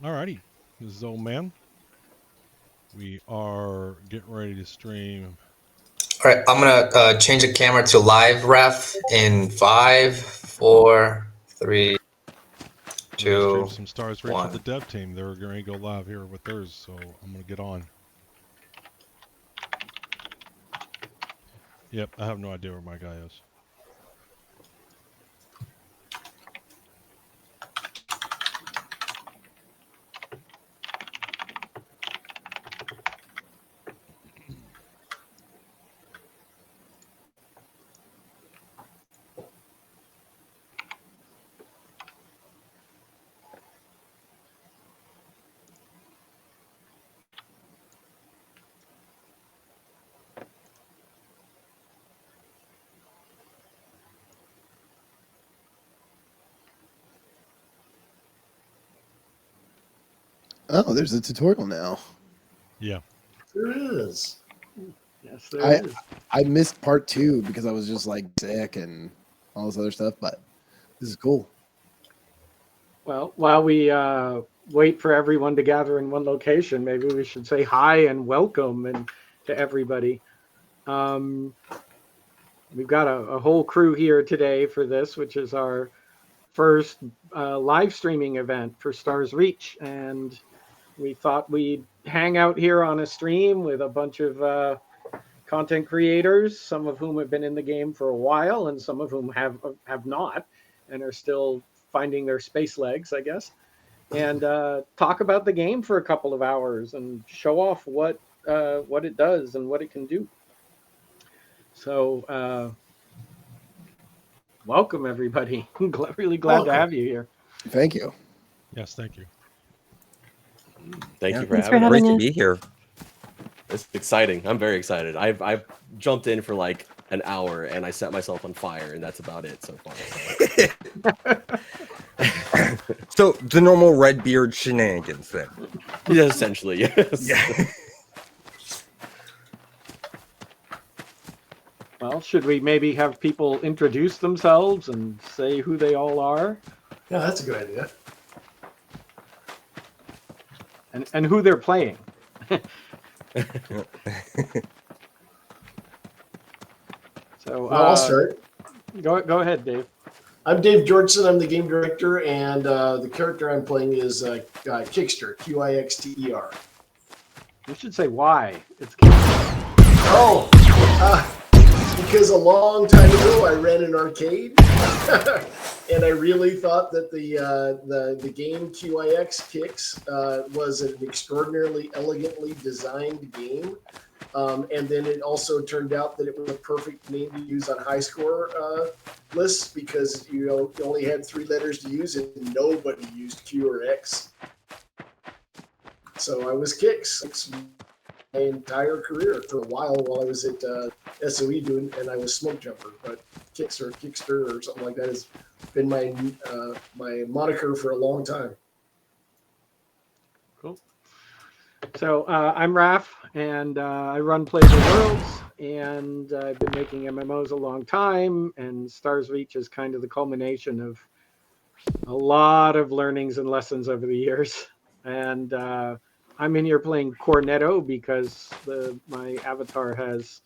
Alrighty, this is Old Man. We are getting ready to stream. All right, I'm gonna change the camera to live ref in five, four, three, We're going to stream two, some Stars Reach with the one. dev team. They're going to go live here with theirs, so I'm going to get on. Yep, I have no idea where my guy is. Oh, there's a tutorial now. Yeah. There is. Yes, there I is. I missed part 2 because I was just like sick and all this other stuff, but this is cool. Well, while we wait for everyone to gather in one location, maybe we should say hi and welcome and to everybody. Um, we've got a whole crew here today for this, which is our first live streaming event for Stars Reach, and we thought we'd hang out here on a stream with a bunch of content creators, some of whom have been in the game for a while, and some of whom have not, and are still finding their space legs, I guess. And talk about the game for a couple of hours and show off what it does and what it can do. So, welcome everybody. Really glad to Welcome. have you here. Thank you. Yes, thank you. Thank Yeah. you for Thanks for having us. having Great to us. be here. It's exciting. I'm very excited. I've jumped in for like an hour and I set myself on fire, and that's about it so far. So the normal Redbeard shenanigans then. Yeah, essentially, yes. Yeah. Well, should we maybe have people introduce themselves and say who they all are Yeah, that's a good idea. and who they're playing? So Well, I'll start. Go ahead, Dave. I'm Dave Georgeson. I'm the game director, and the character I'm playing is Kickster, Qixter. You should say why. It's Oh, because a long time ago I ran an arcade, and I really thought that the game QIX Kicks was an extraordinarily elegantly designed game. And then it also turned out that it was a perfect name to use on high score lists because you only had 3 letters to use and nobody used Q or X. So I was Kicks my entire career for a while I was at SOE doing, and I was Smoke Jumper, but Kickster or something like that has been my my moniker for a long time. cool. So I'm Raph, and I run Play the Worlds, and I've been making MMOs a long time, and Stars Reach is kind of the culmination of a lot of learnings and lessons over the years. And I'm in here playing Cornetto because my avatar has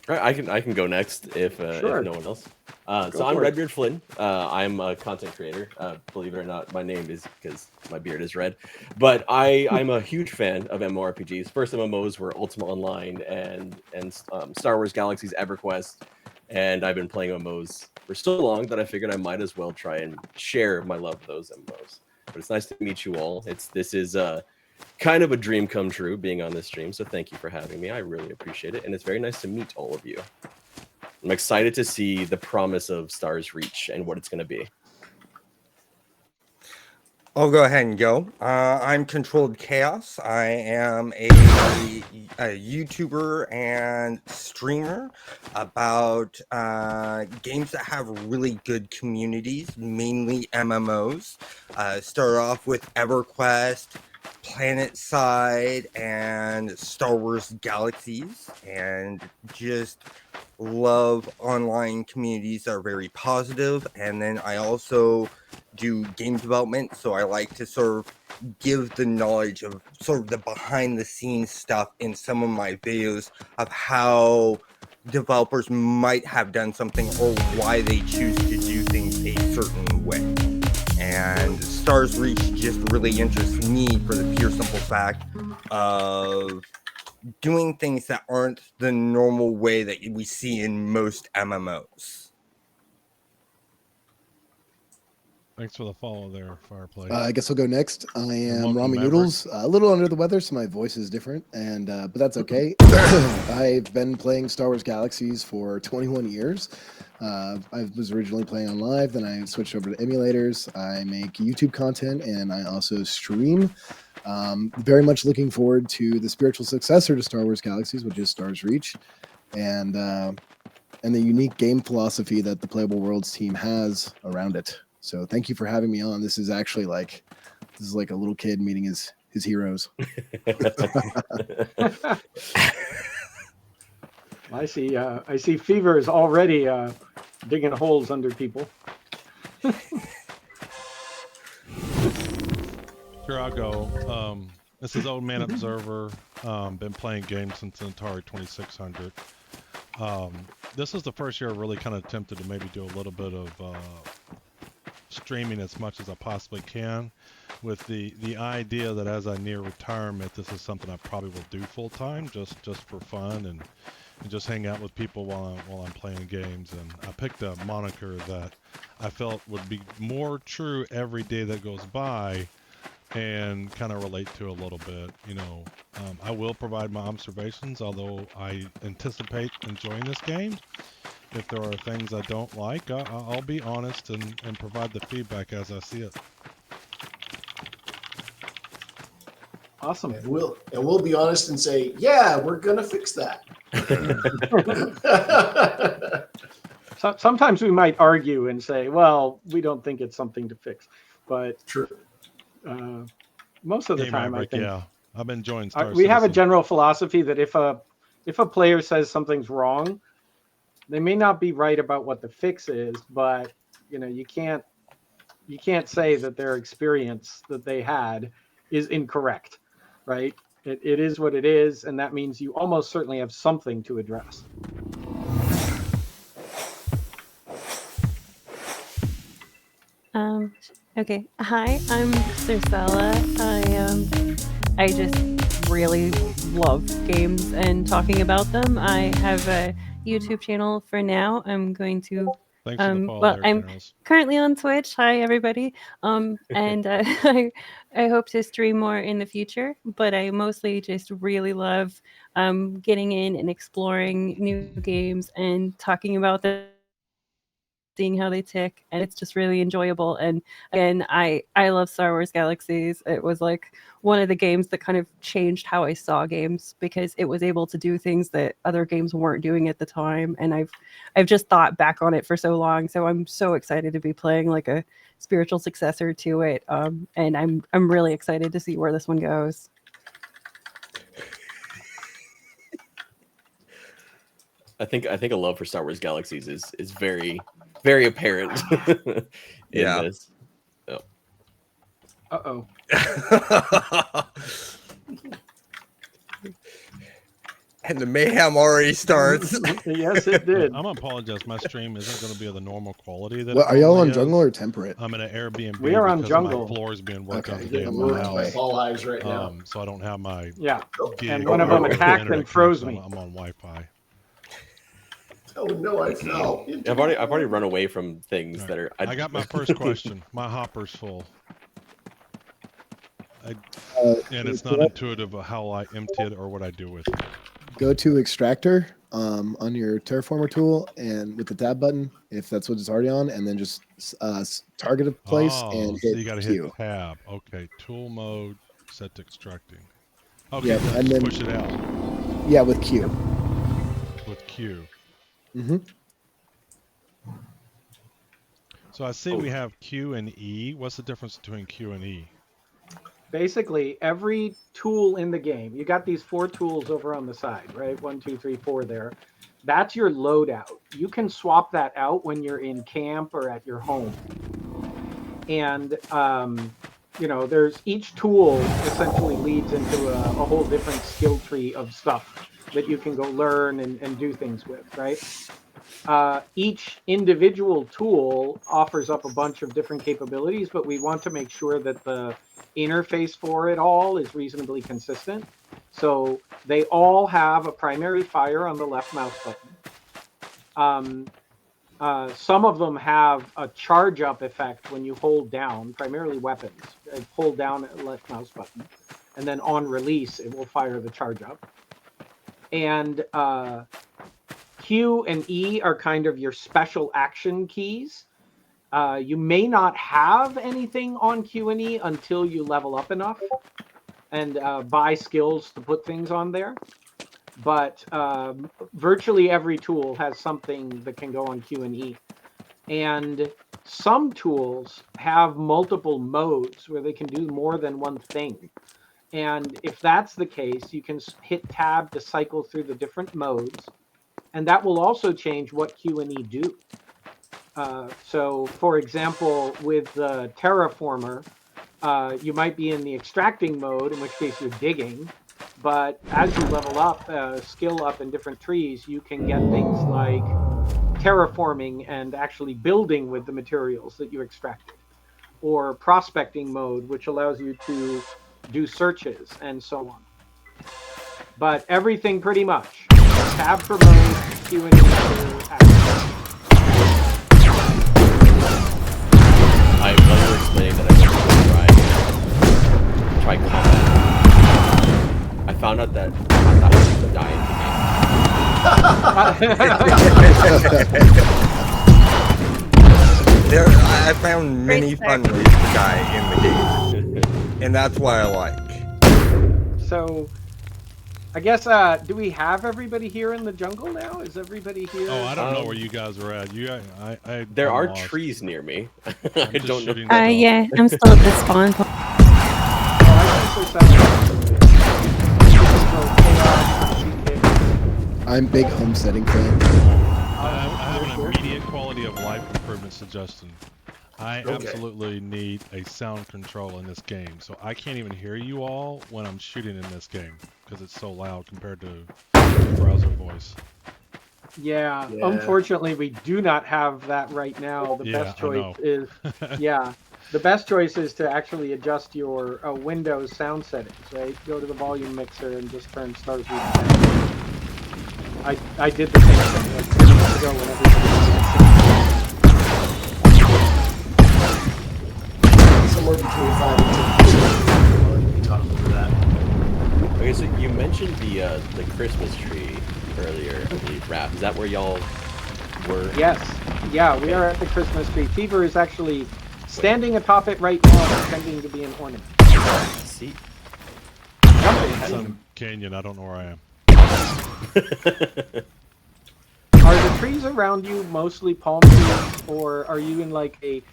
All right, I can go next if Sure. no one else. Go So I'm for it. Redbeard Flynn. I'm a content creator. Believe it or not, my name is because my beard is red. But I'm a huge fan of MMORPGs. First MMOs were Ultima Online and Star Wars Galaxy's EverQuest, and I've been playing MMOs for so long that I figured I might as well try and share my love of those MMOs. But it's nice to meet you all. This is kind of a dream come true being on this stream. So thank you for having me. I really appreciate it, and it's very nice to meet all of you. I'm excited to see the promise of Stars Reach and what it's going to be. I'll go ahead and go. I'm Controlled Chaos. I am a YouTuber and streamer about games that have really good communities, mainly MMOs. Started off with EverQuest, Planet Side and Star Wars Galaxies, and just love online communities that are very positive. And then I also do game development, so I like to sort of give the knowledge of sort of the behind the scenes stuff in some of my videos of how developers might have done something or why they choose to do things a certain way. And Stars Reach just really interests me for the pure simple fact of doing things that aren't the normal way that we see in most MMOs. Thanks for the follow there, Fireplace. I guess I'll go next. I am welcome, Rami Maverick. Noodles, a little under the weather, so my voice is different, and but that's okay. I've been playing Star Wars Galaxies for 21 years. I was originally playing on live, then I switched over to emulators. I make YouTube content, and I also stream. Very much looking forward to the spiritual successor to Star Wars Galaxies, which is Stars Reach, and the unique game philosophy that the Playable Worlds team has around it. So thank you for having me on. This is like a little kid meeting his heroes. I see Fever is already digging holes under people. Here I go. This is Old Man Observer. Been playing games since the Atari 2600. This is the first year I really kind of attempted to maybe do a little bit of streaming as much as I possibly can, with the idea that as I near retirement, this is something I probably will do full time, just for fun and just hang out with people while I'm playing games. And I picked a moniker that I felt would be more true every day that goes by, and kind of relate to a little bit. I will provide my observations, although I anticipate enjoying this game. If there are things I don't like, I'll be honest and provide the feedback as I see it. Awesome. And we'll be honest and say, yeah, we're gonna fix that. So, sometimes we might argue and say, well, we don't think it's something to fix, but True. Most of the Hey, time, Maverick, I think yeah, I've been enjoying Star we have a Citizen. general philosophy that if a player says something's wrong, they may not be right about what the fix is, but you can't say that their experience that they had is incorrect, right? It is what it is, and that means you almost certainly have something to address. Okay. Hi, I'm Circella. I just really love games and talking about them. I have a YouTube channel for now. I'm going to Thanks for the follow well, there, I'm Charles. currently on Twitch. Hi, everybody. And I hope to stream more in the future, but I mostly just really love getting in and exploring new games and talking about them, seeing how they tick, and it's just really enjoyable. And again, I love Star Wars Galaxies. It was like one of the games that kind of changed how I saw games, because it was able to do things that other games weren't doing at the time. And I've just thought back on it for so long, so I'm so excited to be playing like a spiritual successor to it. And I'm really excited to see where this one goes. I think a love for Star Wars Galaxies is very, very apparent in Yeah. this. Uh-oh. And the mayhem already starts. Yes, it did. I'm gonna apologize. My stream isn't going to be of the normal quality that. Well, it are y'all on normally jungle is. or temperate? I'm in an Airbnb. We are on because jungle. My floor is being worked Okay. on You're today getting in my worked by house. ball eyes right now. So I don't have my Yeah. gig. And one of them attacked internet and froze connection. me. I'm on Wi-Fi. Oh no, I fell. I've already run away from things All that are. I got my first question. My hopper's full. And it's not intuitive of how I empty it or what I do with it. Go to extractor on your terraformer tool and with the tab button, if that's what it's already on, and then just target a place and so hit you got to Q. hit tab. Okay, tool mode, set to extracting. Okay, Yeah, then and just then- push it out Yeah, with Q. with Q. Mm-hmm. So I see we have Q and E. What's the difference between Q and E? basically every tool in the game, you got these 4 tools over on the side, right? 1, 2, 3, 4 there. That's your loadout. You can swap that out when you're in camp or at your home. And, you know, there's each tool essentially leads into a whole different skill tree of stuff that you can go learn and do things with, right? Each individual tool offers up a bunch of different capabilities, but we want to make sure that the interface for it all is reasonably consistent. So they all have a primary fire on the left mouse button. Some of them have a charge up effect when you hold down, primarily weapons. Hold down at the left mouse button, and then on release, it will fire the charge up. And Q and E are kind of your special action keys. You may not have anything on Q and E until you level up enough and buy skills to put things on there. But virtually every tool has something that can go on Q and E. And some tools have multiple modes where they can do more than one thing. And if that's the case, you can hit tab to cycle through the different modes. And that will also change what Q and E do. So, for example, with the Terraformer, you might be in the extracting mode, in which case you're digging. But as you level up, skill up in different trees, you can get things like terraforming and actually building with the materials that you extracted. Or prospecting mode, which allows you to do searches and so on. But everything pretty much. Tab for mode, Q and E for action. I while you were explaining that I went to try combat. I found out that I'm not supposed to die in the game. I found many fun ways to die in the game, and that's why I like. So, I guess, do we have everybody here in the jungle now? Is everybody here? Oh, I don't know where you guys are at. There I'm are lost. trees near me. I'm I just don't know. shooting them off. Yeah, I'm still at the spawn point. I'm big homesteading fan. I have an immediate quality of life improvement suggestion. I absolutely need a sound control in this game, so I can't even hear you all when I'm shooting in this game because it's so loud compared to browser voice. Yeah, unfortunately, we do not have that right now. The best choice is, the best choice is to actually adjust your Windows sound settings, right? Go to the volume mixer and just turn Stars Reach down. I did the same thing like 2 minutes ago when everybody was Somewhere between 5 and 10%. Talk about that. Okay, so you mentioned the Christmas tree earlier, I believe, Raph. Is that where y'all were? Yes. Yeah, we are at the Christmas tree. Fever is actually standing atop it right now, pretending to be an ornament. See. Some canyon, I don't know where I am. Are the trees around you mostly palm trees, or are you in like a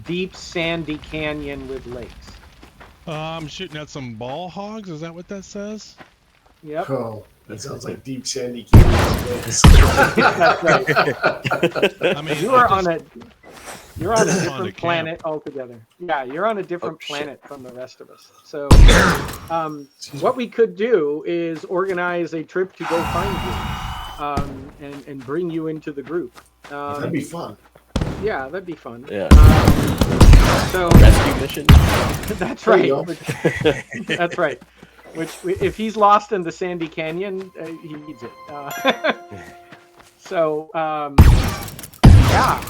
deep sandy canyon with lakes? I'm shooting at some ball hogs. Is that what that says? Yep. Oh, that sounds like deep sandy canyons. That's right. I mean, You're on a to different planet altogether. Yeah, you're on a different planet from the rest of us. So, what we could do is organize a trip to go find you, and bring you into the group. That'd be fun. Yeah, that'd be fun. Yeah. So Rescue mission. that's There right. you That's right. Which, if he's lost in the sandy canyon, he needs it. So, yeah.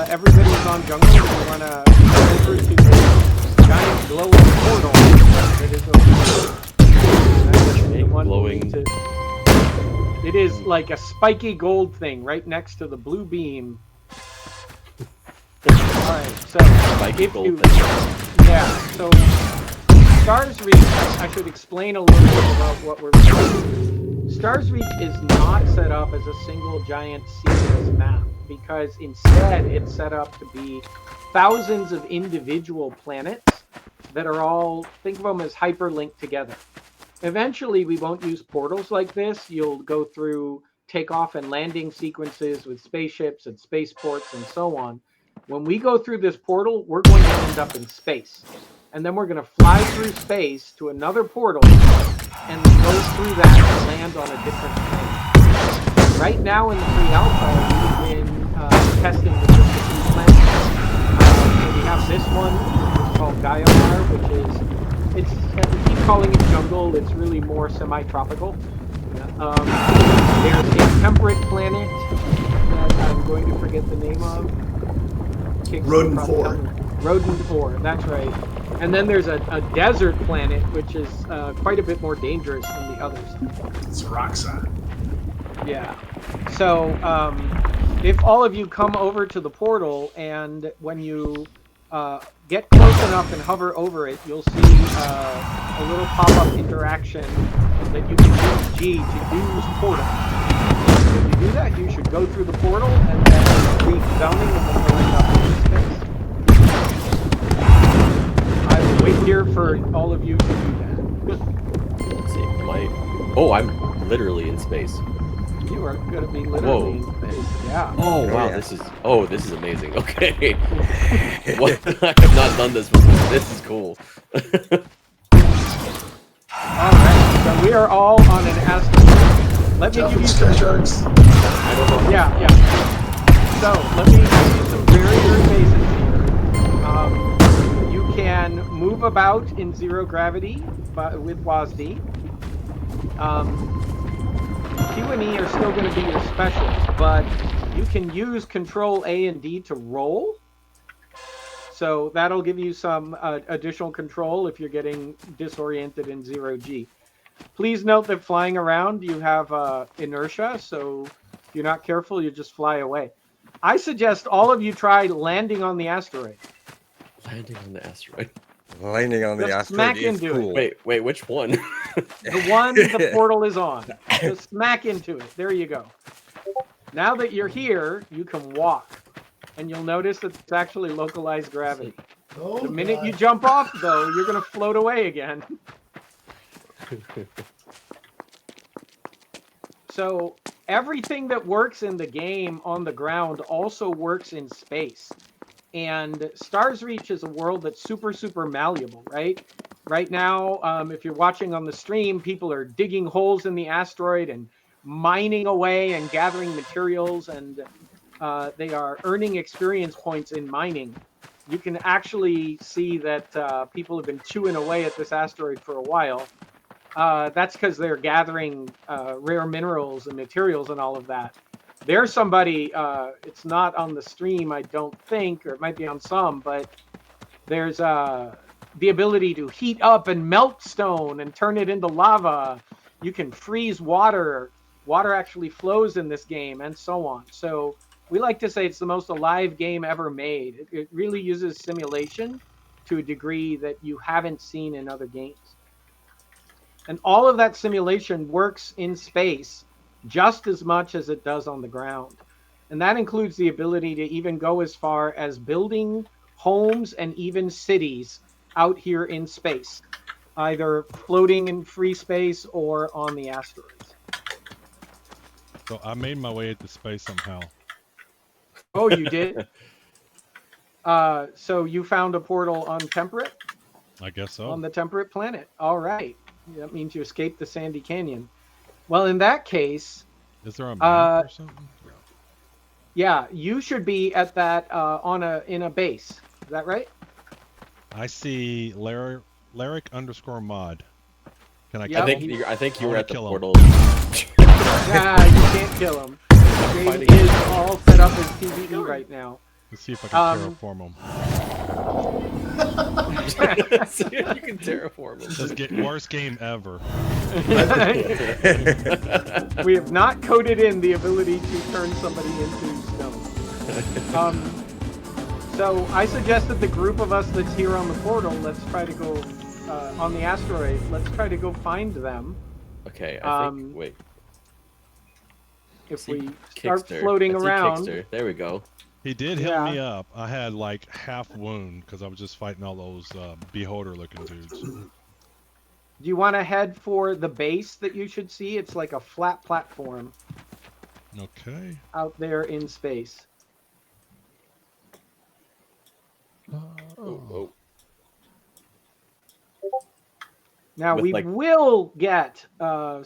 Everybody's on jungle. We want to go over to the giant glowing portal that is over here. Glowing. It is like a spiky gold thing right next to the blue beam. Alright, so Spiky if gold you, thing. yeah, so Stars Reach, I should explain a little bit about what we're doing. Stars Reach is not set up as a single giant seamless map, because instead it's set up to be thousands of individual planets that are all, think of them as hyperlinked together. Eventually, we won't use portals like this. You'll go through takeoff and landing sequences with spaceships and spaceports and so on. When we go through this portal, we're going to end up in space. And then we're going to fly through space to another portal and go through that and land on a different planet. Right now in the pre-alpha, we've been testing with just a few planets. So we have this one, which is called Gaiamar, which is, we keep calling it jungle. It's really more semi-tropical. There's a temperate planet that I'm going to forget the name of. Rodent 4. Rodent 4, that's right. And then there's a desert planet, which is quite a bit more dangerous than the others. It's Roxa. Yeah. So if all of you come over to the portal, and when you get close enough and hover over it, you'll see a little pop-up interaction that you can use G to use portal. When you do that, you should go through the portal and then reach zoning and then you'll end up in space. I will wait here for all of you to do that. Let's see. Oh, I'm literally in space. You are going to be literally in space. Yeah. Oh wow, yeah. this is amazing. Okay. What? I have not done this before. This is cool. All right. So we are all on an asteroid. Let me give you Sky Sharks. I don't know. Yeah. So let me give you some very basics here. You can move about in zero gravity with WASD. Q and E are still going to be your specials, but you can use Control A and D to roll. So that'll give you some additional control if you're getting disoriented in zero G. Please note that flying around, you have inertia, so if you're not careful, you just fly away. I suggest all of you try landing on the asteroid. Landing on the asteroid. Landing on the Just asteroid smack is into it. cool. Wait, which one? The one the portal is on. Just smack into it. There you go. Now that you're here, you can walk. And you'll notice that it's actually localized gravity. Oh, The minute God. you jump off, though, you're going to float away again. So everything that works in the game on the ground also works in space. And Stars Reach is a world that's super, super malleable, right? Right now, if you're watching on the stream, people are digging holes in the asteroid and mining away and gathering materials, and they are earning experience points in mining. You can actually see that people have been chewing away at this asteroid for a while. That's because they're gathering rare minerals and materials and all of that. There's somebody, it's not on the stream, I don't think, or it might be on some, but there's the ability to heat up and melt stone and turn it into lava. You can freeze water. Water actually flows in this game, and so on. So we like to say it's the most alive game ever made. It really uses simulation to a degree that you haven't seen in other games. And all of that simulation works in space just as much as it does on the ground. And that includes the ability to even go as far as building homes and even cities out here in space, either floating in free space or on the asteroids. So I made my way into space somehow. Oh, you did? So you found a portal on Temperate? I guess so. On the Temperate planet. All right. That means you escaped the Sandy Canyon. Well, in that case, Is there a map or something? yeah, you should be at that in a base. Is that right? I see Larrick_mod. Can I Yeah, kill I him? think you I were wanna at the kill him. portal. Yeah, you can't kill him. The game is all set up as PvE right now. Let's see if I can terraform him. See if you can terraform them. Just get worst game ever. We have not coded in the ability to turn somebody into stone. So I suggest that the group of us that's here on the portal, let's try to go on the asteroid. Let's try to go find them. Okay, I think. Wait. If See, we start Kickster. floating I see around, Kickster. There we go. He did heal Yeah. me up. I had like half wound because I was just fighting all those beholder looking dudes. Do you want to head for the base that you should see? It's like a flat platform Okay. out there in space. Oh. Now With, we like- will get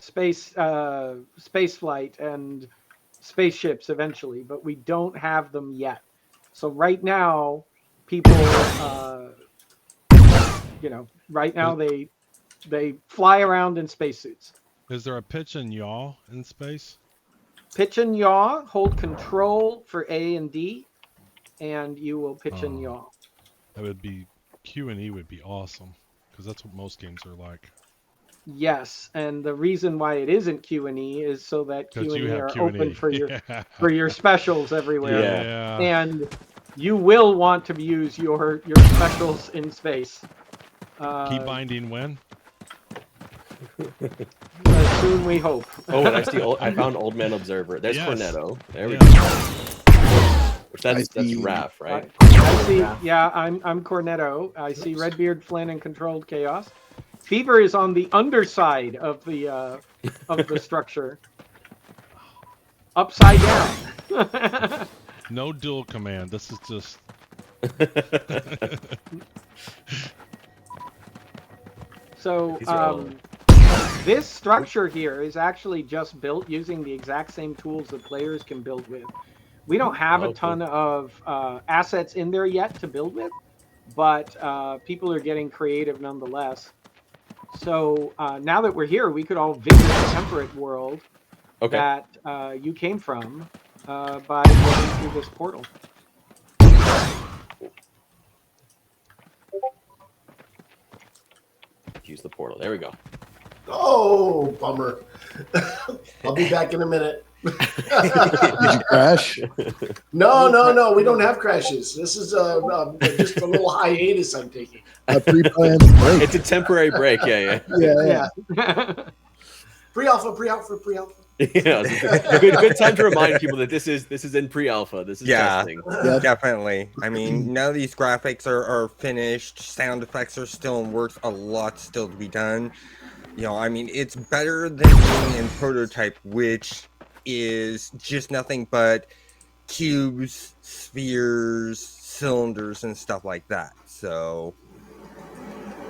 space flight and spaceships eventually, but we don't have them yet. So right now, people, right now they fly around in spacesuits. Is there a pitch and yaw in space? Pitch and yaw. Hold control for A and D, and you will pitch and Oh. yaw. That would be Q and E would be awesome because that's what most games are like. Yes, and the reason why it isn't Q and E is so that Q Because and you E have are Q and open E. for your Yeah. for your specials everywhere. Yeah. And you will want to use your specials in space. Key binding when? Soon we hope. Oh, and I found Old Man Observer. There's Yes. Cornetto. There we Yeah. go. Which that's see- Raph, right? I see. Yeah, I'm Cornetto. I see Redbeard, Flynn, and Controlled Chaos. Fever is on the underside of the structure, upside down. No dual command. This is just. So These are all- this structure here is actually just built using the exact same tools that players can build with. We don't have a Oh, ton of assets in there yet to build with, but people are getting creative nonetheless. So now that we're here, we could all visit the temperate world Okay. that you came from by going through this portal. Use the portal. There we go. Oh, bummer. I'll be back in a minute. Did you crash? No. We don't have crashes. This is just a little hiatus I'm taking. A pre-planned break. It's a temporary break. Yeah. Yeah. Pre-alpha. Yeah, good time to remind people that this is in pre-alpha. This is Yeah. testing. Yep. Definitely. I mean, none of these graphics are finished. Sound effects are still in works. A lot still to be done. You know, I mean, it's better than being in prototype, which is just nothing but cubes, spheres, cylinders, and stuff like that. So,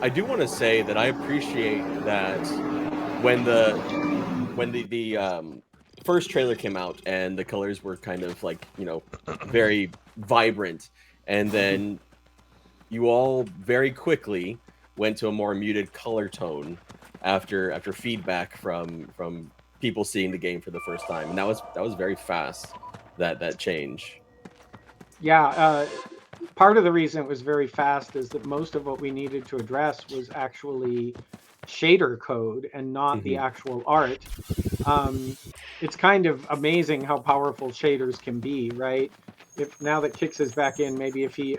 I do want to say that I appreciate that when the first trailer came out and the colors were kind of like, very vibrant, and then you all very quickly went to a more muted color tone after feedback from people seeing the game for the first time, and that was very fast, that change. Yeah, part of the reason it was very fast is that most of what we needed to address was actually shader code and not the actual art. It's kind of amazing how powerful shaders can be, right? If now that Kix is back in, maybe if he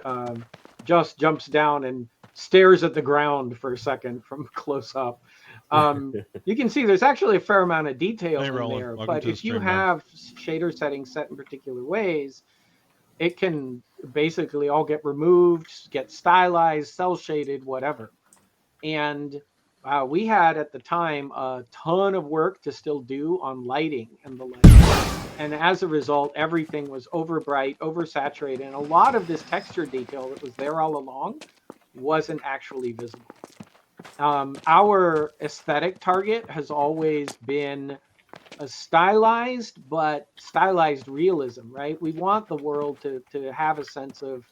just jumps down and stares at the ground for a second from close up, you can see there's actually a fair amount of detail Hey, in Roland. there. Welcome But to the if you stream, man. have shader settings set in particular ways, it can basically all get removed, get stylized, cell shaded, whatever. And we had at the time a ton of work to still do on lighting and the like. And as a result, everything was over bright, oversaturated, and a lot of this texture detail that was there all along wasn't actually visible. Our aesthetic target has always been a stylized realism, right? We want the world to have a sense of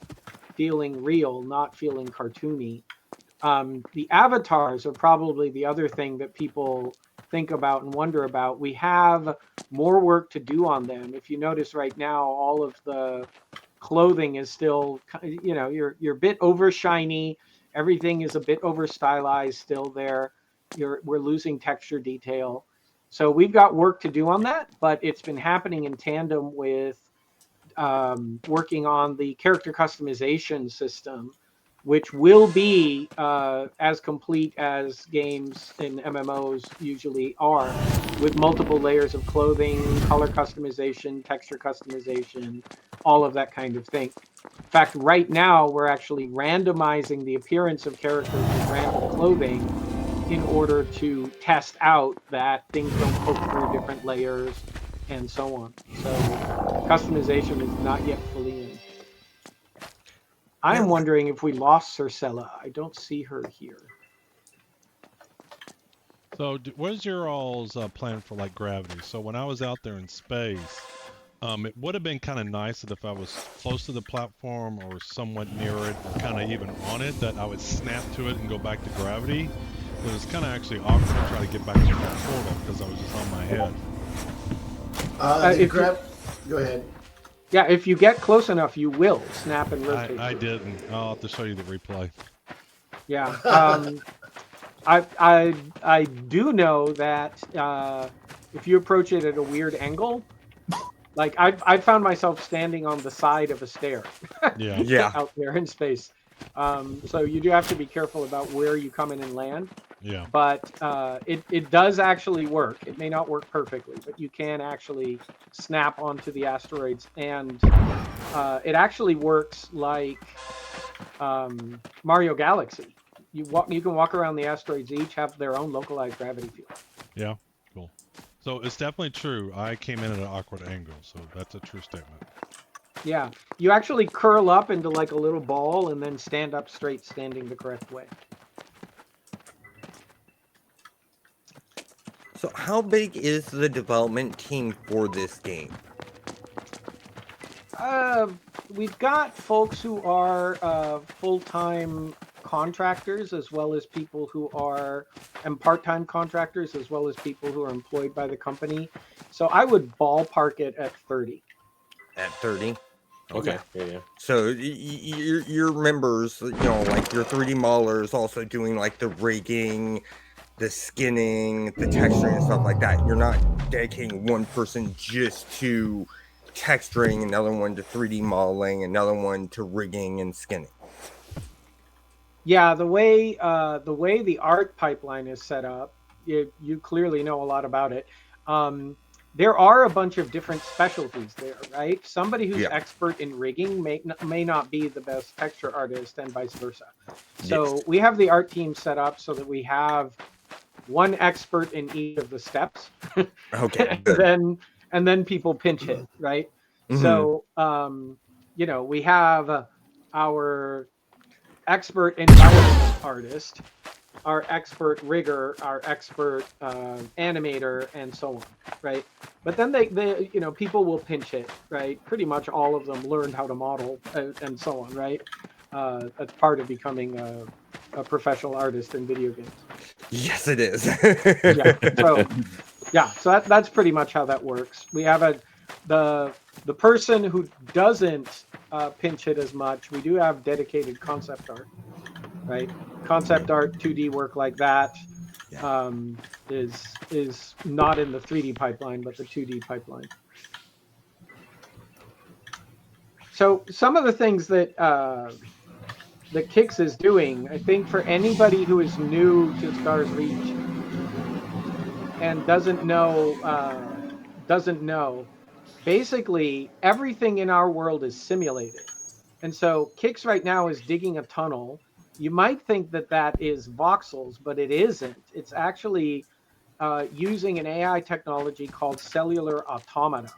feeling real, not feeling cartoony. The avatars are probably the other thing that people think about and wonder about. We have more work to do on them. If you notice right now, all of the clothing is still, you're a bit over shiny. Everything is a bit over stylized still there. We're losing texture detail. So we've got work to do on that, but it's been happening in tandem with working on the character customization system which will be as complete as games in MMOs usually are, with multiple layers of clothing, color customization, texture customization, all of that kind of thing. In fact, right now we're actually randomizing the appearance of characters with random clothing in order to test out that things don't poke through different layers and so on. So customization is not yet fully in. I'm Now, wondering if we lost Circella. I don't see her here. So, what is your all's plan for like gravity? So, when I was out there in space, it would have been kind of nice that if I was close to the platform or somewhat near it, or kind of even on it, that I would snap to it and go back to gravity. But it's kind of actually awkward to try to get back to that portal because I was just on my head. Go ahead. Yeah, if you get close enough, you will snap and rotate. I didn't. I'll have to show you the replay. Yeah. I do know that if you approach it at a weird angle, like I found myself standing on the side of a stair. Yeah. Yeah. Out there in space. So you do have to be careful about where you come in and land. Yeah. But it does actually work. It may not work perfectly, but you can actually snap onto the asteroids, and it actually works like Mario Galaxy. You can walk around the asteroids. Each have their own localized gravity field. Yeah. Cool. So it's definitely true. I came in at an awkward angle, so that's a true statement. Yeah, you actually curl up into like a little ball and then stand up straight, standing the correct way. So how big is the development team for this game? We've got folks who are full-time contractors, as well as people who are, and part-time contractors, as well as people who are employed by the company. So I would ballpark it at 30. At 30? Okay. Yeah. So your members, you know, like your 3D modelers, also doing like the rigging, the skinning, the texturing, and stuff like that. You're not dedicating one person just to texturing, another one to 3D modeling, another one to rigging and skinning. Yeah, the way the art pipeline is set up, you clearly know a lot about it. There are a bunch of different specialties there, right? Somebody who's expert in rigging may not be the best texture artist, and vice versa. So we have the art team set up so that we have one expert in each of the steps. Okay. and then people pinch hit, right? Mhm. So you know, we have our expert environment artist, our expert rigger, our expert animator, and so on, right? But then they you know, people will pinch hit, right? Pretty much all of them learned how to model and so on, right? That's part of becoming a professional artist in video games. Yes, it is. So that's pretty much how that works. We have the person who doesn't pinch hit as much. We do have dedicated concept art, right? Concept art, 2D work like that is not in the 3D pipeline, but the 2D pipeline. So some of the things that that Kix is doing, I think, for anybody who is new to Stars Reach and doesn't know, basically everything in our world is simulated. And so Kix right now is digging a tunnel. You might think that that is voxels, but it isn't. It's actually using an AI technology called cellular automata,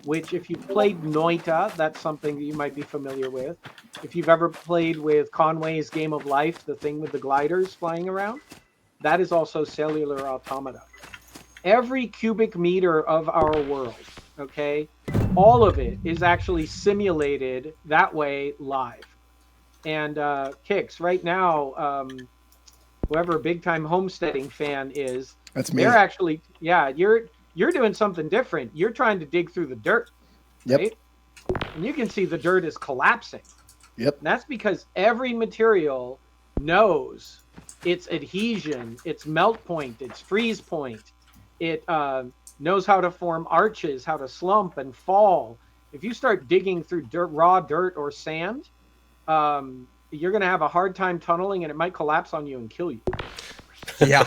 which if you've played Noita, that's something that you might be familiar with. If you've ever played with Conway's Game of Life, the thing with the gliders flying around, that is also cellular automata. Every cubic meter of our world, okay, all of it is actually simulated that way live. And Kix, right now, whoever Big Time Homesteading fan is, That's me. they're actually, you're doing something different. You're trying to dig through the dirt. Yep. Right? And you can see the dirt is collapsing. Yep. And that's because every material knows its adhesion, its melt point, its freeze point. It knows how to form arches, how to slump and fall. If you start digging through raw dirt or sand, you're going to have a hard time tunneling, and it might collapse on you and kill you. Yeah,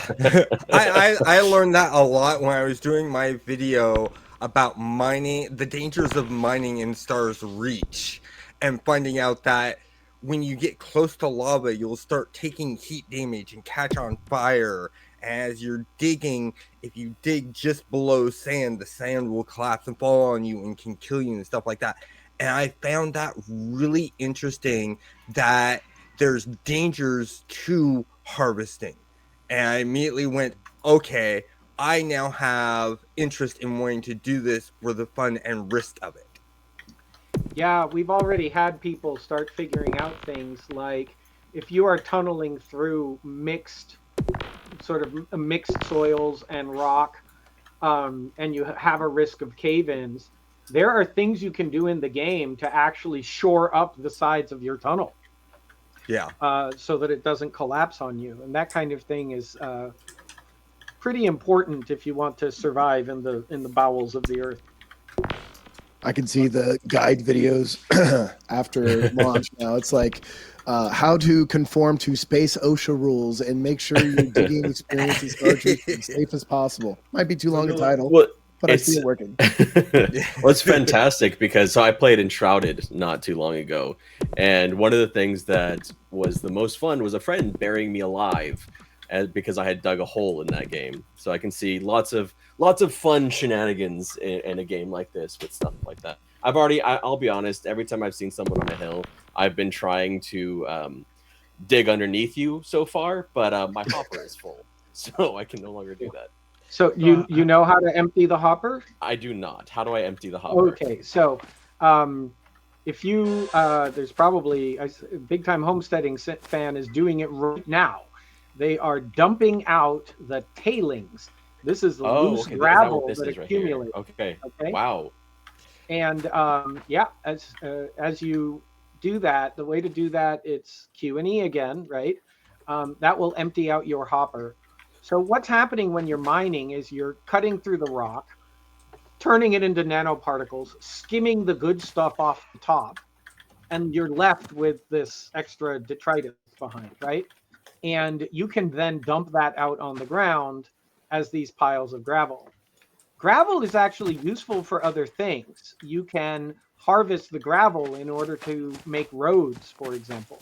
I learned that a lot when I was doing my video about mining, the dangers of mining in Star's Reach, and finding out that when you get close to lava, you'll start taking heat damage and catch on fire. As you're digging, if you dig just below sand, the sand will collapse and fall on you and can kill you and stuff like that. And I found that really interesting, that there's dangers to harvesting. And I immediately went, okay, I now have interest in wanting to do this for the fun and risk of it. Yeah, we've already had people start figuring out things like if you are tunneling through mixed soils and rock, and you have a risk of cave-ins, there are things you can do in the game to actually shore up the sides of your tunnel. Yeah. So that it doesn't collapse on you. And that kind of thing is pretty important if you want to survive in the bowels of the earth. I can see the guide videos after launch now. It's like how to conform to space OSHA rules and make sure your digging experience is as safe as possible. Might be too long a title, but I see it working. Well, it's fantastic because I played Enshrouded not too long ago, and one of the things that was the most fun was a friend burying me alive, because I had dug a hole in that game. So I can see lots of fun shenanigans in a game like this with stuff like that. I'll be honest, every time I've seen someone on a hill, I've been trying to dig underneath you so far, but my hopper is full, so I can no longer do that. So you know how to empty the hopper? I do not. How do I empty the hopper? Okay, so if you there's probably a big time homesteading fan is doing it right now. They are dumping out the tailings. This is the loose gravel that accumulates. Okay. Wow. And as you do that, the way to do that, it's Q and E again, right? That will empty out your hopper. So what's happening when you're mining is you're cutting through the rock, turning it into nanoparticles, skimming the good stuff off the top, and you're left with this extra detritus behind, right? And you can then dump that out on the ground as these piles of gravel. Gravel is actually useful for other things. You can harvest the gravel in order to make roads, for example.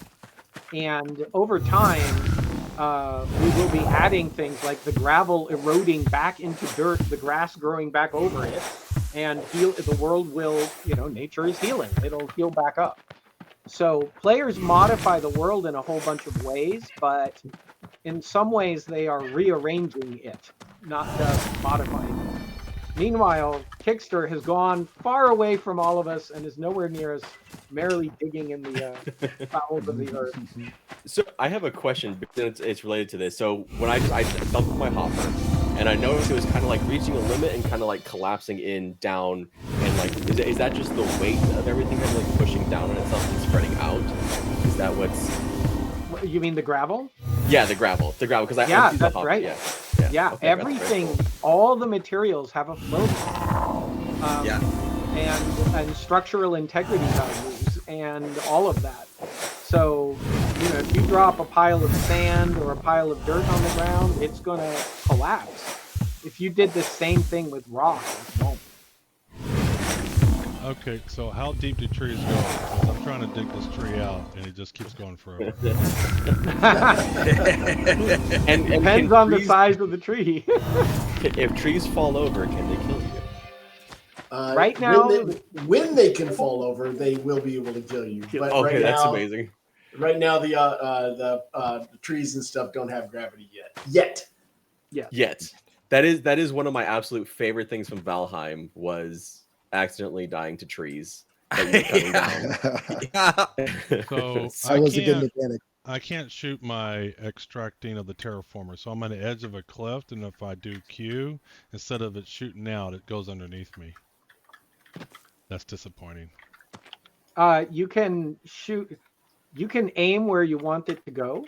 And over time, we will be adding things like the gravel eroding back into dirt, the grass growing back over it, and the world will, nature is healing. It'll heal back up. So players modify the world in a whole bunch of ways, but in some ways they are rearranging it, not just modifying it. Meanwhile, Kickster has gone far away from all of us and is nowhere near us, merrily digging in the bowels of the earth. So I have a question, because it's related to this. So when I dumped my hopper, and I noticed it was kind of like reaching a limit and kind of like collapsing down, and like, is that just the weight of everything kind of like pushing down on itself and spreading out? Is that what's... You mean the gravel? Yeah, the gravel, because that's the hopper. Right. Yeah, okay, everything, cool. All the materials have a flow. And structural integrity values and all of that. So, if you drop a pile of sand or a pile of dirt on the ground, it's going to collapse. If you did the same thing with rock, it won't. Okay, so how deep do trees go? Because I'm trying to dig this tree out, and it just keeps going forever. and depends on the size of the tree. If trees fall over, can they kill you? Right now, when they can fall over, they will be able to kill you. But okay, right that's now, amazing. Right now, the trees and stuff don't have gravity yet. Yet. That is one of my absolute favorite things from Valheim was accidentally dying to trees that you're cutting down. So I was a good mechanic. I can't shoot my extracting of the terraformer, so I'm on the edge of a cliff, and if I do Q, instead of it shooting out, it goes underneath me. That's disappointing. You can shoot. You can aim where you want it to go.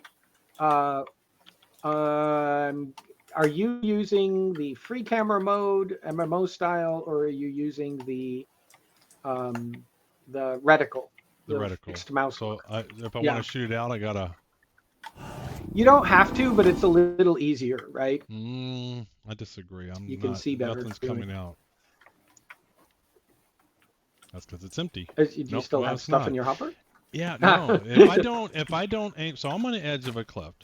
Are you using the free camera mode, MMO style, or are you using the reticle? The reticle. fixed mouse. So if I Yeah. want to shoot it out, I gotta. You don't have to, but it's a little easier, right? I disagree. You can see better Nothing's doing coming out. That's because it's empty. Do you Nope, still well, have it's stuff not. in your hopper? Yeah, no. If I don't aim, so I'm on the edge of a cliff.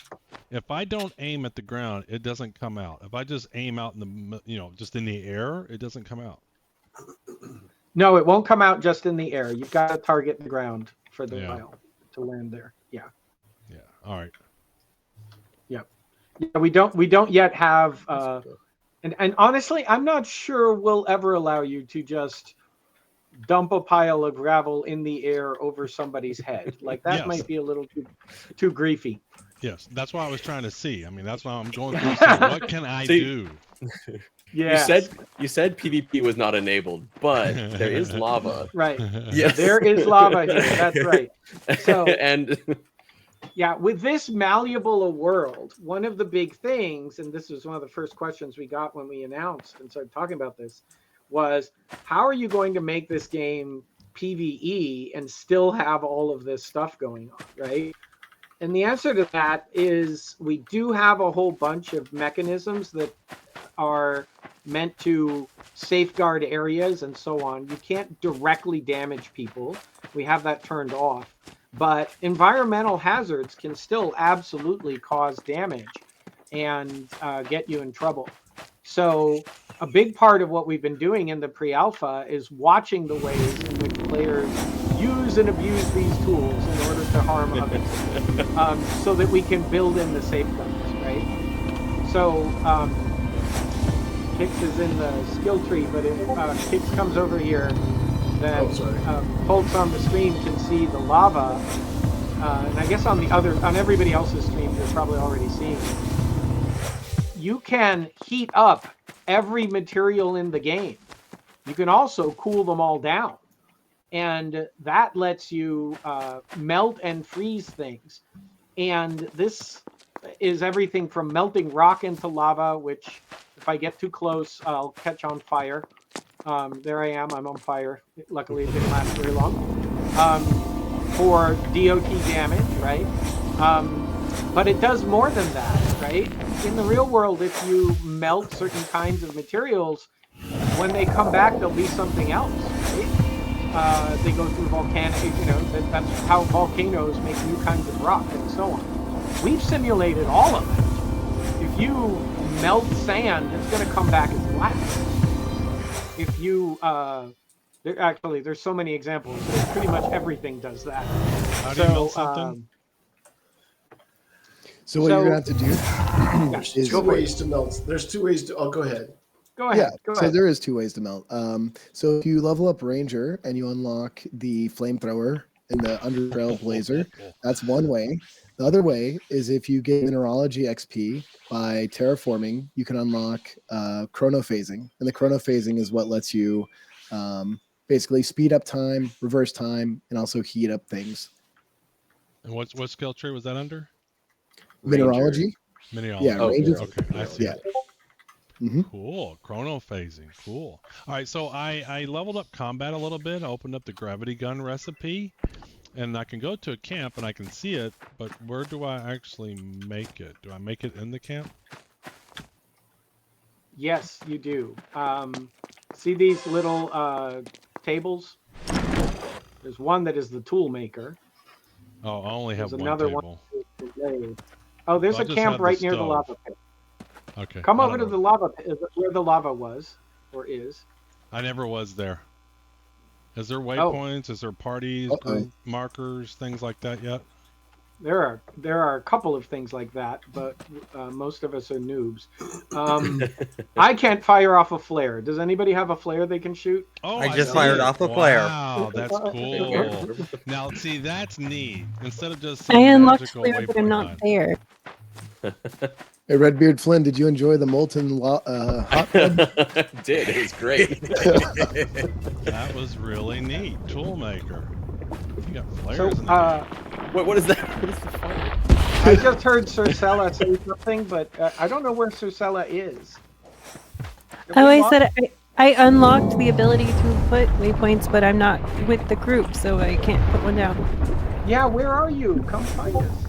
If I don't aim at the ground, it doesn't come out. If I just aim out in the, just in the air, it doesn't come out. No, it won't come out just in the air. You've got to target the ground for the Yeah. while to land there. Yeah. Yeah. All right. Yeah, we don't yet have and honestly, I'm not sure we'll ever allow you to just dump a pile of gravel in the air over somebody's head. Like that Yes. might be a little too griefy. Yes, that's what I was trying to see. I mean, that's why I'm going through. So what can I See- do? Yeah. You said PvP was not enabled, but there is lava. Right. Yes. There is lava here. That's right. So And yeah, with this malleable a world, one of the big things, and this was one of the first questions we got when we announced and started talking about this, was how are you going to make this game PvE and still have all of this stuff going on, right? And the answer to that is we do have a whole bunch of mechanisms that are meant to safeguard areas and so on. You can't directly damage people. We have that turned off. But environmental hazards can still absolutely cause damage and get you in trouble. So a big part of what we've been doing in the pre-alpha is watching the ways in which players use and abuse these tools in order to harm others, so that we can build in the safeguards, right? So Kix is in the skill tree, but if Kix comes over here, then Oh, sorry. folks on the stream can see the lava, and I guess on everybody else's stream, you're probably already seeing it. You can heat up every material in the game. You can also cool them all down. And that lets you melt and freeze things. And this is everything from melting rock into lava, which if I get too close, I'll catch on fire. There I am, I'm on fire. Luckily, it didn't last very long. For DOT damage, right? But it does more than that, right? In the real world, if you melt certain kinds of materials, when they come back, there'll be something else, right? They go through volcanic, that's how volcanoes make new kinds of rock and so on. We've simulated all of that. If you melt sand, it's going to come back as glass. If you, there's so many examples. Pretty much everything does that. How do you melt something? So what you're gonna have to do There's is two ways to melt. There's two ways to. Oh, go ahead. Go ahead. Go so ahead. there is two ways to melt. So if you level up Ranger and you unlock the flamethrower and the Undertrail Blazer, that's one way. The other way is if you get Mineralogy XP by terraforming, you can unlock chronophasing, and the chronophasing is what lets you basically speed up time, reverse time, and also heat up things. And what skill tree was that under? Mineralogy. Mineralogy. Yeah, Ranger. Okay, I see. Yeah. Mm-hmm. Cool. Chronophasing. Cool. All right, so I leveled up combat a little bit. I opened up the gravity gun recipe, and I can go to a camp and I can see it, but where do I actually make it? Do I make it in the camp? Yes, you do. See these little tables? There's one that is the tool maker. Oh, I only have There's one another table. one. Oh, there's I a just camp have right the near the stove. lava pit. Okay. Come I over to don't the know. lava pit, where the lava was, or is. I never was there. Is there Oh. waypoints? Is there parties, Uh-oh. group markers, things like that yet? There are a couple of things like that, but most of us are noobs. I can't fire off a flare. Does anybody have a flare they can shoot? Oh, I just see fired it. off a flare. Wow, that's cool. Now, see, that's neat. Instead of just some I unlocked magical Flare, but I'm waypoint not line. there. Hey, Redbeard Flynn, did you enjoy the molten hot tub? Did. It was great. That was really neat. Toolmaker. You got flares So, in the game. What is that? What is the fire? I just heard Circella say something, but I don't know where Circella is. Did we Oh, I lost- said I unlocked the ability to put waypoints, but I'm not with the group, so I can't put one down. Yeah, where are you? Come find us.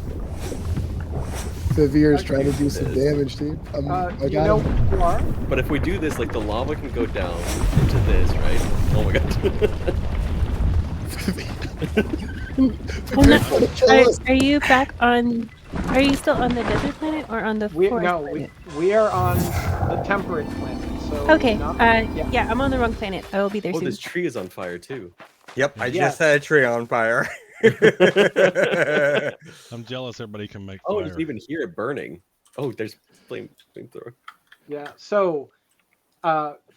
Vivir is trying to do some damage, dude. I You got know him. where you are? But if we do this, like the lava can go down into this, right? Oh my god. I'm not, Trying to kill us. are you back on? Are you still on the desert planet or on the forest planet? We are on the temperate planet. So Okay. not- Yeah, I'm on the wrong planet. I will be there Oh, soon. this tree is on fire too. Yep, I Yeah. just set a tree on fire. I'm jealous everybody can make Oh, fire. you can even hear it burning. Oh, there's flamethrower. Yeah. So,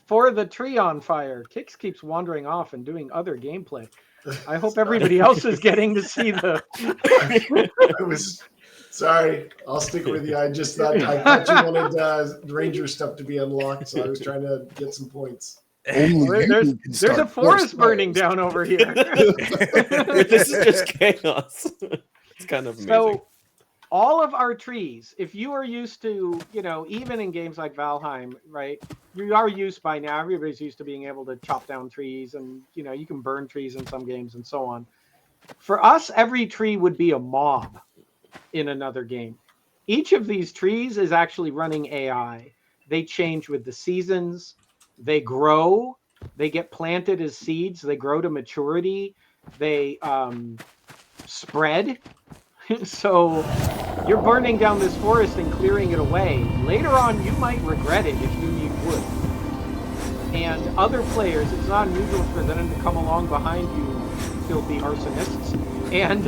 for the tree on fire, Kix keeps wandering off and doing other gameplay. I hope everybody else is getting to see the. I was sorry. I'll stick with you. I thought you wanted Ranger stuff to be unlocked, so I was trying to get some points. Only There's you can a start forest forest burning fires. down over here. This is just chaos. It's kind of amazing. So, all of our trees, if you are used to, even in games like Valheim, right? You are used by now. Everybody's used to being able to chop down trees, and you can burn trees in some games and so on. For us, every tree would be a mob in another game. Each of these trees is actually running AI. They change with the seasons. They grow. They get planted as seeds. They grow to maturity. They spread. So you're burning down this forest and clearing it away. Later on, you might regret it if you need wood. And other players, it's not unusual for them to come along behind you, filthy arsonists, and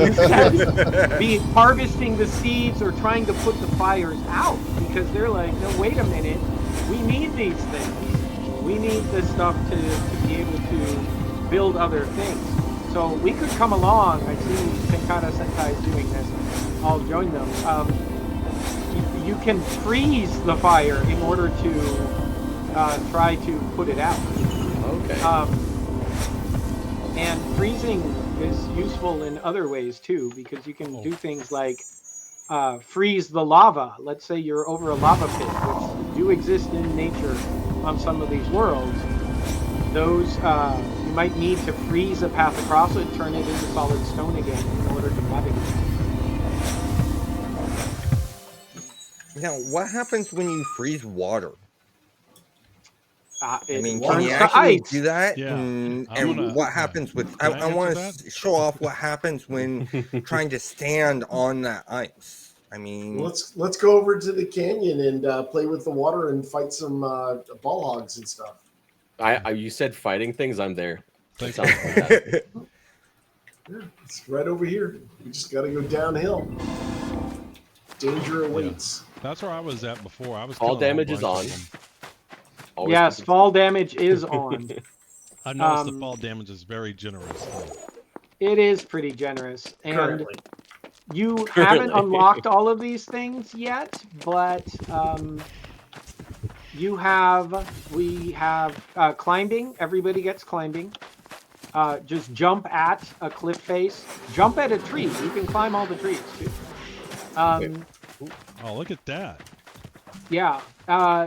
instead be harvesting the seeds or trying to put the fires out because they're like, no, wait a minute, we need these things. We need this stuff to be able to build other things. So we could come along. I see Tenkata Sentai is doing this. I'll join them. You can freeze the fire in order to try to put it out. Okay. And freezing is useful in other ways too, because you can do things like freeze the lava. Let's say you're over a lava pit, which do exist in nature on some of these worlds. Those you might need to freeze a path across it, turn it into solid stone again in order to navigate. Now, what happens when you freeze water? It I mean, turns can you to actually ice. do that? Yeah. And I wanna- what happens with? Can I I want answer to show off what happens when trying to stand on that ice. I mean, Let's go over to the canyon and play with the water and fight some ball hogs and stuff. You said fighting things. I'm there. Thank Sounds you. fantastic. Yeah, it's right over here. We just got to go downhill. Danger awaits. That's where I was at before. I was All killing a whole damage is bunch on. of them. Always Yes, keep it- fall damage is on. I noticed the Um, fall damage is very generous. It is pretty generous, and Currently. you haven't Currently. unlocked all of these things yet, but we have climbing. Everybody gets climbing. Just jump at a cliff face. Jump at a tree. You can climb all the trees too. Oh, look at that. Yeah.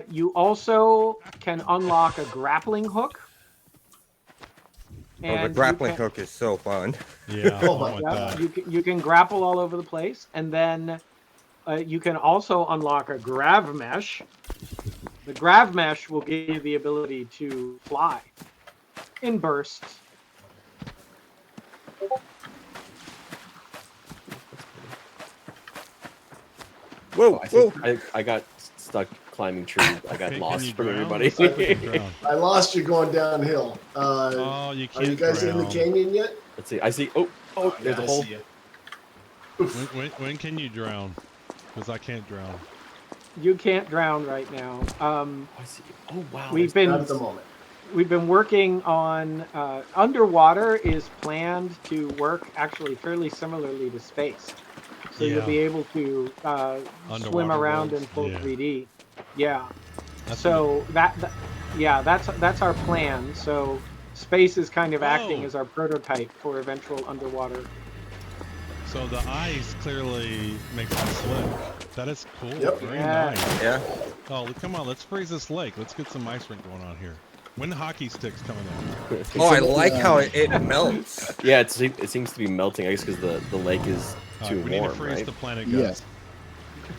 You also can unlock a grappling hook. the you grappling can- hook is so fun. Yeah, Oh I my want Yeah, that. you can grapple all over the place, and then you can also unlock a grav mesh. The grav mesh will give you the ability to fly in bursts. Whoa, I, whoa! think I got stuck climbing trees. I got Can lost you from drown? everybody. Let's see if we can drown. I lost you going downhill. Oh, you Are can't you guys in the drown. canyon yet? Let's see. I see. Oh, there's Yeah, a I hole. see you. When can you drown? Because I can't drown. You can't drown right now. I see. Oh wow. We've there's- Not been at the moment. we've been working on underwater is planned to work actually fairly similarly to space. So you'll Yeah. be able to swim Underwater around worlds, in full yeah. 3D. Yeah. That's So that's our plan. So space is kind of acting Whoa. as our prototype for eventual underwater So the ice clearly makes it slick. That is cool. Yep. Very Yeah. nice. Yeah. Oh, come on, let's freeze this lake. Let's get some ice rink going on here. When the hockey sticks coming in? Oh, I like how it melts. Yeah, it seems to be melting. I guess because the lake is too we need to warm, freeze right? the planet, guys.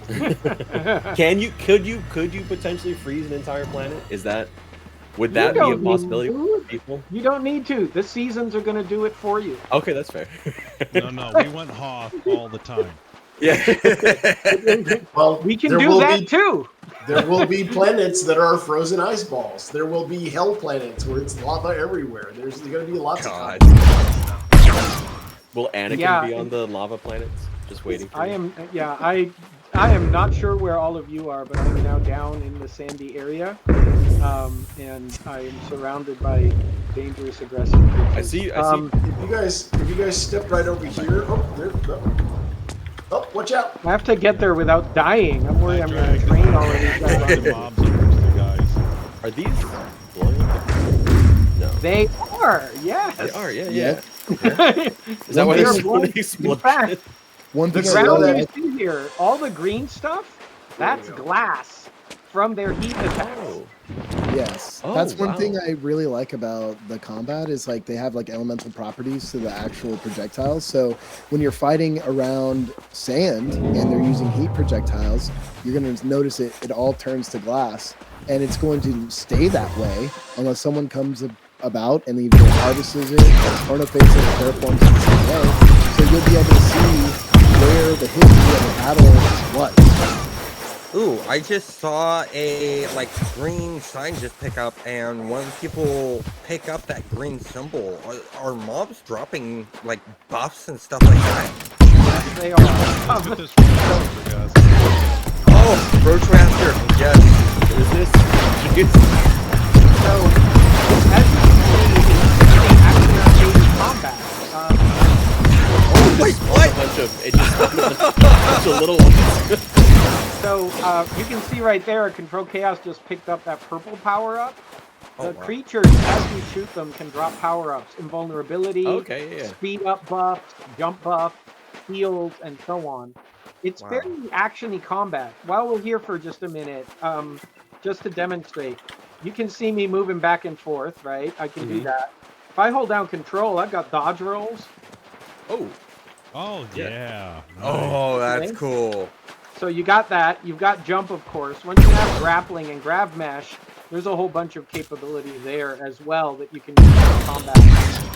Yes. Could you potentially freeze an entire planet? Would You that be a don't need possibility to. for people? You don't need to. The seasons are going to do it for you. Okay, that's fair. No, we want Hoth all the time. Yeah. Well, We can there do will that be, too. There will be planets that are frozen ice balls. There will be hell planets where it's lava everywhere. There's going to be lots God. of Will Anakin Yeah, be on the lava planets? Just waiting for I you? am. Yeah, I am not sure where all of you are, but I'm now down in the sandy area, and I am surrounded by dangerous, aggressive creatures. I see. If you guys step right over here. Oh, watch out. I have to get there without dying. I'm worried I'm going to Drag train all of these the guys. mobs over to the guys. Are these glowing? No. They are, yes. They are. Yeah. Yep. Is that why They there's are so many glowing. In explosions? fact, One the thing I ground really you like, see here, all the green stuff, that's glass from their heat attacks. Oh. yes, Oh, that's one thing wow. I really like about the combat is like they have like elemental properties to the actual projectiles. So when you're fighting around sand and they're using heat projectiles, you're going to notice it all turns to glass, and it's going to stay that way unless someone comes about and either harvests it, tornafaces it, or terraforms it the same way. So you'll be able to see where the history of the battle was. Ooh, I just saw a green sign just pick up, and when people pick up that green symbol, are mobs dropping like buffs and stuff like that? Yes, they are. Let's get this over, guys. Oh, Roachmaster, yes. Is this? So, as you can see, it's actually arcade combat. Wait, A what? bunch of a bunch of little ones. So, you can see right there, Control Chaos just picked up that purple power-up. Oh, The wow. creatures, as you shoot them, can drop power-ups. Invulnerability, Okay, yeah. speed-up buffs, jump buff, heals, and so on. It's Wow. very action-y combat. While we're here for just a minute, just to demonstrate, you can see me moving back and forth, right? I can do that. If I hold down Control, I've got dodge rolls. Oh, Oh, Yeah. yeah. Nice. Oh, that's Okay. cool. So you got that. You've got jump, of course. Once you have grappling and grab mesh, there's a whole bunch of capabilities there as well that you can use in combat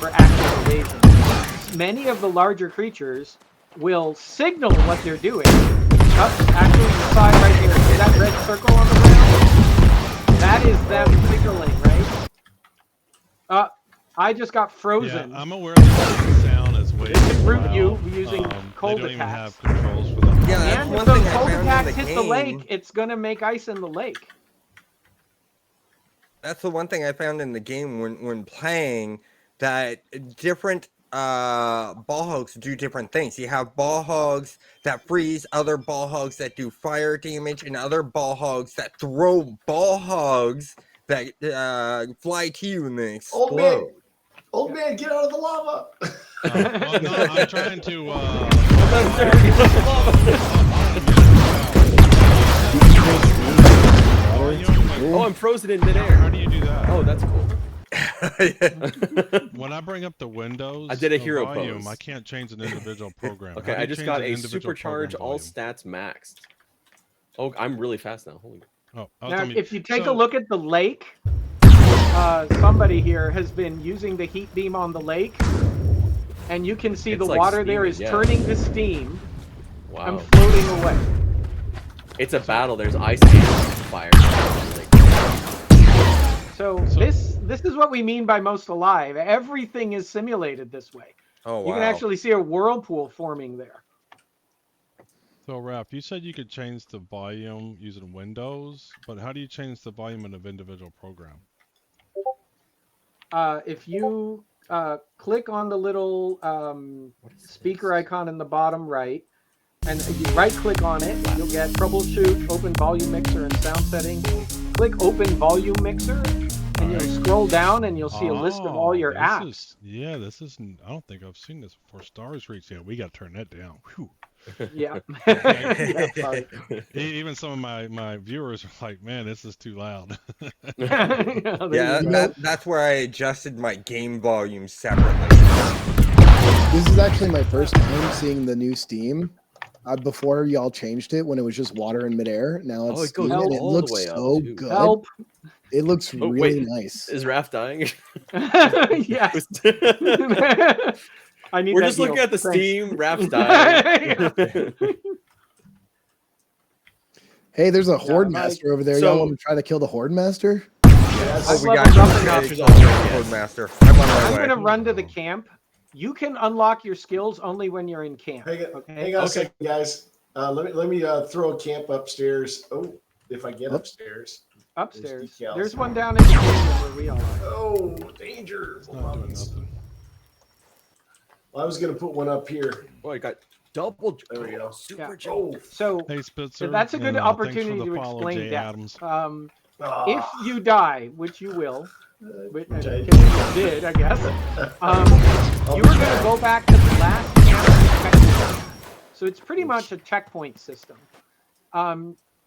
for active evasion. Many of the larger creatures will signal what they're doing. Actually, the side right here, see that red circle on the ground? That is them signaling, right? I just got frozen. Yeah, I'm aware that the sound is way It can too root loud. you using cold they don't even attacks. have controls for that. Yeah, that's And one if those thing I cold found in attacks the hit the lake, game. it's gonna make ice in the lake. That's the one thing I found in the game when playing, that different ball hogs do different things. You have ball hogs that freeze, other ball hogs that do fire damage, and other ball hogs that throw ball hogs that fly to you and they Old man, explode. old man, get out of the lava. Well, no, I'm trying to. oh, I'm frozen in How midair. do you do that? Oh, that's cool. When I bring up the windows, I did a of hero volume, pose. I can't change an individual program. Okay, How do I you just change got an a individual supercharge, program all volume? stats maxed. Oh, I'm really fast now. Holy. Oh, Now, tell me- if you take so- a look at the lake, somebody here has been using the heat beam on the lake, and you can see It's the like water there steaming, is yeah. turning to steam Wow. and floating away. It's a battle. There's ice and fire. So this is what we mean by most alive. Everything is simulated this way. Oh, wow. You can actually see a whirlpool forming there. So, Raph, you said you could change the volume using Windows, but how do you change the volume in an individual program? If you click on the little speaker icon in the bottom right, and you right click on it, you'll get troubleshoot, open volume mixer, and sound setting. Click open volume mixer, and you'll scroll down and you'll see a list of all your this apps. This is. I don't think I've seen this before. Stars Reach. Yeah, we got to turn that down. Whew. Yeah. Yeah, sorry. Even some of my viewers are like, man, this is too loud. Yeah, that's where I adjusted my game volume separately. This is actually my first time seeing the new Steam. Before y'all changed it when it was just water in midair. Now it's it goes Steam, and it all the looks way up, so too. good. Help. It looks Oh, really wait. nice. Is Raph dying? Yeah. I need We're that just looking heal. at the Thanks. Steam. Raph's dying. Hey, there's a Horde like- Master over there. So- Y'all want to try to kill the Horde Master? Yes. I've we got leveled up enough. Code Master. I'm on my I'm way. going to run to the camp. You can unlock your skills only when you're in camp. Hang on, Okay. hang on a Okay. second, guys. Let me throw a camp upstairs. Oh, if I get upstairs. Upstairs. decals. There's one down in the kitchen where we all are. Oh, danger! It's not doing nothing. Well, I was gonna put one up here. Boy, I got double. There we go. Super Yeah. jump. Oh, So Hey, Spitzer. that's a good and, opportunity thanks for the to follow, explain Jay that. Adams. If you die, which you will, which Which I you did, I guess, you were going to go back to the last checkpoint. So it's pretty much a checkpoint system.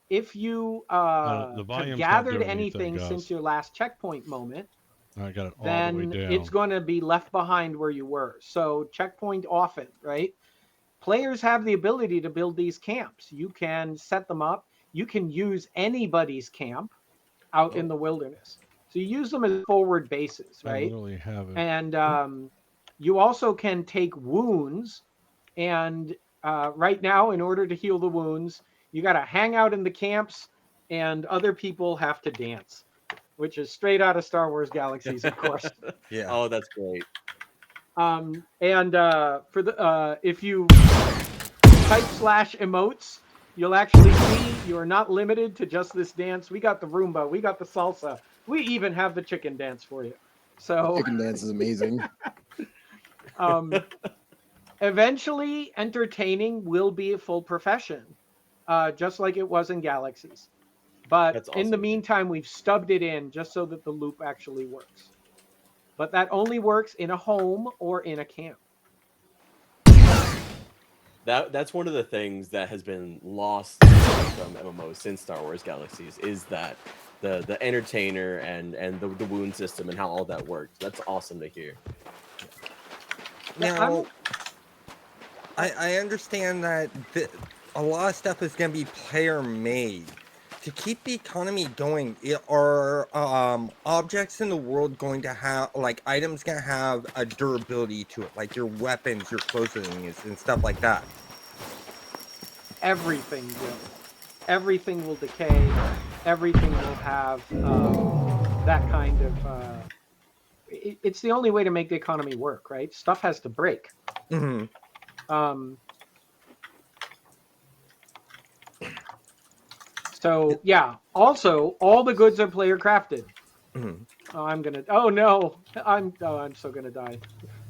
If you The have volume's not gathered doing anything anything, guys. since your last checkpoint moment, I got it all the then way down. it's going to be left behind where you were. So checkpoint often, right? Players have the ability to build these camps. You can set them up. You can use anybody's camp out in the wilderness. So you use them as forward bases, I right? literally have it. And you also can take wounds. And right now, in order to heal the wounds, you got to hang out in the camps and other people have to dance, which is straight out of Star Wars Galaxies, of course. Yeah. Oh, that's great. And for the if you type /emotes, you'll actually see you are not limited to just this dance. We got the Roomba, we got the salsa, we even have the chicken dance for you. So Chicken dance is amazing. eventually, entertaining will be a full profession, just like it was in Galaxies. But That's in the awesome. meantime, we've stubbed it in just so that the loop actually works. But that only works in a home or in a camp. That's one of the things that has been lost from MMOs since Star Wars Galaxies is that the entertainer and the wound system and how all that works. That's awesome to hear. Now, I understand that a lot of stuff is going to be player made. To keep the economy going, are objects in the world going to have, like, items going to have a durability to it, like your weapons, your clothing, and stuff like that? Everything will. Everything will decay. Everything will have that kind of. It's the only way to make the economy work, right? Stuff has to break. Mm-hmm. So yeah. Also, all the goods are player crafted. Mhm. Oh, I'm gonna. Oh no, I'm so gonna die.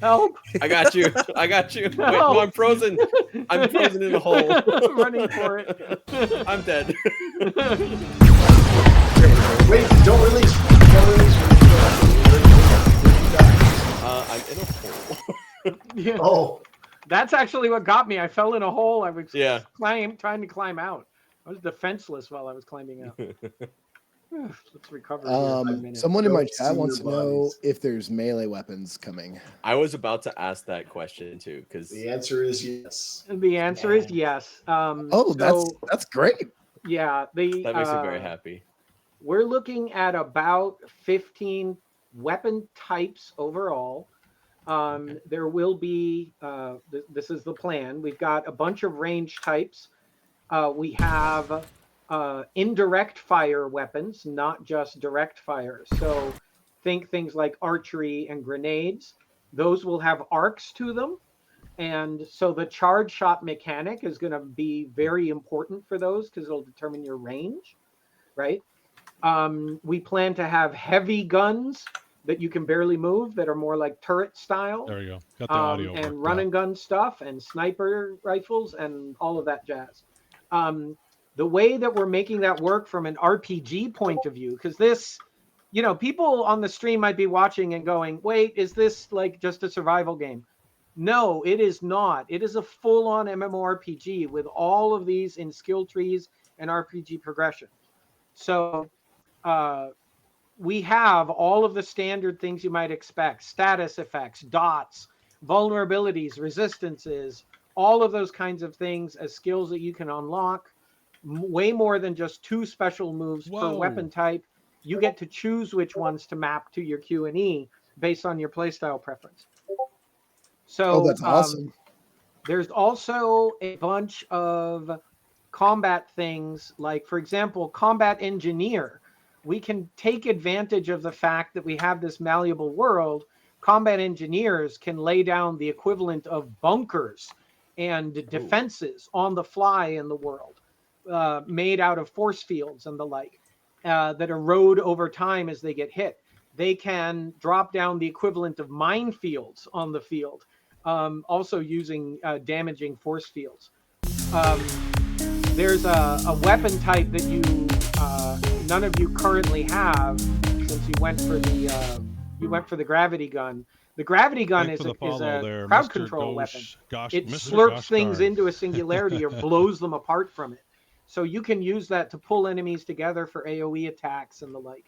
Help! I got you. I got you. Wait, No. no, I'm frozen. I'm frozen in a hole. I'm running for it. I'm dead. wait! Don't release. I'm in a hole. Yeah. Oh, That's actually what got me. I fell in a hole. I was Yeah. trying to climb out. I was defenseless while I was climbing out. Let's recover. Here for a minute. Someone in my Don't chat see wants to your know bodies. if there's melee weapons coming. I was about to ask that question too, because the answer is yes. The answer is yes. Oh, that's great. yeah. that makes me very happy. We're looking at about 15 weapon types overall. There will be. This is the plan. We've got a bunch of range types. We have indirect fire weapons, not just direct fire. So think things like archery and grenades. Those will have arcs to them. And so the charge shot mechanic is going to be very important for those because it'll determine your range, right? We plan to have heavy guns that you can barely move that are more like turret style. There we go. Got the audio. And worked run out. and gun stuff and sniper rifles and all of that jazz. The way that we're making that work from an RPG point of view, because this you know, people on the stream might be watching and going, wait, is this like just a survival game? No, it is not. It is a full-on MMORPG with all of these in skill trees and RPG progression. So we have all of the standard things you might expect: status effects, dots, vulnerabilities, resistances, all of those kinds of things as skills that you can unlock. Way more than just 2 special moves per Whoa. weapon type. You get to choose which ones to map to your Q and E based on your playstyle preference. So Oh, that's awesome. there's also a bunch of combat things, like, for example, Combat Engineer. We can take advantage of the fact that we have this malleable world. Combat engineers can lay down the equivalent of bunkers and defenses on the fly in the world, made out of force fields and the like, that erode over time as they get hit. They can drop down the equivalent of minefields on the field, also using damaging force fields. There's a weapon type that you none of you currently have, since you went for the gravity gun. The gravity gun Thanks is for the a follow there, crowd Mr. control Gosh, weapon. Gosh, It Mr. slurps things Goshdarn. into a singularity or blows them apart from it. So you can use that to pull enemies together for AoE attacks and the like.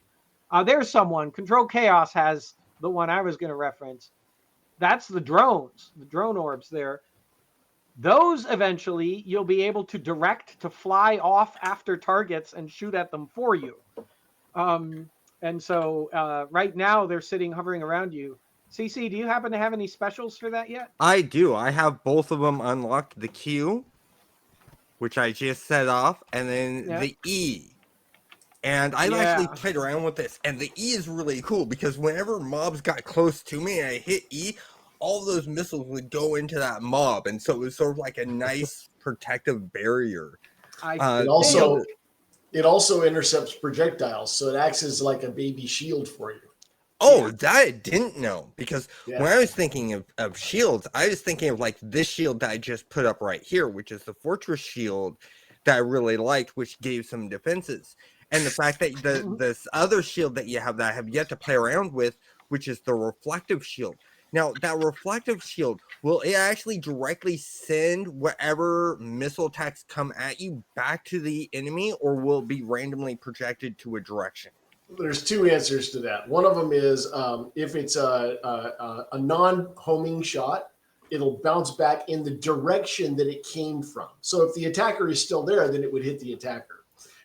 There's someone. Control Chaos has the one I was going to reference. That's the drones, the drone orbs there. Those eventually you'll be able to direct to fly off after targets and shoot at them for you. And so right now they're sitting hovering around you. CC, do you happen to have any specials for that yet? I do. I have both of them unlocked. The Q, which I just set off, and then the E. And I've actually played around with this, and the E is really cool because whenever mobs got close to me and I hit E, all those missiles would go into that mob, and so it was sort of like a nice protective barrier. It also intercepts projectiles, so it acts as like a baby shield for you. Oh, that I didn't know, because when I was thinking of shields, I was thinking of like this shield that I just put up right here, which is the Fortress shield that I really liked, which gave some defenses. And the fact that this other shield that you have that I have yet to play around with, which is the Reflective shield. Now, that Reflective shield, will it actually directly send whatever missile attacks come at you back to the enemy, or will it be randomly projected to a direction? There's 2 answers to that. One of them is if it's a non-homing shot, it'll bounce back in the direction that it came from. So if the attacker is still there, then it would hit the attacker.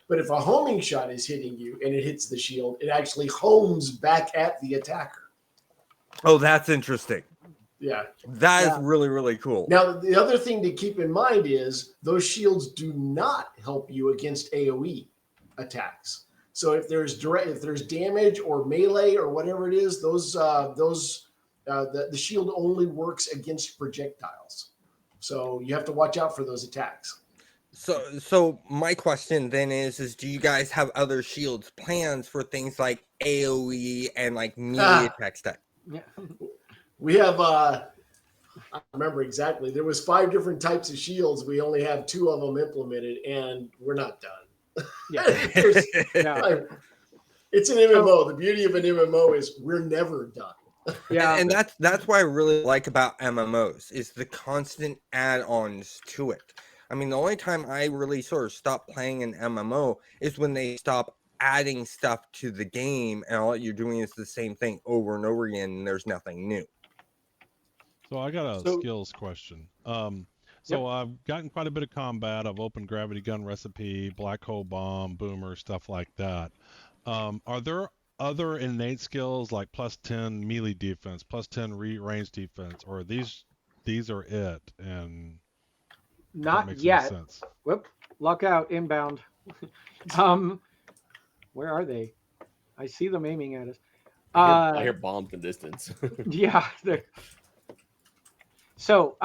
But if a homing shot is hitting you and it hits the shield, it actually homes back at the attacker. Oh, that's interesting. Yeah. That is really, really cool. Now, the other thing to keep in mind is those shields do not help you against AoE attacks. So if there's damage or melee or whatever it is, the shield only works against projectiles. So you have to watch out for those attacks. So my question then is do you guys have other shields plans for things like AoE and like melee attacks type? Yeah. We have I remember exactly. There was 5 different types of shields. We only have 2 of them implemented, and we're not done. It's an MMO. The beauty of an MMO is we're never done. Yeah, and that's what I really like about MMOs is the constant add-ons to it. I mean, the only time I really sort of stop playing an MMO is when they stop adding stuff to the game, and all you're doing is the same thing over and over again, and there's nothing new. So I got a skills question. So I've gotten quite a bit of combat. I've opened Gravity Gun Recipe, Black Hole Bomb, Boomer, stuff like that. Are there other innate skills like +10 melee defense, +10 range defense, or these are it? And not yet. Whoop! Lockout inbound. Where are they? I see them aiming at us. I hear bombs in the distance. Yeah. So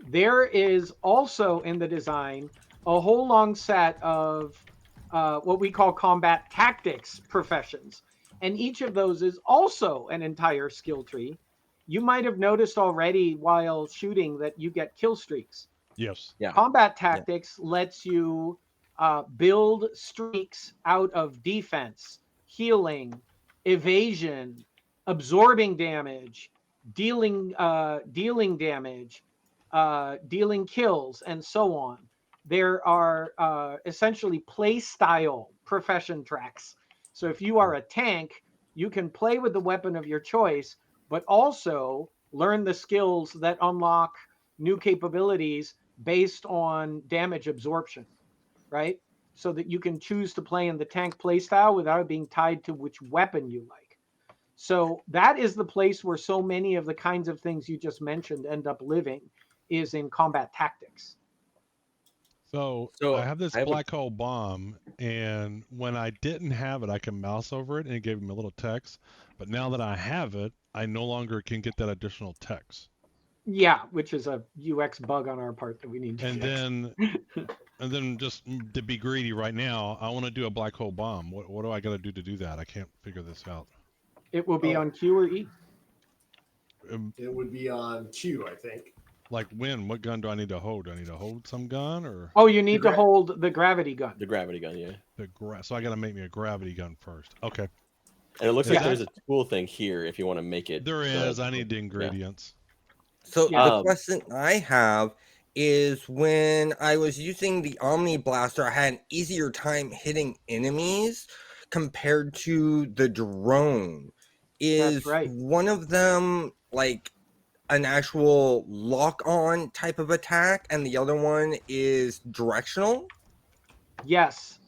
there is also in the design a whole long set of what we call combat tactics professions. And each of those is also an entire skill tree. You might have noticed already while shooting that you get kill streaks. Yes. Yeah. Combat tactics lets you build streaks out of defense, healing, evasion, absorbing damage, dealing damage, dealing kills, and so on. There are essentially play style profession tracks. So if you are a tank, you can play with the weapon of your choice, but also learn the skills that unlock new capabilities based on damage absorption, right? So that you can choose to play in the tank playstyle without being tied to which weapon you like. So that is the place where so many of the kinds of things you just mentioned end up living, is in combat tactics. So So I have this I have a- black hole bomb, and when I didn't have it, I can mouse over it, and it gave me a little text. But now that I have it, I no longer can get that additional text. Yeah, which is a UX bug on our part that we need to And fix. then just to be greedy right now, I want to do a black hole bomb. What do I got to do that? I can't figure this out. It will be Oh. on Q or E. It would be on Q, I think. Like when? What gun do I need to hold? Do I need to hold some gun or Oh, you need to gra- hold the gravity gun. The gravity gun, yeah. so I got to make me a gravity gun first. Okay. And it looks Yeah. like there's a tool thing here if you want to make it. There so- is. I need the ingredients. So Yeah. the question I have is, when I was using the Omni Blaster, I had an easier time hitting enemies compared to the drone. Is right. one of them like an actual lock-on type of attack, and the other one is directional? Yes.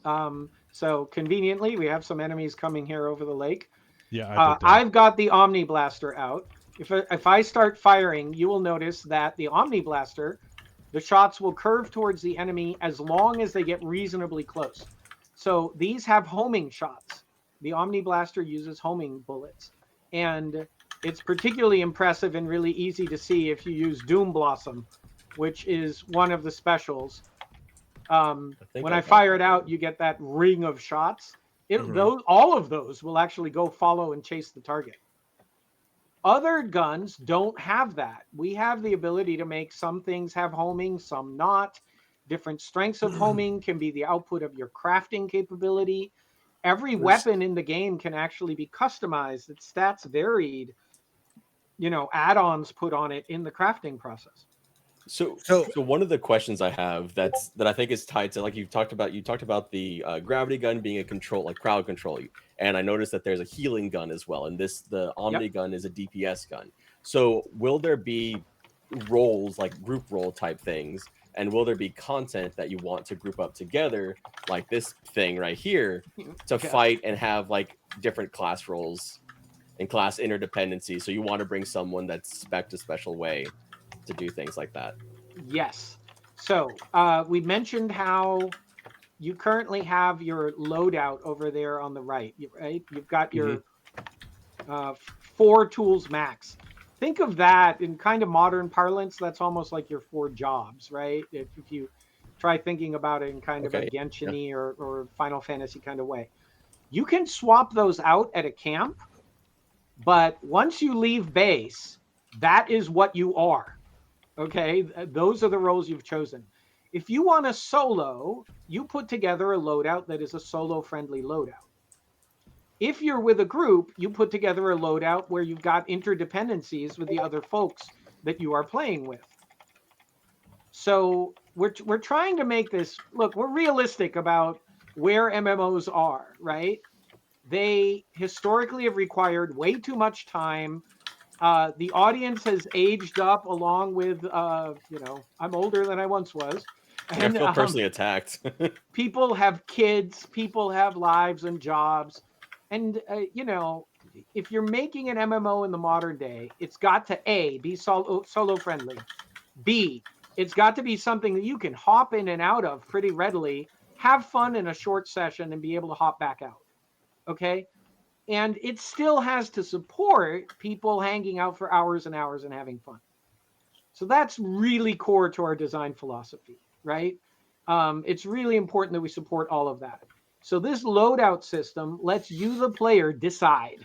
So conveniently, we have some enemies coming here over the lake. Yeah, I did that. I've got the Omni Blaster out. If I start firing, you will notice that the Omni Blaster, the shots will curve towards the enemy as long as they get reasonably close. So these have homing shots. The Omni Blaster uses homing bullets. And it's particularly impressive and really easy to see if you use Doom Blossom, which is one of the specials. When I fire it out, you get that ring of shots. All of those will actually go follow and chase the target. Other guns don't have that. We have the ability to make some things have homing, some not. Different strengths of homing can be the output of your crafting capability. Every weapon in the game can actually be customized. Its stats varied. Add-ons put on it in the crafting process. So one of the questions I have that I think is tied to, like you talked about the gravity gun being a control, like crowd control, and I noticed that there's a healing gun as well, and the Omni gun is a DPS gun. So will there be roles, like group role type things, and will there be content that you want to group up together, like this thing right here, to fight and have like different class roles and class interdependency? So you want to bring someone that's spec'd a special way to do things like that. Yes. So we mentioned how you currently have your loadout over there on the right, right? You've got your 4 tools max. Think of that in kind of modern parlance. That's almost like your 4 jobs, right? If you try thinking about it in kind of a Genshin-y or Final Fantasy kind of way. You can swap those out at a camp, but once you leave base, that is what you are. Okay, those are the roles you've chosen. If you want a solo, you put together a loadout that is a solo-friendly loadout. If you're with a group, you put together a loadout where you've got interdependencies with the other folks that you are playing with. So we're trying to make this, look, we're realistic about where MMOs are, right? They historically have required way too much time. The audience has aged up along with, I'm older than I once was. And, I feel personally attacked. People have kids, people have lives and jobs. And, if you're making an MMO in the modern day, it's got to A, be solo friendly. B, it's got to be something that you can hop in and out of pretty readily, have fun in a short session and be able to hop back out. Okay? And it still has to support people hanging out for hours and hours and having fun. So that's really core to our design philosophy, right? It's really important that we support all of that. So this loadout system lets you, the player, decide,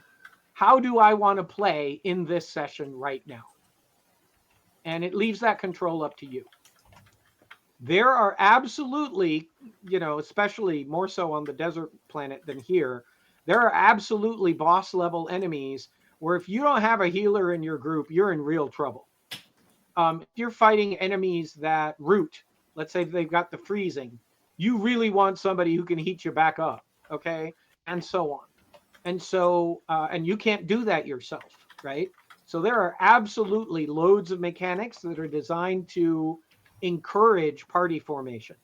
how do I want to play in this session right now? And it leaves that control up to you. There are absolutely, especially more so on the desert planet than here, there are absolutely boss level enemies where if you don't have a healer in your group, you're in real trouble. If you're fighting enemies that root, let's say they've got the freezing, you really want somebody who can heat you back up, okay, and so on. And so, and you can't do that yourself, right? So there are absolutely loads of mechanics that are designed to encourage party formation.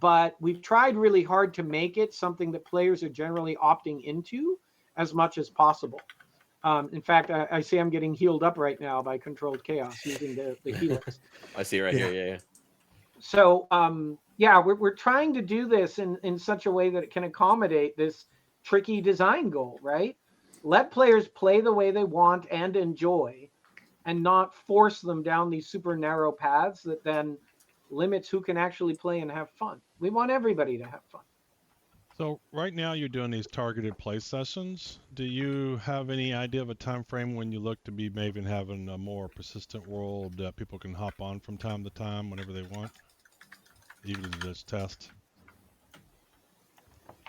But we've tried really hard to make it something that players are generally opting into as much as possible. In fact, I see I'm getting healed up right now by Controlled Chaos using the Helix. I see right here. Yeah. So, yeah, we're trying to do this in such a way that it can accommodate this tricky design goal, right? Let players play the way they want and enjoy, and not force them down these super narrow paths that then limits who can actually play and have fun. We want everybody to have fun. So right now you're doing these targeted play sessions. Do you have any idea of a time frame when you look to be maybe having a more persistent world that people can hop on from time to time whenever they want, even to this test?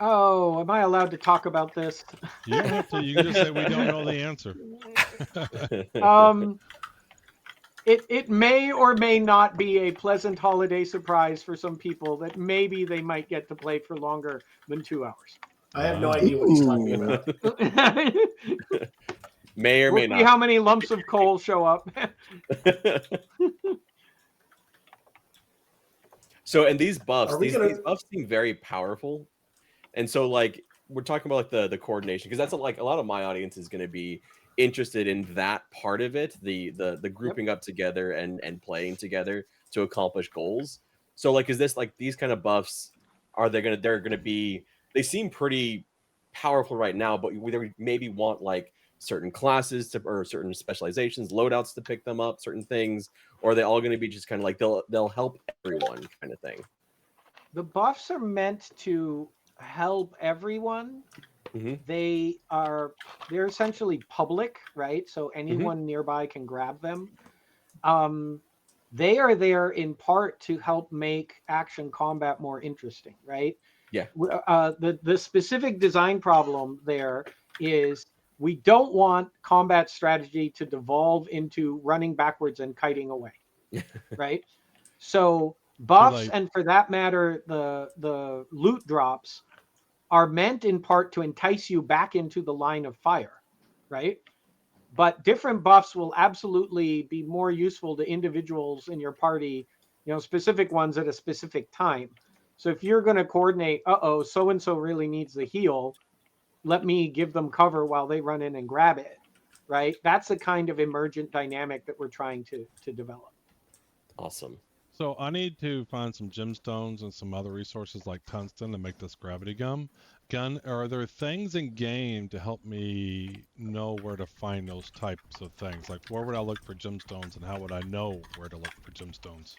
Oh, am I allowed to talk about this? You don't have to. You can just say we don't know the answer. It may or may not be a pleasant holiday surprise for some people that maybe they might get to play for longer than 2 hours. I have no idea what he's talking about. May or may We'll see not. how many lumps of coal show up. So, and these buffs, Are we these buffs seem very powerful. And so, like, we're talking about like the coordination, because that's like a lot of my audience is going to be interested in that part of it, the grouping up together and playing together to accomplish goals. So, like, is this like these kind of buffs? They're gonna be? They seem pretty powerful right now, but we maybe want like certain classes or certain specializations, loadouts to pick them up, certain things, or are they all going to be just kind of like they'll help everyone kind of thing? The buffs are meant to help everyone. Mm-hmm. They're essentially public, right? So anyone nearby can grab them. They are there in part to help make action combat more interesting, right? Yeah. The specific design problem there is we don't want combat strategy to devolve into running backwards and kiting away, right? So buffs, and for that matter, the loot drops are meant in part to entice you back into the line of fire, right? But different buffs will absolutely be more useful to individuals in your party, specific ones at a specific time. So if you're going to coordinate, so-and-so really needs the heal, let me give them cover while they run in and grab it, right? That's the kind of emergent dynamic that we're trying to develop. Awesome. So I need to find some gemstones and some other resources like tungsten to make this gravity gun. Are there things in game to help me know where to find those types of things? Like, where would I look for gemstones, and how would I know where to look for gemstones?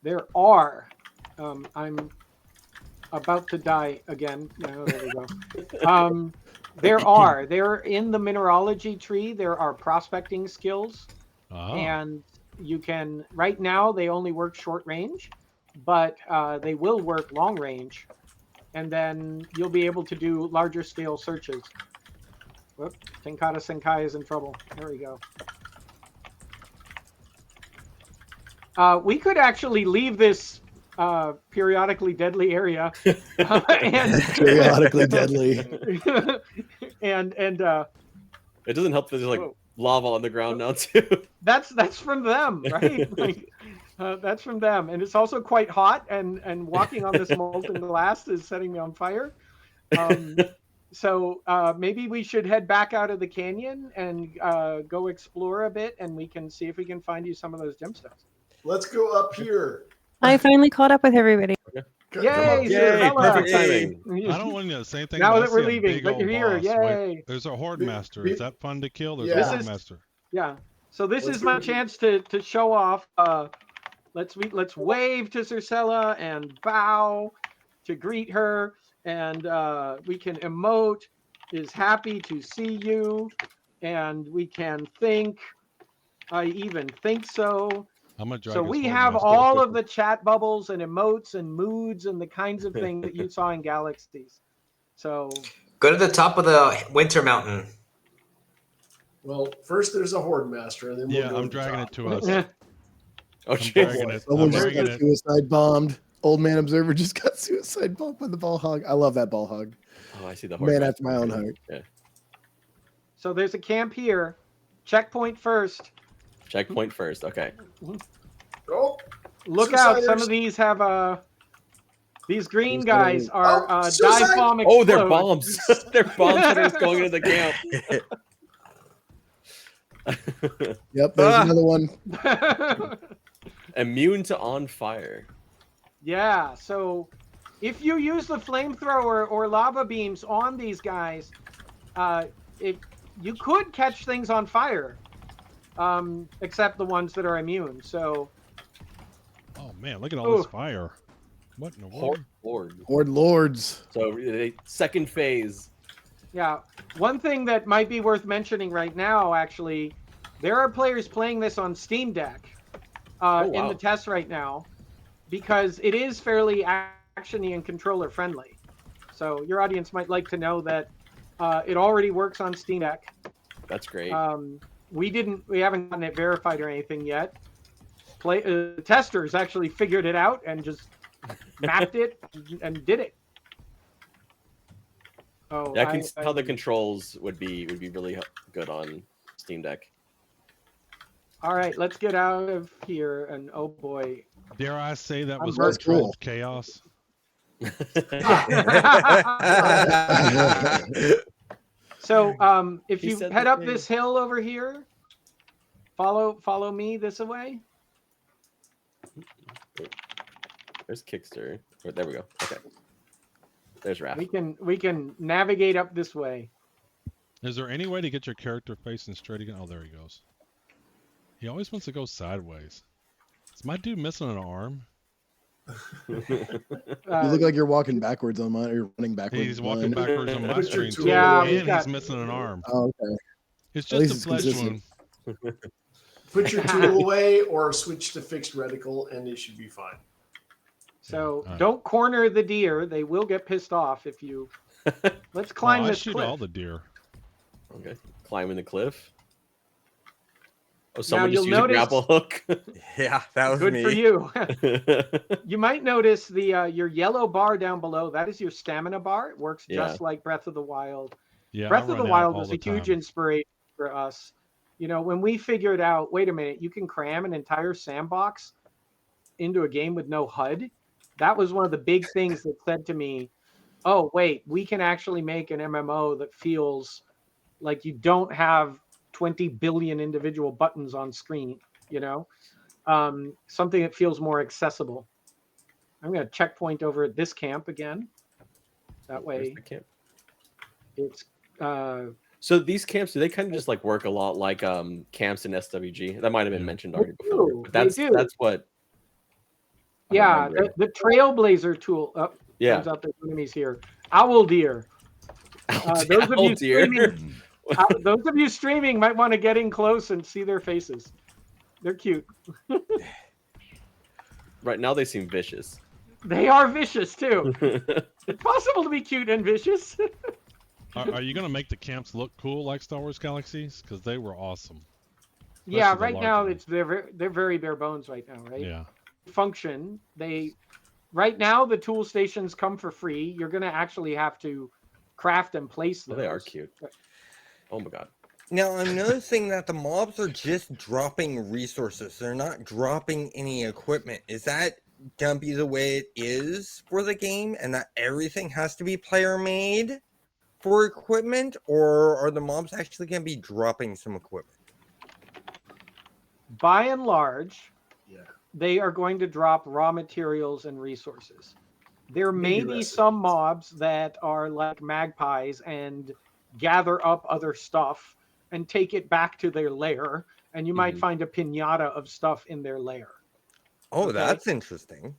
There are. I'm about to die again. No, there we go. They're in the mineralogy tree. There are prospecting skills. And you can, right now, they only work short range, but they will work long range. And then you'll be able to do larger scale searches. Whoop, Tenkata Senkai is in trouble. There we go. We could actually leave this periodically deadly area. Periodically deadly. And it doesn't help that there's like lava on the ground now too. That's from them, right? Like, that's from them, and it's also quite hot. And walking on this molten glass is setting me on fire. So maybe we should head back out of the canyon and go explore a bit, and we can see if we can find you some of those gemstones. Let's go up here. I finally caught up with everybody. Yay! Perfect timing. I don't want to say anything. Now that we're leaving, but you're here. Yay! Wait, there's a horde master. Is that fun to kill? There's a horde master. Yeah. So this is my chance to show off. Let's wave to Circella and bow to greet her, and we can emote is happy to see you, and we can think I even think so, I'm gonna drag So his we horde have master. all of the chat bubbles and emotes and moods and the kinds of things that you saw in Galaxies. So Go to the top of the Winter Mountain. Well, first there's a Horde Master, and then we'll Yeah, go I'm to the dragging top. it to us. yeah. Oh, I'm jeez. dragging it. Someone I'm just dragging got it. suicide bombed. Old man observer just got suicide bombed by the ball hog. I love that ball hog. Oh, I see the horde Man master. after my own heart. Yeah. So there's a camp here. Checkpoint first. Checkpoint first. Okay. Oh, Look out! Some Suiciders. of these have these green Who's guys gonna- are Oh, dive suicide! bomb Oh, explode. they're bombs. They're bombs that are going into the camp. Yep, there's Ah. another one. Immune to on fire. Yeah, so if you use the flamethrower or lava beams on these guys, you could catch things on fire, except the ones that are immune. So Oh man, look at all this Ooh. fire. What in the world? Horde. Horde. Horde lords. So second phase. yeah, one thing that might be worth mentioning right now, actually, there are players playing this on Steam Deck in wow. the test right now, because it is fairly actiony and controller friendly. So your audience might like to know that it already works on Steam Deck. That's great. We haven't gotten it verified or anything yet. Testers actually figured it out and just mapped it and did it. Oh, Yeah, I can see how the controls would be really good on Steam Deck. All right, let's get out of here. And oh boy, Dare I say that I'm was very controlled cool. chaos? so if He you said head the up thing. this hill over here, follow me this way. There's Kickster. Oh, there we go. Okay. There's Raph. We can navigate up this way. Is there any way to get your character facing straight again? Oh, there he goes. He always wants to go sideways. Is my dude missing an arm? You look like you're walking backwards on mine, or you're running backwards. He's on walking mine. backwards on my Put your screen tool too, Yeah, away. we and got- he's missing an arm. Oh, okay. It's At least just a it's flesh consistent. wound. Put your tool away or switch to fixed reticle, and it should be fine. So Alright. don't corner the deer; they will get pissed off if you. Let's climb I this shoot cliff. all the deer. Okay. Climbing the cliff. Oh, someone you'll just used a notice- grapple hook. Yeah, that was Good me. for you. You might notice the your yellow bar down below. That is your stamina bar. It works Yeah. just like Breath of the Wild. Yeah, Breath I of the run out Wild all was the a huge time. inspiration for us. You know, when we figured out, wait a minute, you can cram an entire sandbox into a game with no HUD. That was one of the big things that said to me, oh, wait, we can actually make an MMO that feels like you don't have 20 billion individual buttons on screen, you know? Something that feels more accessible. I'm going to checkpoint over at this camp again. That Where's way the camp? it's... So these camps, do they kind of just like work a lot like camps in SWG? That might have been Yeah. mentioned already They before. do, But they that's do. that's what I'm Yeah, remembering. the Trailblazer tool. Oh, Yeah. turns out there's enemies here. Owl deer. Those of you streaming, those of you streaming might want to get in close and see their faces. They're cute. Right now they seem vicious. They are vicious too. It's possible to be cute and vicious. Are you gonna make the camps look cool like Star Wars Galaxies? Because they were awesome. Yeah, the right larger now ones. they're very bare bones right now, right? Yeah. Function. Right now the tool stations come for free. You're gonna actually have to craft and place Oh, those. they are cute. Oh my god. Now I'm noticing that the mobs are just dropping resources. They're not dropping any equipment. Is that gonna be the way it is for the game, and that everything has to be player made for equipment, or are the mobs actually gonna be dropping some equipment? By and large, Yeah. they are going to drop raw materials and resources. There may Maybe be recipes. some mobs that are like magpies and gather up other stuff and take it back to their lair, and you might Mhm. find a pinata of stuff in their lair. Oh, Okay. that's interesting.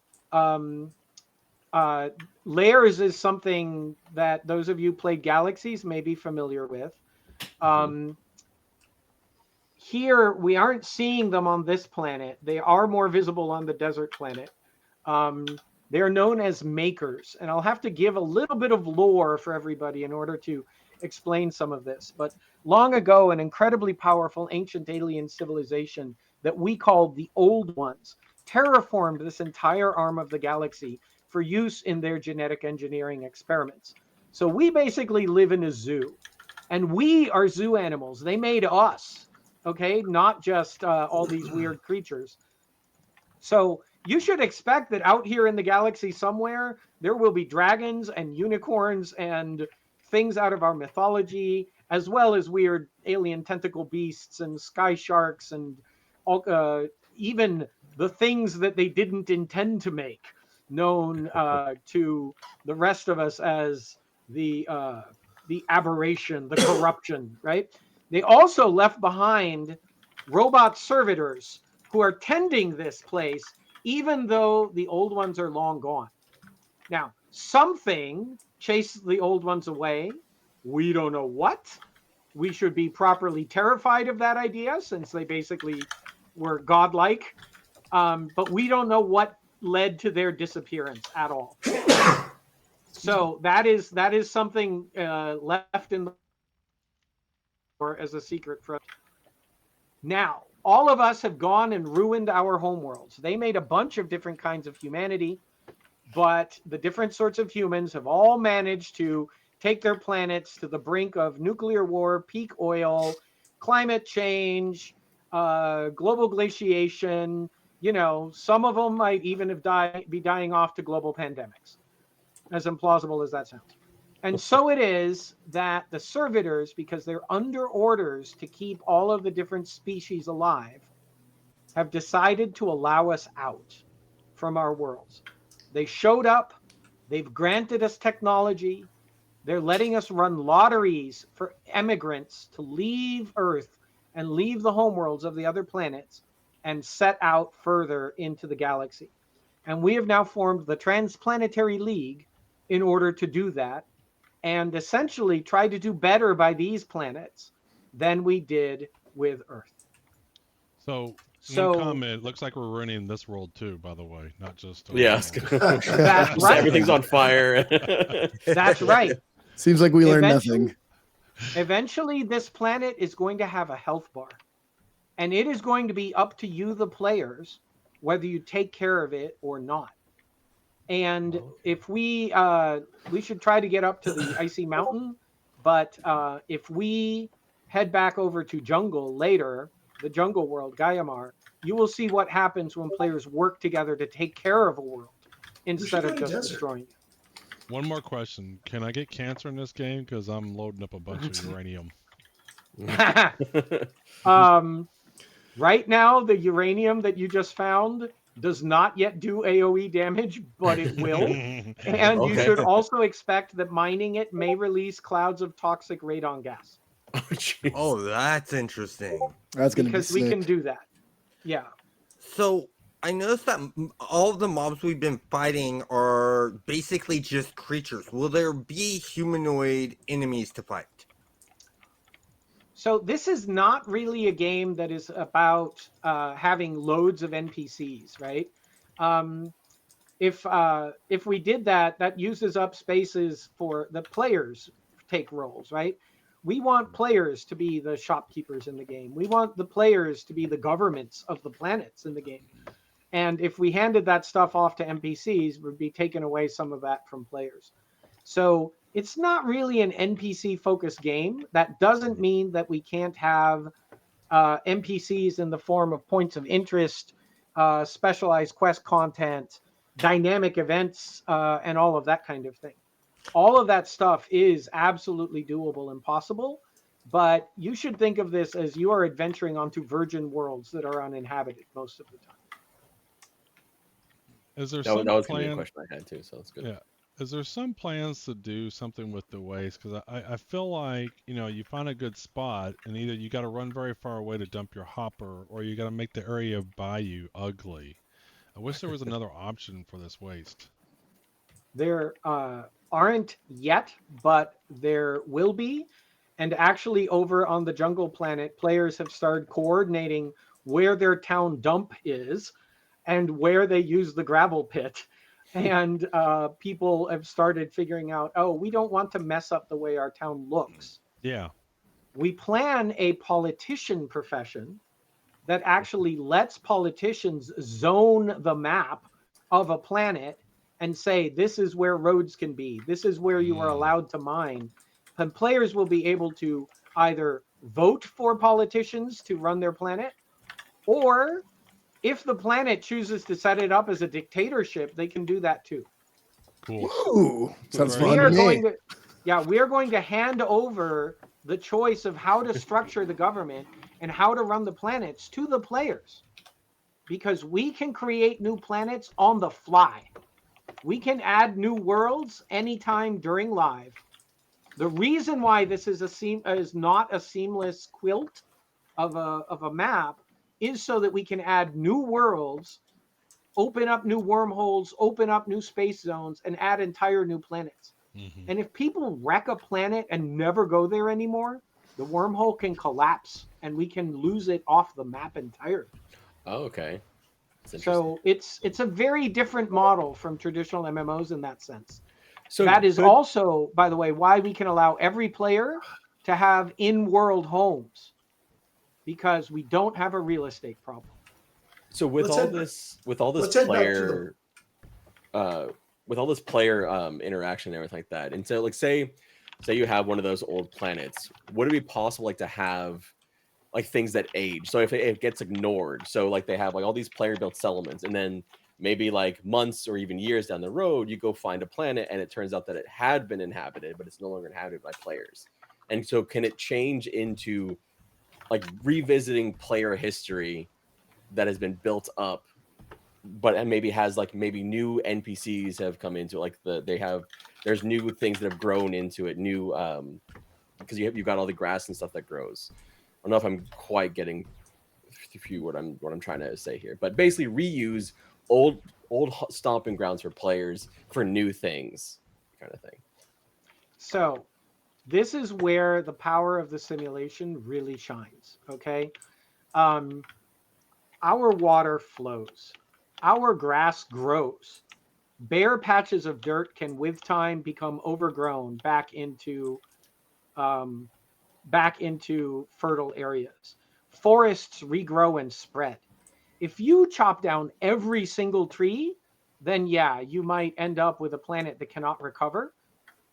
Lairs is something that those of you who played Galaxies may be familiar with. here we aren't seeing them on this planet. They are more visible on the desert planet. They're known as makers, and I'll have to give a little bit of lore for everybody in order to explain some of this. But long ago, an incredibly powerful ancient alien civilization that we called the Old Ones terraformed this entire arm of the galaxy for use in their genetic engineering experiments. So we basically live in a zoo, and we are zoo animals. They made us, okay? Not just all these weird creatures. So you should expect that out here in the galaxy somewhere, there will be dragons and unicorns and things out of our mythology, as well as weird alien tentacle beasts and sky sharks and even the things that they didn't intend to make, known to the rest of us as the aberration, the corruption, right? They also left behind robot servitors who are tending this place, even though the old ones are long gone. Now, something chased the old ones away. We don't know what. We should be properly terrified of that idea, since they basically were godlike. But we don't know what led to their disappearance at all. So that is something left in the or as a secret for us. Now, all of us have gone and ruined our homeworlds. They made a bunch of different kinds of humanity, but the different sorts of humans have all managed to take their planets to the brink of nuclear war, peak oil, climate change, global glaciation. You know, some of them might even have be dying off to global pandemics, as implausible as that sounds. And so it is that the servitors, because they're under orders to keep all of the different species alive, have decided to allow us out from our worlds. They showed up, they've granted us technology, they're letting us run lotteries for immigrants to leave Earth and leave the homeworlds of the other planets and set out further into the galaxy. And we have now formed the Transplanetary League in order to do that, and essentially try to do better by these planets than we did with Earth. So, comment, looks like we're ruining this world too, by the way, not just... Yes. That's right. Everything's on fire. That's right. Seems like we learned nothing. Eventually, this planet is going to have a health bar. And it is going to be up to you, the players, whether you take care of it or not. And if we should try to get up to the icy mountain, but if we head back over to jungle later, the jungle world, Gaiamar, you will see what happens when players work together to take care of a world instead of just destroying it. One more question. Can I get cancer in this game? Because I'm loading up a bunch of uranium. Right now, the uranium that you just found does not yet do AoE damage, but it will. And you should also expect that mining it may release clouds of toxic radon gas. Oh, that's interesting. That's gonna because be we sick. can do that. Yeah. So I noticed that all of the mobs we've been fighting are basically just creatures. Will there be humanoid enemies to fight? So this is not really a game that is about having loads of NPCs, right? If we did that, that uses up spaces for the players take roles, right? We want players to be the shopkeepers in the game. We want the players to be the governments of the planets in the game. And if we handed that stuff off to NPCs, we'd be taking away some of that from players. So it's not really an NPC-focused game. That doesn't mean that we can't have NPCs in the form of points of interest, specialized quest content, dynamic events, and all of that kind of thing. All of that stuff is absolutely doable and possible, but you should think of this as you are adventuring onto virgin worlds that are uninhabited most of the time. Is there That some was going to be a plan? question I had too, so that's good. Yeah. Is there some plans to do something with the waste? Because I feel like, you know, you find a good spot and either you got to run very far away to dump your hopper or you got to make the area by you ugly. I wish there was another option for this waste. There aren't yet, but there will be. And actually over on the Jungle Planet, players have started coordinating where their town dump is and where they use the gravel pit. And people have started figuring out, oh, we don't want to mess up the way our town looks. Yeah. We plan a politician profession that actually lets politicians zone the map of a planet and say, this is where roads can be. This is where you are allowed to mine. And players will be able to either vote for politicians to run their planet, or if the planet chooses to set it up as a dictatorship, they can do that too. Cool. Ooh, sounds Very fun We to are me. going to, yeah, we are going to hand over the choice of how to structure the government and how to run the planets to the players, because we can create new planets on the fly. We can add new worlds anytime during live. The reason why this is not a seamless quilt of a map is so that we can add new worlds, open up new wormholes, open up new space zones, and add entire new planets. And if people wreck a planet and never go there anymore, the wormhole can collapse and we can lose it off the map entirely. Oh, okay. That's interesting. So it's a very different model from traditional MMOs in that sense. So that is could- also, by the way, why we can allow every player to have in-world homes, because we don't have a real estate problem. So with Let's all head- this let's head back to player interaction and everything like that, and so like say you have one of those old planets, would it be possible like to have like things that age? So if it gets ignored, so like they have like all these player built settlements, and then maybe like months or even years down the road, you go find a planet and it turns out that it had been inhabited, but it's no longer inhabited by players. And so can it change into like revisiting player history that has been built up, but and maybe has like maybe new NPCs have come into it, like there's new things that have grown into it, new because you've got all the grass and stuff that grows. I don't know if I'm quite getting through what I'm trying to say here, but basically reuse old stomping grounds for players for new things, kind of thing. So this is where the power of the simulation really shines. Okay. Our water flows, our grass grows, bare patches of dirt can with time become overgrown back into fertile areas. Forests regrow and spread. If you chop down every single tree, then yeah, you might end up with a planet that cannot recover.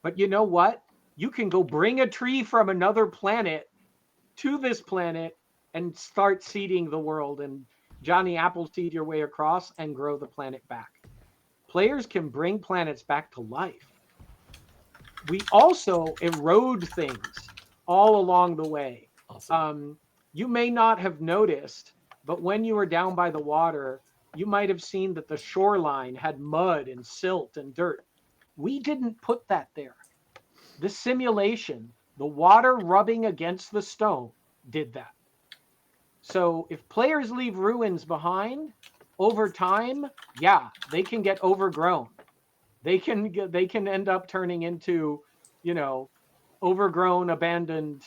But you know what? You can go bring a tree from another planet to this planet and start seeding the world and Johnny Appleseed your way across and grow the planet back. Players can bring planets back to life. We also erode things all along the way. Awesome. You may not have noticed, but when you were down by the water, you might have seen that the shoreline had mud and silt and dirt. We didn't put that there. The simulation, the water rubbing against the stone, did that. So if players leave ruins behind, over time, yeah, they can get overgrown. They can end up turning into, overgrown, abandoned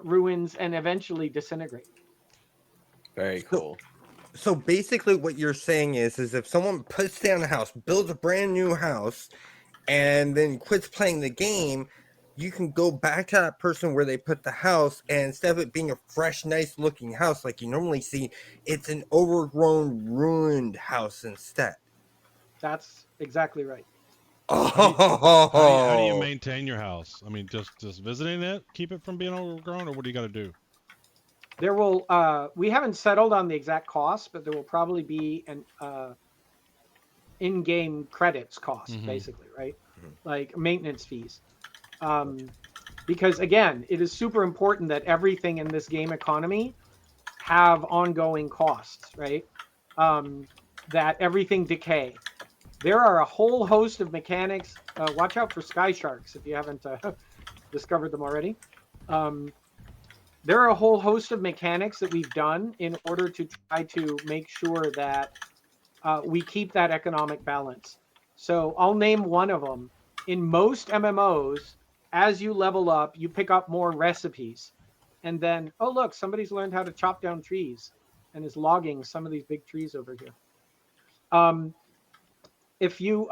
ruins and eventually disintegrate. Very cool. So basically what you're saying is if someone puts down a house, builds a brand new house, and then quits playing the game, you can go back to that person where they put the house, and instead of it being a fresh, nice looking house like you normally see, it's an overgrown, ruined house instead. That's exactly right. How do you maintain your house? I mean, just visiting it, keep it from being overgrown, or what do you got to do? There will we haven't settled on the exact cost, but there will probably be an in-game credits cost, basically, right? Like maintenance fees. Because again, it is super important that everything in this game economy have ongoing costs, right? That everything decay. There are a whole host of mechanics. Watch out for sky sharks if you haven't discovered them already. There are a whole host of mechanics that we've done in order to try to make sure that we keep that economic balance. So I'll name one of them. In most MMOs, as you level up, you pick up more recipes. And then, oh, look, somebody's learned how to chop down trees and is logging some of these big trees over here. If you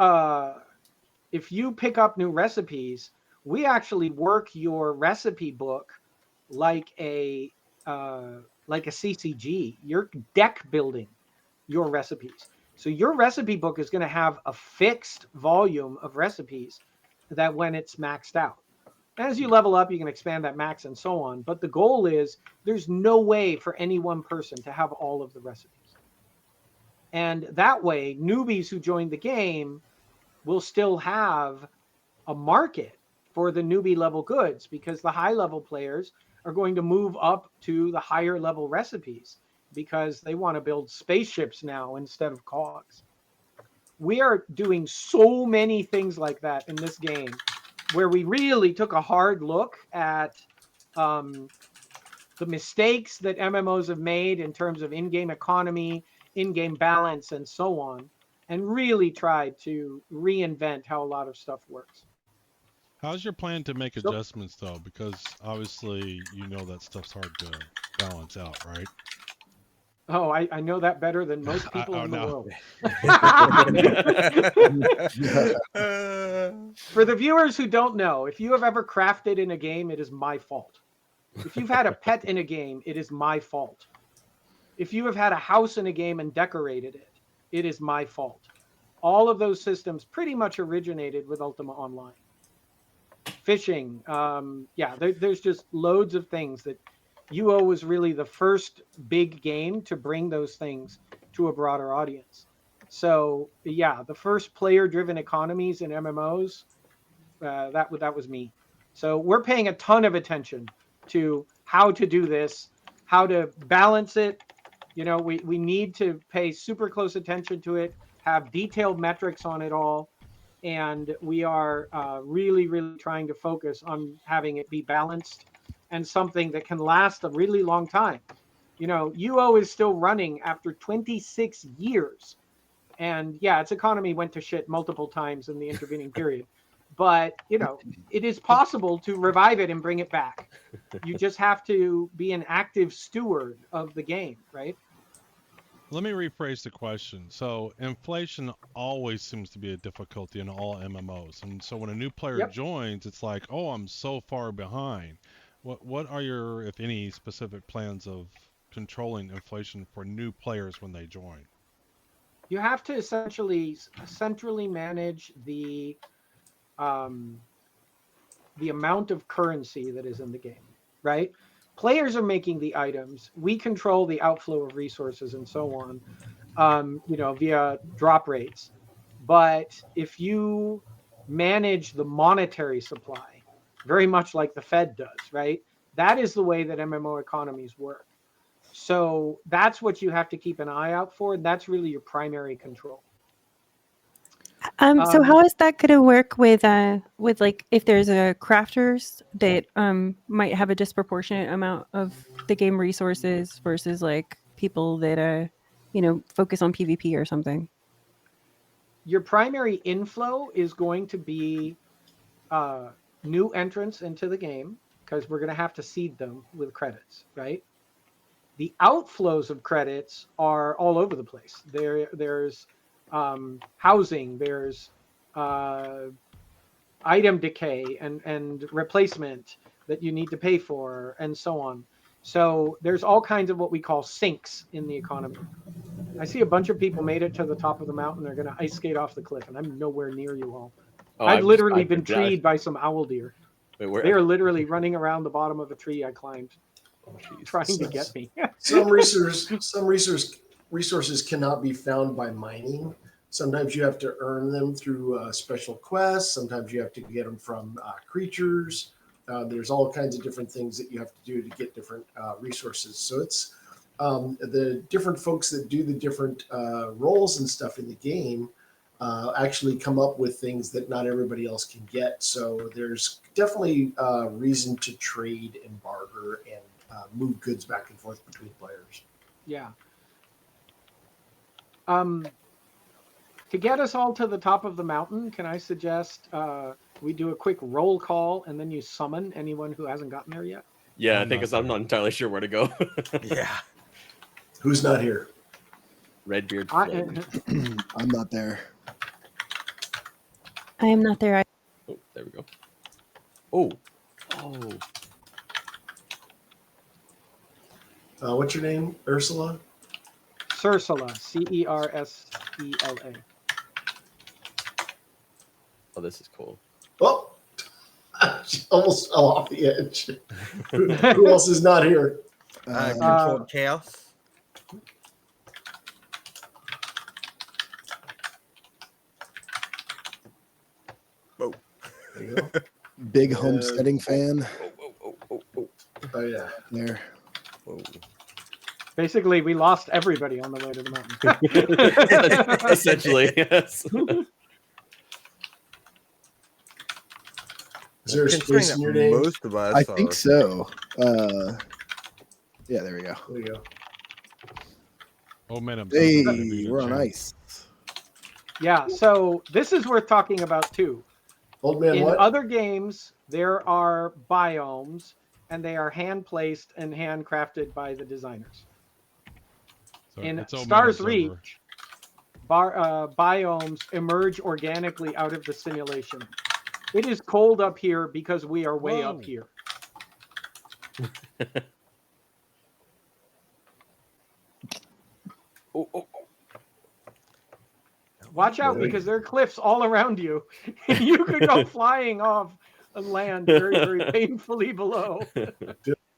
pick up new recipes, we actually work your recipe book like a CCG. You're deck building your recipes. So your recipe book is going to have a fixed volume of recipes that when it's maxed out. As you level up, you can expand that max and so on. But the goal is there's no way for any one person to have all of the recipes. And that way, newbies who join the game will still have a market for the newbie level goods, because the high level players are going to move up to the higher level recipes because they want to build spaceships now instead of cogs. We are doing so many things like that in this game, where we really took a hard look at the mistakes that MMOs have made in terms of in-game economy, in-game balance, and so on, and really tried to reinvent how a lot of stuff works. How's your plan to make So- adjustments though? Because obviously you know that stuff's hard to balance out, right? Oh, I know that better than most people in the no. world. For the viewers who don't know, if you have ever crafted in a game, it is my fault. If you've had a pet in a game, it is my fault. If you have had a house in a game and decorated it, it is my fault. All of those systems pretty much originated with Ultima Online. Fishing, there's just loads of things that UO was really the first big game to bring those things to a broader audience. So yeah, the first player-driven economies in MMOs, that was me. So we're paying a ton of attention to how to do this, how to balance it. You know, we need to pay super close attention to it, have detailed metrics on it all, and we are really, really trying to focus on having it be balanced and something that can last a really long time. You know, UO is still running after 26 years. And yeah, its economy went to shit multiple times in the intervening period. But, you know, it is possible to revive it and bring it back. You just have to be an active steward of the game, right? Let me rephrase the question. So inflation always seems to be a difficulty in all MMOs. And so when a new player Yep. joins, it's like, oh, I'm so far behind. What are your, if any, specific plans of controlling inflation for new players when they join? You have to essentially centrally manage the amount of currency that is in the game, right? Players are making the items. We control the outflow of resources and so on, via drop rates. But if you manage the monetary supply, very much like the Fed does, right? That is the way that MMO economies work. So that's what you have to keep an eye out for. That's really your primary control. So how is that going to work with like if there's a crafters that might have a disproportionate amount of the game resources versus like people that focus on PvP or something? Your primary inflow is going to be new entrants into the game, because we're going to have to seed them with credits, right? The outflows of credits are all over the place. There's housing, there's item decay and replacement that you need to pay for, and so on. So there's all kinds of what we call sinks in the economy. I see a bunch of people made it to the top of the mountain. They're going to ice skate off the cliff, and I'm nowhere near you all. I've literally been treed by some owl deer. Wait, where? They are literally running around the bottom of a tree I climbed, Jeez. trying to get me. Some resources cannot be found by mining. Sometimes you have to earn them through special quests. Sometimes you have to get them from creatures. There's all kinds of different things that you have to do to get different resources. So it's the different folks that do the different roles and stuff in the game actually come up with things that not everybody else can get. So there's definitely reason to trade and barter and move goods back and forth between players. Yeah. To get us all to the top of the mountain, can I suggest we do a quick roll call and then you summon anyone who hasn't gotten there yet? Yeah, I I'm think not because I'm there. not entirely sure where to go. Yeah. Who's not here? Redbeard I, Flynn. I'm not there. I am not there. Oh, there we go. Oh. Oh. What's your name, Ursula? Cersela, Cersela. Oh, this is cool. Oh, she almost fell off the edge. Who else is not here? Controlled chaos. There you go. Big homesteading fan Oh yeah. there. Whoa. Basically, we lost everybody on the way to the mountain. Essentially, yes. Is there a Considering space in that your name? most of us I are, think so. Yeah, there we go. There you go. Old Man Observer. Hey, maybe to we're on change. ice. Yeah, so this is worth talking about too. Old man, In what? other games, there are biomes, and they are hand placed and handcrafted by the designers. So In it's Old Man Stars Observer. Reach, biomes emerge organically out of the simulation. It is cold up here because we are way Whoa. up here. Oh, oh, oh. Watch out Really? because there are cliffs all around you. You could go flying off and land very, very painfully below.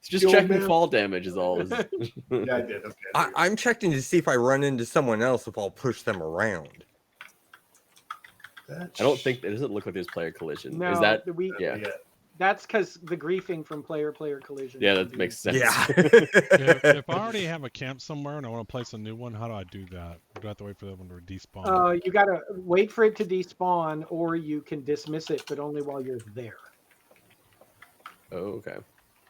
Just The old checking man? fall damage is all. Yeah, I did. Okay. I'm checking to see if I run into someone else if I'll push them around. I don't think it doesn't look like there's player collision. No, Is that? we, Yeah. that's because the griefing from player collision. Yeah, that makes sense. Yeah. if I already have a camp somewhere and I want to place a new one, how do I do that? Do I have to wait for that one to despawn? You gotta wait for it to despawn, or you can dismiss it, but only while you're there. Oh, okay.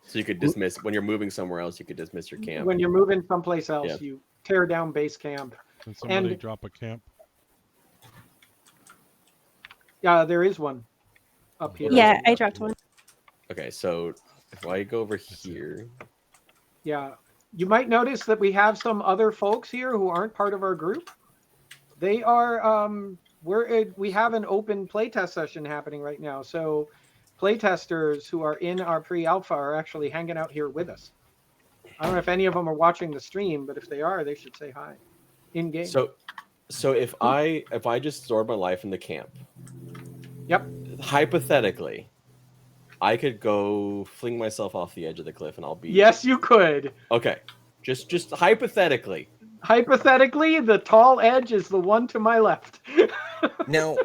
So you could dismiss when you're moving somewhere else. You could dismiss your camp. When you're moving someplace else, Yeah. you tear down base camp. Can somebody and- drop a camp? Yeah, there is one up here. Yeah, I dropped one. Okay, so if I go over here, Yeah. You might notice that we have some other folks here who aren't part of our group. They are we have an open playtest session happening right now. So playtesters who are in our pre-alpha are actually hanging out here with us. I don't know if any of them are watching the stream, but if they are, they should say hi in game. so if I just store my life in the camp, Yep. hypothetically, I could go fling myself off the edge of the cliff and I'll be Yes, you could. Okay, just hypothetically. Hypothetically, the tall edge is the one to my left. Now,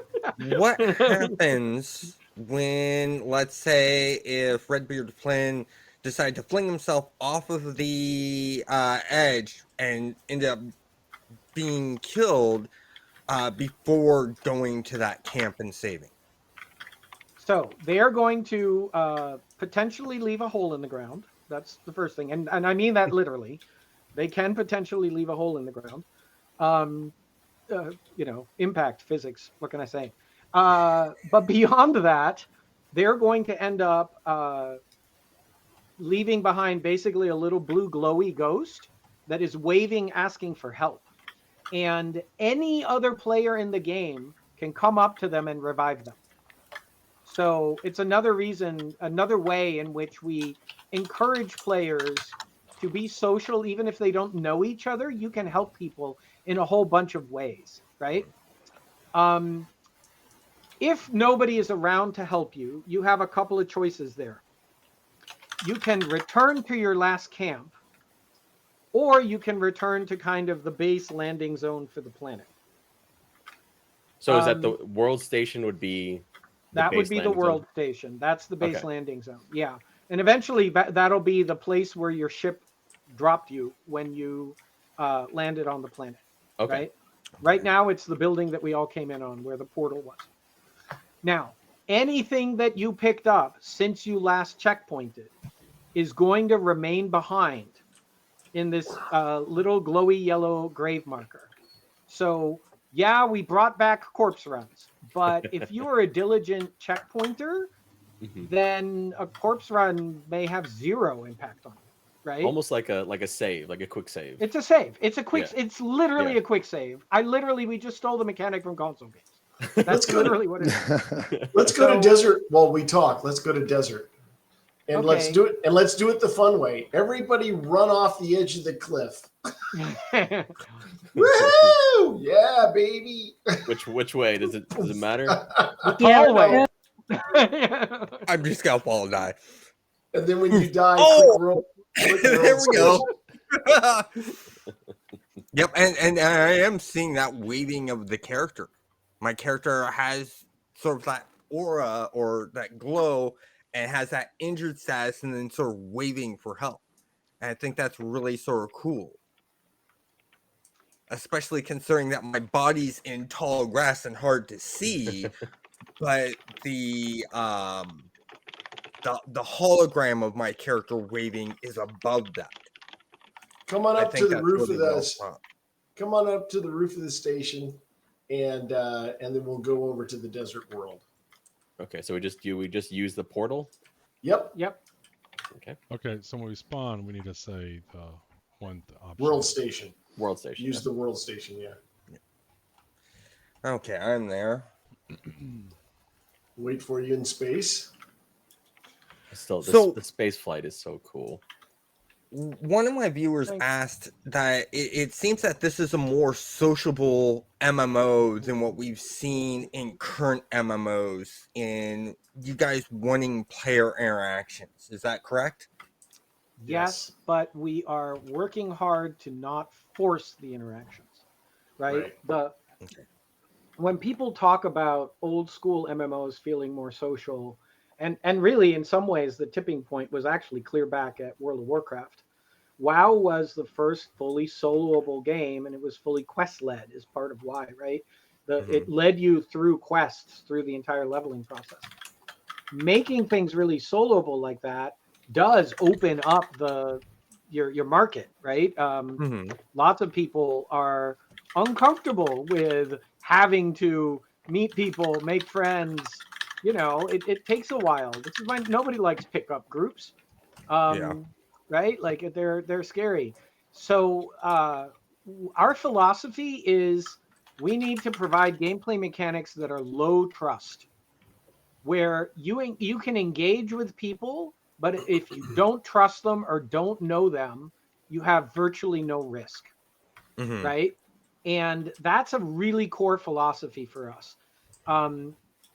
what happens when, let's say, if Redbeard Flynn decided to fling himself off of the edge and end up being killed before going to that camp and saving? So they are going to potentially leave a hole in the ground. That's the first thing. And I mean that literally. They can potentially leave a hole in the ground. Impact physics. What can I say? But beyond that, they're going to end up leaving behind basically a little blue glowy ghost that is waving, asking for help. And any other player in the game can come up to them and revive them. So it's another way in which we encourage players to be social, even if they don't know each other. You can help people in a whole bunch of ways, right? If nobody is around to help you, you have a couple of choices there. You can return to your last camp, or you can return to kind of the base landing zone for the planet. So is that the world station would be? That would base be the landing world zone? station. That's the base Okay. landing zone. Yeah. And eventually that'll be the place where your ship dropped you when you landed on the planet. Okay. Right? Right now, it's the building that we all came in on where the portal was. Now, anything that you picked up since you last checkpointed is going to remain behind in this little glowy yellow grave marker. So, yeah, we brought back corpse runs, But if you are a diligent checkpointer, Mhm. then a corpse run may have zero impact on you, right? Almost like a save, like a quick save. It's a save. It's a quick. Yeah. It's literally Yeah. a quick save. We just stole the mechanic from console games. Let's That's go to- literally what it is. Let's go So- to desert while we talk. Let's go to desert. And let's Okay. do it. And let's do it the fun way. Everybody run off the edge of the cliff. Woohoo! Yeah, baby. Which way does it matter? The Yeah, tall way. I'm just gonna fall and die. And then when you die, Oh! quick There we go. station. Yep, and I am seeing that waving of the character. My character has sort of that aura or that glow and has that injured status and then sort of waving for help. And I think that's really sort of cool. Especially considering that my body's in tall grass and hard to see, but the hologram of my character waving is above that. Come on I up to think the that's roof really of the. well done. Come on up to the roof of the station, and then we'll go over to the desert world. Okay, so we just use the portal. Yep, Yep. Okay, so when we spawn, we need to say the one option. world station. World station. Use the world station. Yeah. Okay, I'm there. Wait for you in space. Still, So- the space flight is so cool. One of my viewers Thanks. asked that it seems that this is a more sociable MMO than what we've seen in current MMOs in you guys wanting player interactions. Is that correct? Yes, but we are working hard to not force the interactions, right? Right. When people talk about old school MMOs feeling more social, and really in some ways the tipping point was actually clear back at World of Warcraft. WoW was the first fully soloable game, and it was fully quest led is part of why, right? It led you through quests through the entire leveling process. Making things really soloable like that does open up your market, right? Lots of people are uncomfortable with having to meet people, make friends. You know, it takes a while. This is why nobody likes pickup groups, right? Like they're scary. So our philosophy is we need to provide gameplay mechanics that are low trust, where you can engage with people, but if you don't trust them or don't know them, you have virtually no risk, right? And that's a really core philosophy for us.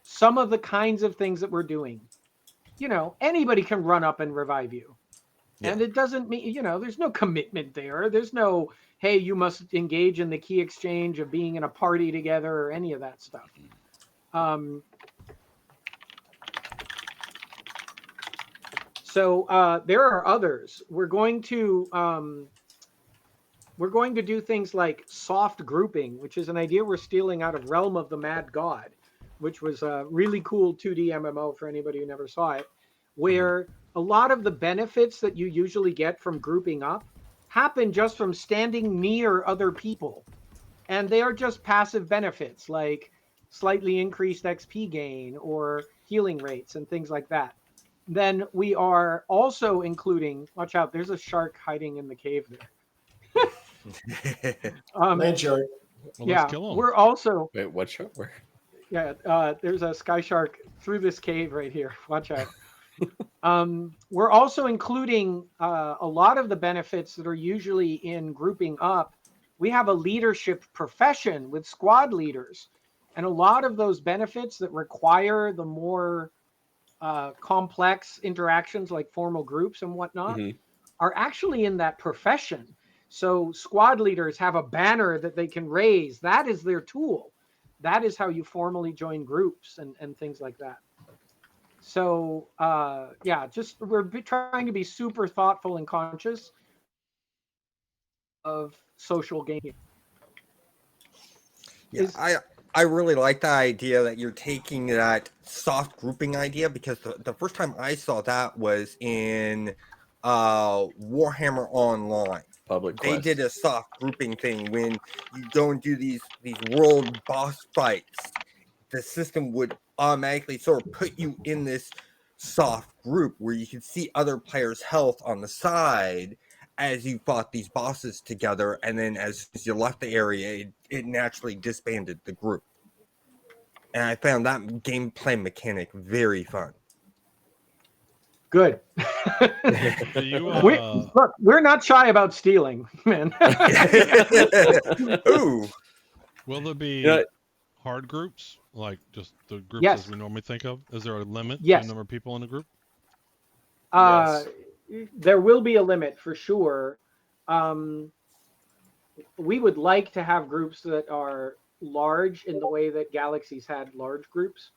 Some of the kinds of things that we're doing, you know, anybody can run up and revive you. And it doesn't mean, you know, there's no commitment there. There's no, hey, you must engage in the key exchange of being in a party together or any of that stuff. So there are others. We're going to do things like soft grouping, which is an idea we're stealing out of Realm of the Mad God, which was a really cool 2D MMO for anybody who never saw it, where a lot of the benefits that you usually get from grouping up happen just from standing near other people. And they are just passive benefits like slightly increased XP gain or healing rates and things like that. Then we are also including, watch out, there's a shark hiding in the cave there. Land shark. Well, Yeah, let's kill him. we're also, Wait, what show? Where? yeah, there's a sky shark through this cave right here. Watch out. We're also including a lot of the benefits that are usually in grouping up. We have a leadership profession with squad leaders, and a lot of those benefits that require the more complex interactions like formal groups and whatnot are actually in that profession. So squad leaders have a banner that they can raise. That is their tool. That is how you formally join groups and things like that. So yeah, just we're trying to be super thoughtful and conscious of social gaming. Yeah, I really like that idea that you're taking that soft grouping idea, because the first time I saw that was in Warhammer Online. Public They Quest. did a soft grouping thing when you go and do these world boss fights, the system would automatically sort of put you in this soft group where you could see other players' health on the side as you fought these bosses together, and then as soon as you left the area, it naturally disbanded the group. And I found that gameplay mechanic very fun. Good. Do you, Look, we're not shy about stealing, man. Ooh. will there be Yeah. hard groups, like just the groups Yes. as we normally think of? Is there a limit to Yes. the number of people in the group? There will be a limit for sure. We would like to have groups that are large in the way that Galaxies had large groups.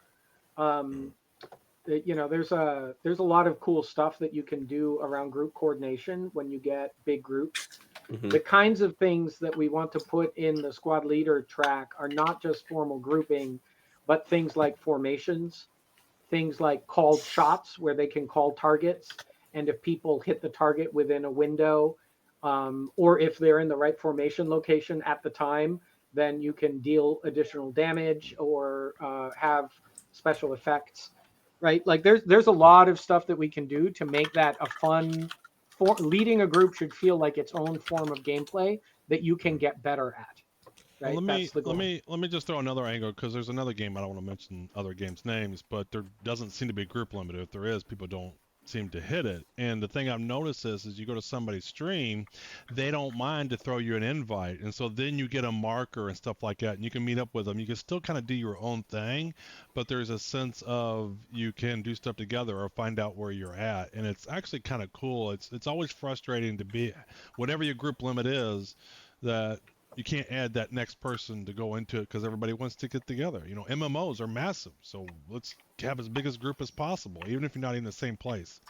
There's a lot of cool stuff that you can do around group coordination when you get big groups. Mhm. The kinds of things that we want to put in the squad leader track are not just formal grouping, but things like formations, things like called shots where they can call targets. And if people hit the target within a window, or if they're in the right formation location at the time, then you can deal additional damage or have special effects, right? Like there's a lot of stuff that we can do to make that a fun. Leading a group should feel like its own form of gameplay that you can get better at. Right? Well, That's the goal. let me just throw another angle, because there's another game, I don't want to mention other games' names, but there doesn't seem to be a group limit. If there is, people don't seem to hit it. And the thing I've noticed is you go to somebody's stream, they don't mind to throw you an invite, and so then you get a marker and stuff like that, and you can meet up with them. You can still kind of do your own thing, but there's a sense of you can do stuff together or find out where you're at, and it's actually kind of cool. It's always frustrating to be, whatever your group limit is, that you can't add that next person to go into it because everybody wants to get together. You know, MMOs are massive, so let's have as big a group as possible, even if you're not in the same place.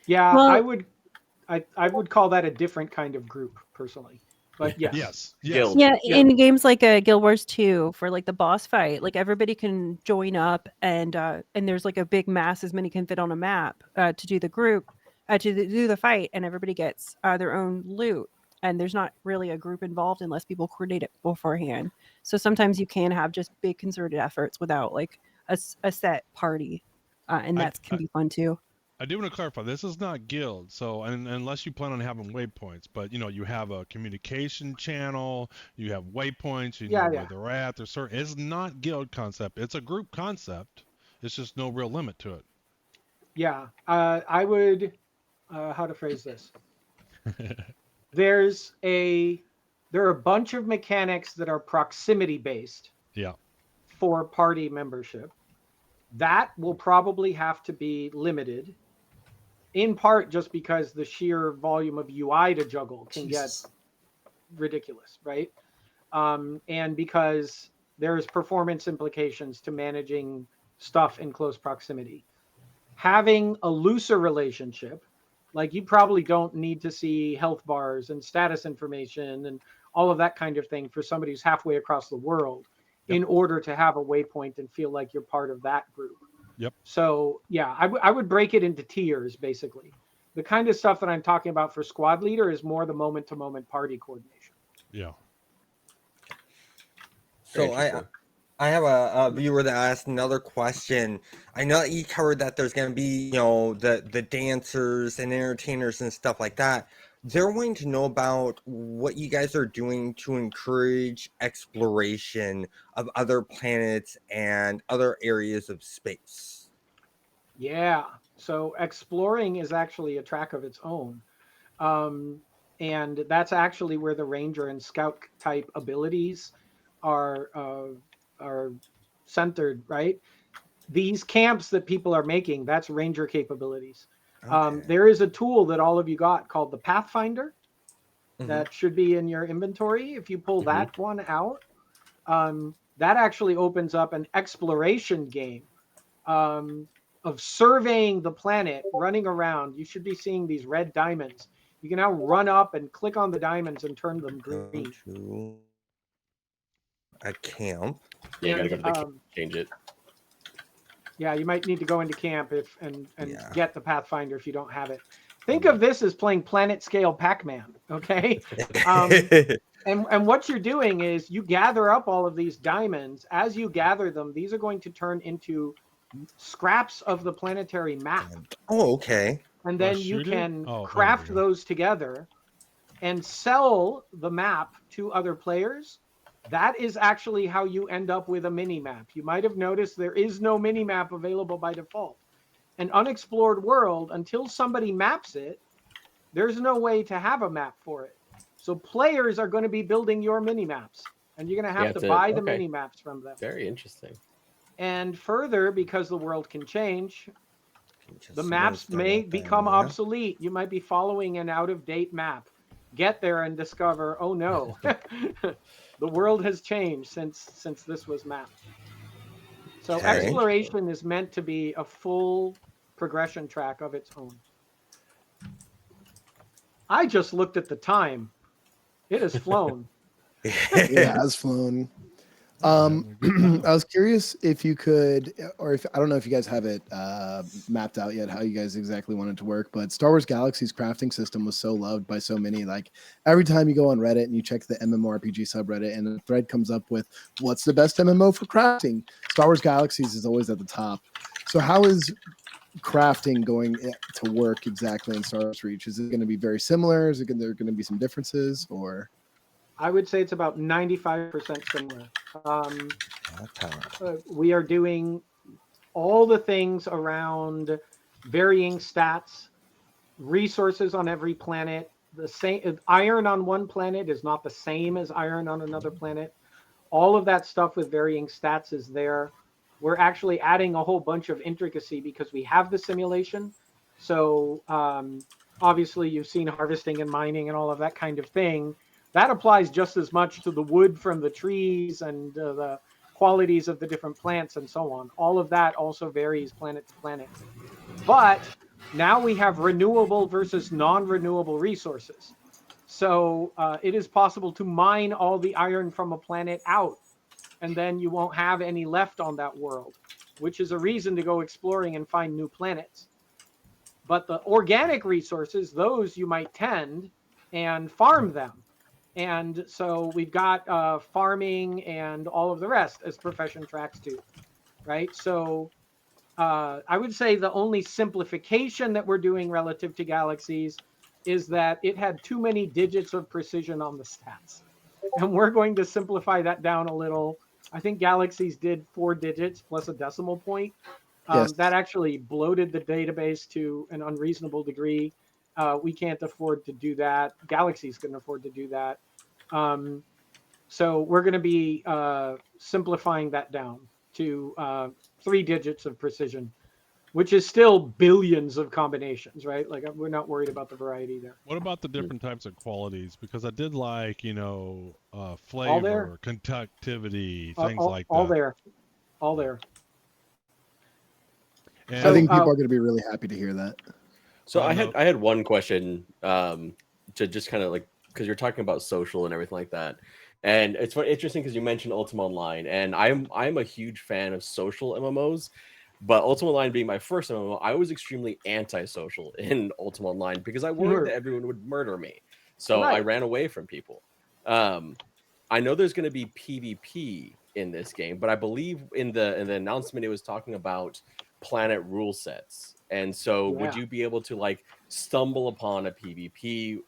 Yeah, Well- I would call that a different kind of group personally. But yes. Yes. Guild. Yeah, Yeah. in games like Guild Wars 2 for like the boss fight, like everybody can join up and there's like a big mass as many can fit on a map to do the group do the fight, and everybody gets their own loot, and there's not really a group involved unless people coordinate it beforehand. So sometimes you can have just big concerted efforts without like a set party, and that can be fun too. I do want to clarify, this is not guild, so unless you plan on having waypoints, but you have a communication channel, you have waypoints, you know where they're at. There's certain, it's not guild concept, it's a group concept. It's just no real limit to it. Yeah, I would. How to phrase this? There are a bunch of mechanics that are proximity based. Yeah. For party membership, that will probably have to be limited. In part, just because the sheer volume of UI to juggle can get ridiculous, right? And because there's performance implications to managing stuff in close proximity. Having a looser relationship, like you probably don't need to see health bars and status information and all of that kind of thing for somebody who's halfway across the world in order to have a waypoint and feel like you're part of that group. Yep. So yeah, I would break it into tiers basically. The kind of stuff that I'm talking about for squad leader is more the moment-to-moment party coordination. Yeah. So I have a viewer that asked another question. I know that you covered that there's going to be, the dancers and entertainers and stuff like that. They're wanting to know about what you guys are doing to encourage exploration of other planets and other areas of space. Yeah. So exploring is actually a track of its own. And that's actually where the ranger and scout type abilities are centered, right? These camps that people are making, that's ranger capabilities. Okay. There is a tool that all of you got called the Pathfinder Mhm. that should be in your inventory. If you pull that one out, that actually opens up an exploration game of surveying the planet, running around. You should be seeing these red diamonds. You can now run up and click on the diamonds and turn them Go green. to a camp. Yeah, you gotta go to the Um, change it. Yeah, you might need to go into camp and Yeah. get the Pathfinder if you don't have it. Think of this as playing planet scale Pac-Man, okay? And what you're doing is you gather up all of these diamonds. As you gather them, these are going to turn into scraps of the planetary map. Oh, okay. And Do I then you shoot it? can Oh, there we craft go. those together and sell the map to other players. That is actually how you end up with a mini map. You might have noticed there is no mini map available by default. An unexplored world, until somebody maps it, there's no way to have a map for it. So players are going to be building your mini maps, and you're going to have to buy the mini maps from them. Very interesting. And further, because the world can change, Just the maps start may up there, become yeah. obsolete. You might be following an out-of-date map. Get there and discover, oh no, the world has changed since this was mapped. So Okay. exploration is meant to be a full progression track of its own. I just looked at the time. It has flown. It has flown. I was curious if you could, or if, I don't know if you guys have it mapped out yet, how you guys exactly want it to work, but Star Wars Galaxy's crafting system was so loved by so many. Like every time you go on Reddit and you check the MMORPG subreddit and the thread comes up with what's the best MMO for crafting, Star Wars Galaxies is always at the top. So how is crafting going to work exactly in Star Wars Reach? Is it going to be very similar? Is it there going to be some differences, or? I would say it's about 95% similar. Okay. We are doing all the things around varying stats, resources on every planet. The same iron on one planet is not the same as iron on another planet. All of that stuff with varying stats is there. We're actually adding a whole bunch of intricacy because we have the simulation. So obviously you've seen harvesting and mining and all of that kind of thing. That applies just as much to the wood from the trees and the qualities of the different plants and so on. All of that also varies planet to planet. But now we have renewable versus non-renewable resources. So it is possible to mine all the iron from a planet out, and then you won't have any left on that world, which is a reason to go exploring and find new planets. But the organic resources, those you might tend and farm them. And so we've got farming and all of the rest as profession tracks too, right? So I would say the only simplification that we're doing relative to Galaxies is that it had too many digits of precision on the stats. And we're going to simplify that down a little. I think Galaxies did 4 digits plus a decimal point. Yes. That actually bloated the database to an unreasonable degree. We can't afford to do that. Galaxies couldn't afford to do that. So we're going to be simplifying that down to 3 digits of precision, which is still billions of combinations, right? Like we're not worried about the variety there. What about the different types of qualities? Because I did like, All there. flavor, conductivity, things like that. All there. All there. And I think people are going to be really happy to hear that. So Well, I had one question to just kind of like, because you're talking about social and everything like that, and it's interesting because you mentioned Ultima Online, and I'm a huge fan of social MMOs, but Ultima Online being my first MMO, I was extremely antisocial in Ultima Online because I worried that everyone would murder me, so I ran away from people. I know there's going to be PvP in this game, but I believe in the announcement it was talking about planet rule sets. And so would you be able to like stumble upon a PvP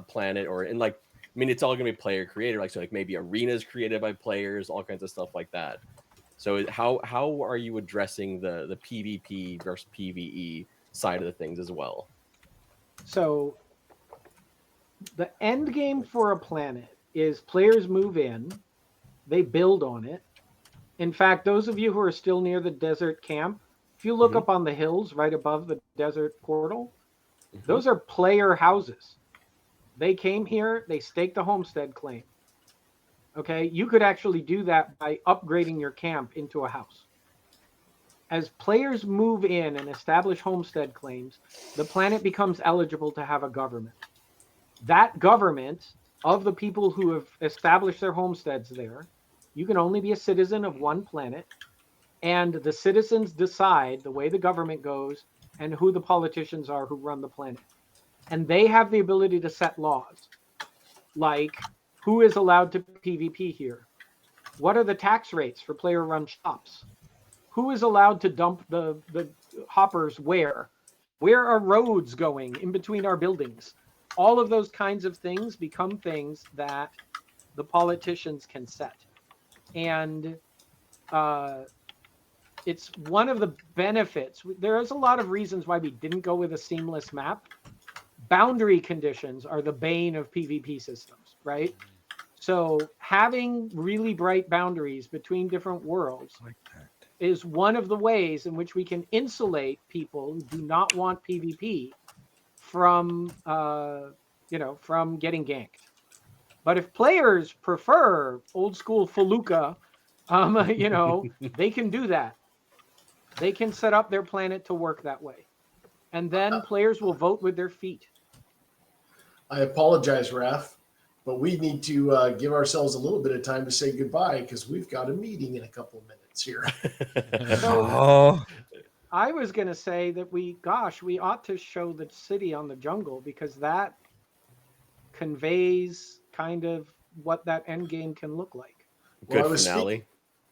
planet, or in like, I mean, it's all gonna be player created, like, so like maybe arenas created by players, all kinds of stuff like that. So how are you addressing the PvP versus PvE side of the things as well? So the end game for a planet is players move in, they build on it. In fact, those of you who are still near the desert camp, if you look up on the hills right above the desert portal, those are player houses. They came here, they staked a homestead claim. Okay, you could actually do that by upgrading your camp into a house. As players move in and establish homestead claims, the planet becomes eligible to have a government. That government of the people who have established their homesteads there, you can only be a citizen of one planet, and the citizens decide the way the government goes and who the politicians are who run the planet. and they have the ability to set laws, like who is allowed to PvP here, what are the tax rates for player-run shops, who is allowed to dump the hoppers where are roads going in between our buildings. All of those kinds of things become things that the politicians can set. And it's one of the benefits. There is a lot of reasons why we didn't go with a seamless map. Boundary conditions are the bane of PvP systems, right? So having really bright boundaries between different worlds is one of the ways in which we can insulate people who do not want PvP from, from getting ganked. But if players prefer old school Feluca, they can do that. They can set up their planet to work that way. And then players will vote with their feet. I apologize, Raph, but we need to give ourselves a little bit of time to say goodbye because we've got a meeting in a couple of minutes here. Oh, I was going to say that we ought to show the city on the jungle because that conveys kind of what that end game can look like. Good Well, finale.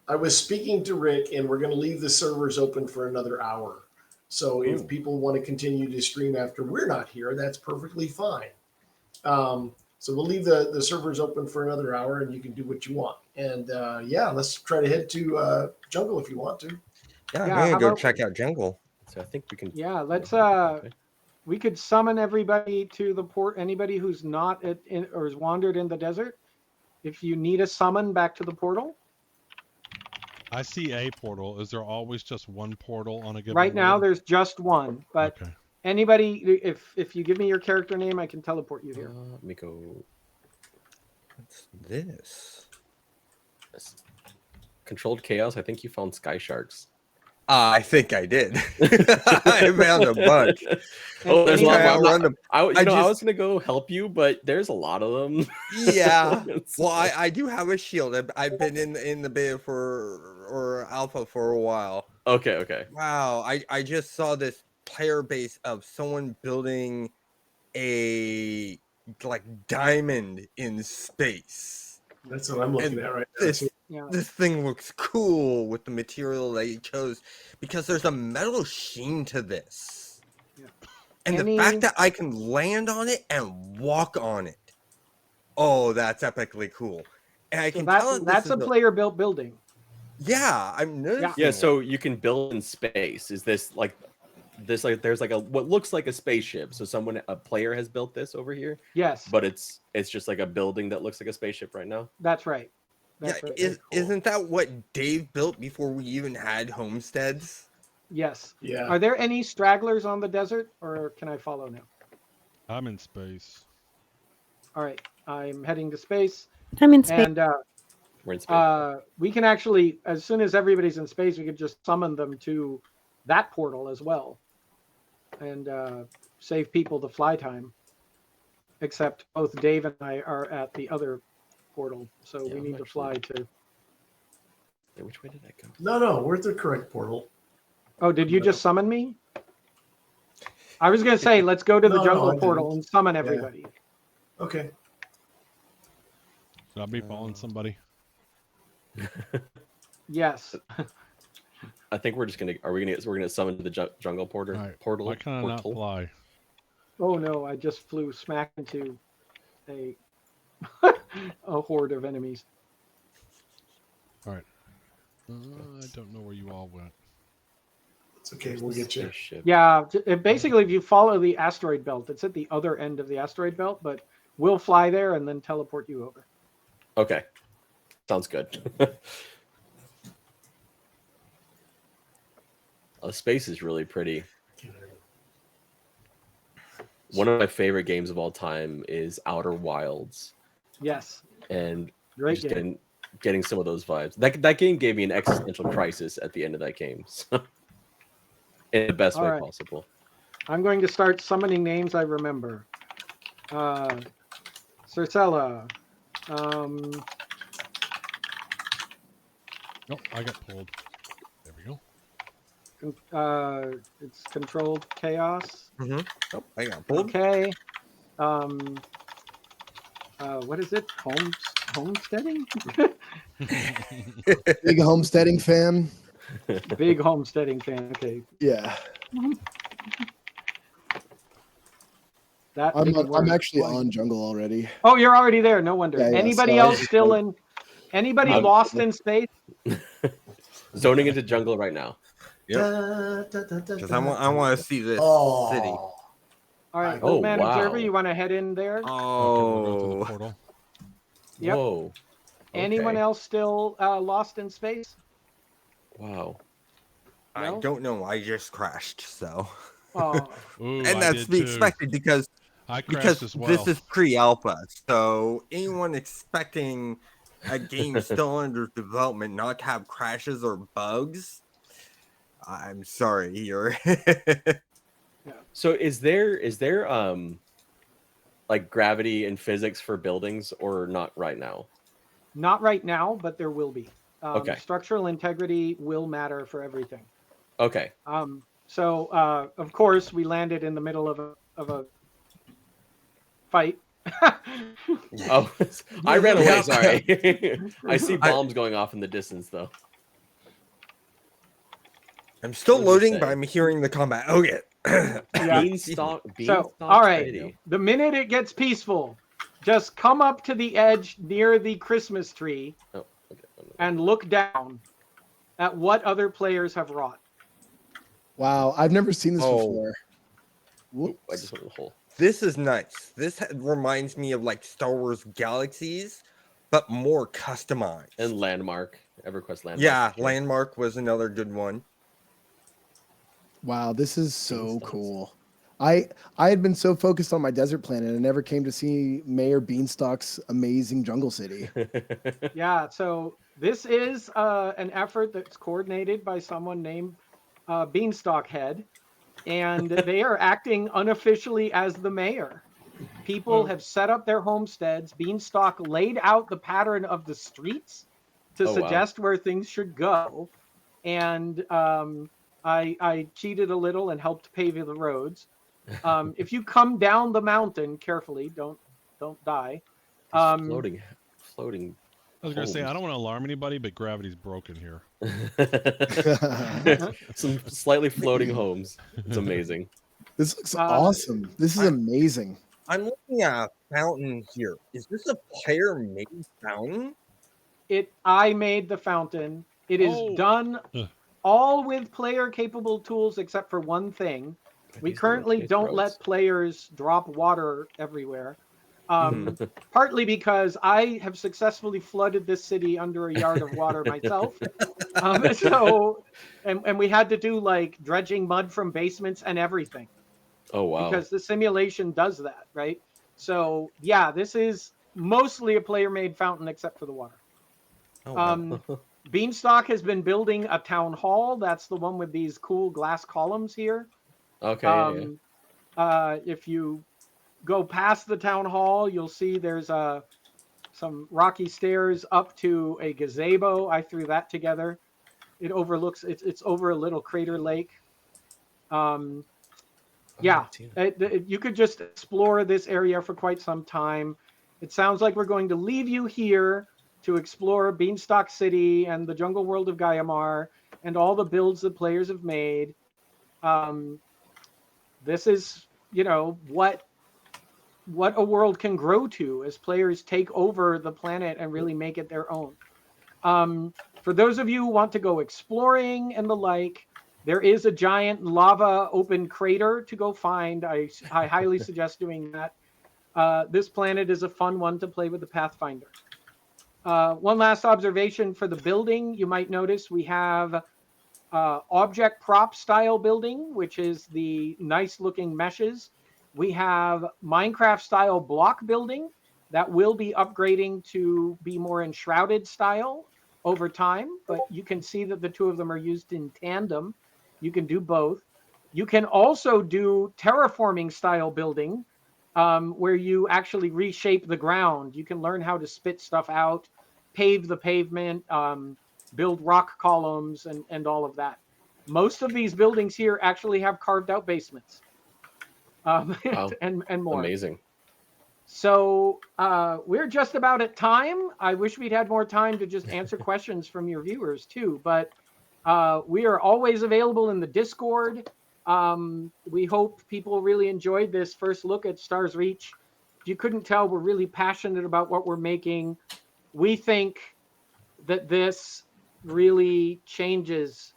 I was speaking to Rick, and we're going to leave the servers open for another hour. So if people want to continue to stream after we're not here, that's perfectly fine. So we'll leave the servers open for another hour, and you can do what you want. And let's try to head to Jungle if you want to. yeah, Yeah, I'm how gonna go about- check out Jungle. So I think we can. Yeah, let's Okay. we could summon everybody to the port. Anybody who's not or has wandered in the desert, if you need a summon back to the portal. I see a portal. Is there always just one portal on a given Right now, world? there's just one. But Okay. anybody, if you give me your character name, I can teleport you here. Let me go. What's this? Controlled Chaos. I think you found Sky Sharks. I think I did. I found a bunch. Oh, there's a lot. Okay, I'll More. run them. I I was just- gonna go help you, but there's a lot of them. Yeah. It's- Well, I do have a shield. I've been in the beta or alpha for a while. Okay. Wow, I just saw this player base of someone building a diamond in space. That's what I'm looking And at right now. This Yeah. this thing looks cool with the material they chose because there's a metal sheen to this. Yeah. And Any- the fact that I can land on it and walk on it. Oh, that's epically cool. And I So can tell that's a player-built building. Yeah, I'm noticing. Yeah, it. so you can build in space. Is this like there's like a what looks like a spaceship? So a player has built this over here, Yes, but it's just like a building that looks like a spaceship right now. that's right. Yeah, That's right. isn't that what Dave built before we even had homesteads? Yes. Yeah. Are there any stragglers on the desert, or can I follow now? I'm in space. All right, I'm heading to space, I'm in space. and We're in space. we can actually, as soon as everybody's in space, we could just summon them to that portal as well, and save people the fly time. Except both Dave and I are at the other portal, so Yeah, we I'm need to fly to. Yeah, which way did I go? No, we're at the correct portal. Oh, did you just summon me? I was gonna say, let's go to the No, I jungle didn't. portal and summon everybody. Okay. Should I be following somebody? Yes. I think we're gonna summon to the jungle portal. All right. Portal. Why can I not portal? fly? Oh no, I just flew smack into a a horde of enemies. I don't know where you all went. It's okay. We'll get you. Spaceship. Yeah, basically, if you follow the asteroid belt, it's at the other end of the asteroid belt, but we'll fly there and then teleport you over. Okay. Sounds good. Space is really pretty. One of my favorite games of all time is Outer Wilds, Yes, and great just game. getting some of those vibes. That game gave me an existential crisis at the end of that game, so, in the best All way right. possible. I'm going to start summoning names I remember. Circella. Nope, I got pulled. There we go. It's controlled chaos. Oh, I got pulled. Okay. What is it? Homesteading? Big homesteading fan. Big homesteading fan. Okay. Yeah. That I'm, big I'm word. actually on jungle already. Oh, you're already there. No wonder. Yeah, yeah, Anybody so I else just still like- in? Anybody I'm- lost in space? Zoning into jungle right now. Because I want to see this city. Oh, All right, Oh, Old Man wow. Observer, you want to head in there? Okay, we'll go to the Oh, portal. Yep. Whoa. Anyone Okay. else still lost in space? Wow. I No? don't know. I just crashed, so Oh, Ooh, and I that's did to be too. expected because I crashed as well. this is pre-alpha. So anyone expecting a game still under development not to have crashes or bugs, I'm sorry, you're So is there like gravity and physics for buildings or not right now? not right now, but there will be. Okay. Structural integrity will matter for everything. Okay. So of course, we landed in the middle of a fight. Oh, I ran away. Yeah. Sorry. I see bombs going off in the distance, though. I'm still What does it loading, say? but I'm hearing the combat. Okay. Yeah. Beanstalk. So, Beanstalk all right, City. the minute it gets peaceful, just come up to the edge near the Christmas tree Oh, okay. and look down at what other players have wrought. Wow, I've never seen this Oh. before. Oop, I Whoops. just went in the hole. This is nice. This reminds me of like Star Wars Galaxies, but more customized. And Landmark. EverQuest Landmark. Yeah, Sure. Landmark was another good one. Wow, this is so Beanstalks. cool. I had been so focused on my desert planet and never came to see Mayor Beanstalk's amazing jungle city. Yeah, so this is an effort that's coordinated by someone named Beanstalk Head, and they are acting unofficially as the mayor. People have set up their homesteads. Beanstalk laid out the pattern of the streets to Oh, wow. suggest where things should go, and I cheated a little and helped pave the roads. If you come down the mountain carefully, don't die. These floating. I was gonna say homes. I don't want to alarm anybody, but gravity's broken here. Some slightly floating homes. It's amazing. This looks awesome. This is amazing. I'm looking at a fountain here. Is this a player-made fountain? I made the fountain. It is Oh. done Ugh. all with player capable tools except for one thing. We These currently little don't roads. let players drop water everywhere. Partly because I have successfully flooded this city under a yard of water myself. And we had to do like dredging mud from basements and everything Oh wow. because the simulation does that, right? So yeah, this is mostly a player-made fountain except for the water. Oh, wow. Beanstalk has been building a town hall. That's the one with these cool glass columns here. Okay. Yeah, yeah. If you go past the town hall, you'll see there's some rocky stairs up to a gazebo. I threw that together. It overlooks. It's over a little crater lake. Yeah, you could just explore this area for quite some time. It sounds like we're going to leave you here to explore Beanstalk City and the jungle world of Gaiamar and all the builds that players have made. This is, what a world can grow to as players take over the planet and really make it their own. For those of you who want to go exploring and the like, there is a giant lava open crater to go find. I highly suggest doing that. This planet is a fun one to play with the Pathfinder. One last observation for the building. You might notice we have object prop style building, which is the nice looking meshes. We have Minecraft style block building that will be upgrading to be more enshrouded style over time, but you can see that the two of them are used in tandem. You can do both. You can also do terraforming style building, where you actually reshape the ground. You can learn how to spit stuff out, pave the pavement, build rock columns, and all of that. Most of these buildings here actually have carved out basements, Wow. and more. Amazing. So we're just about at time. I wish we'd had more time to just answer questions from your viewers too, but we are always available in the Discord. We hope people really enjoyed this first look at Stars Reach. If you couldn't tell, we're really passionate about what we're making. We think that this really changes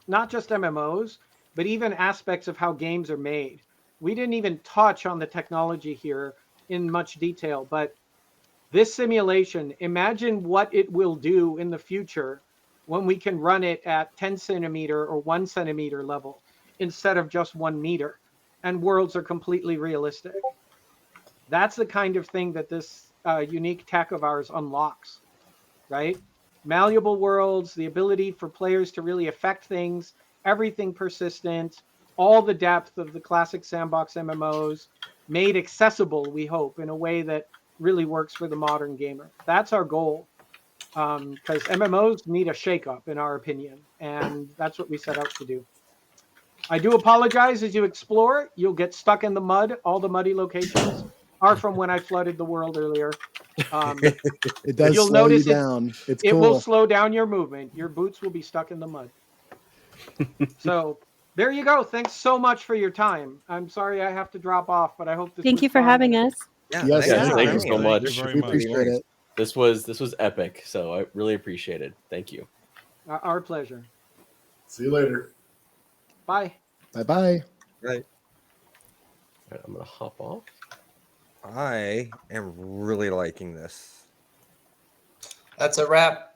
not just MMOs, but even aspects of how games are made. We didn't even touch on the technology here in much detail, but this simulation, imagine what it will do in the future when we can run it at 10 centimeter or 1 centimeter level instead of just 1 meter, and worlds are completely realistic. That's the kind of thing that this unique tech of ours unlocks, right? Malleable worlds, the ability for players to really affect things, everything persistent, all the depth of the classic sandbox MMOs made accessible, we hope, in a way that really works for the modern gamer. That's our goal, because MMOs need a shakeup, in our opinion, and that's what we set out to do. I do apologize as you explore. You'll get stuck in the mud. All the muddy locations are from when I flooded the world earlier. It does You'll slow you notice down. It's it cool. will slow down your movement. Your boots will be stuck in the mud. So there you go. Thanks so much for your time. I'm sorry I have to drop off, but I hope this Thank was you for fun. having us. Yeah, Yes, Yeah, thank you for so coming. much. Thank you very We much. appreciate it. This was epic, so I really appreciate it. Thank you. Our pleasure. See you later. Bye. Bye-bye. Right. All right, I'm gonna hop off. I am really liking this. That's a wrap.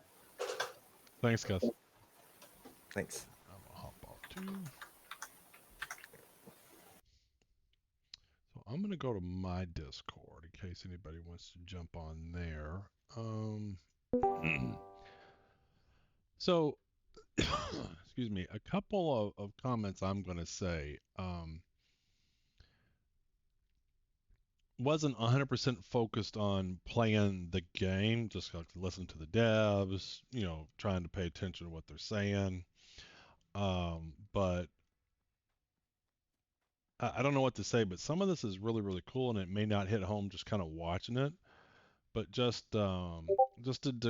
Thanks, guys. Thanks. I'm gonna hop off too. So I'm gonna go to my Discord in case anybody wants to jump on there. So excuse me, a couple of comments I'm gonna say. Wasn't 100% focused on playing the game, just like to listen to the devs, trying to pay attention to what they're saying. But I don't know what to say, but some of this is really, really cool, and it may not hit home just kind of watching it. But just to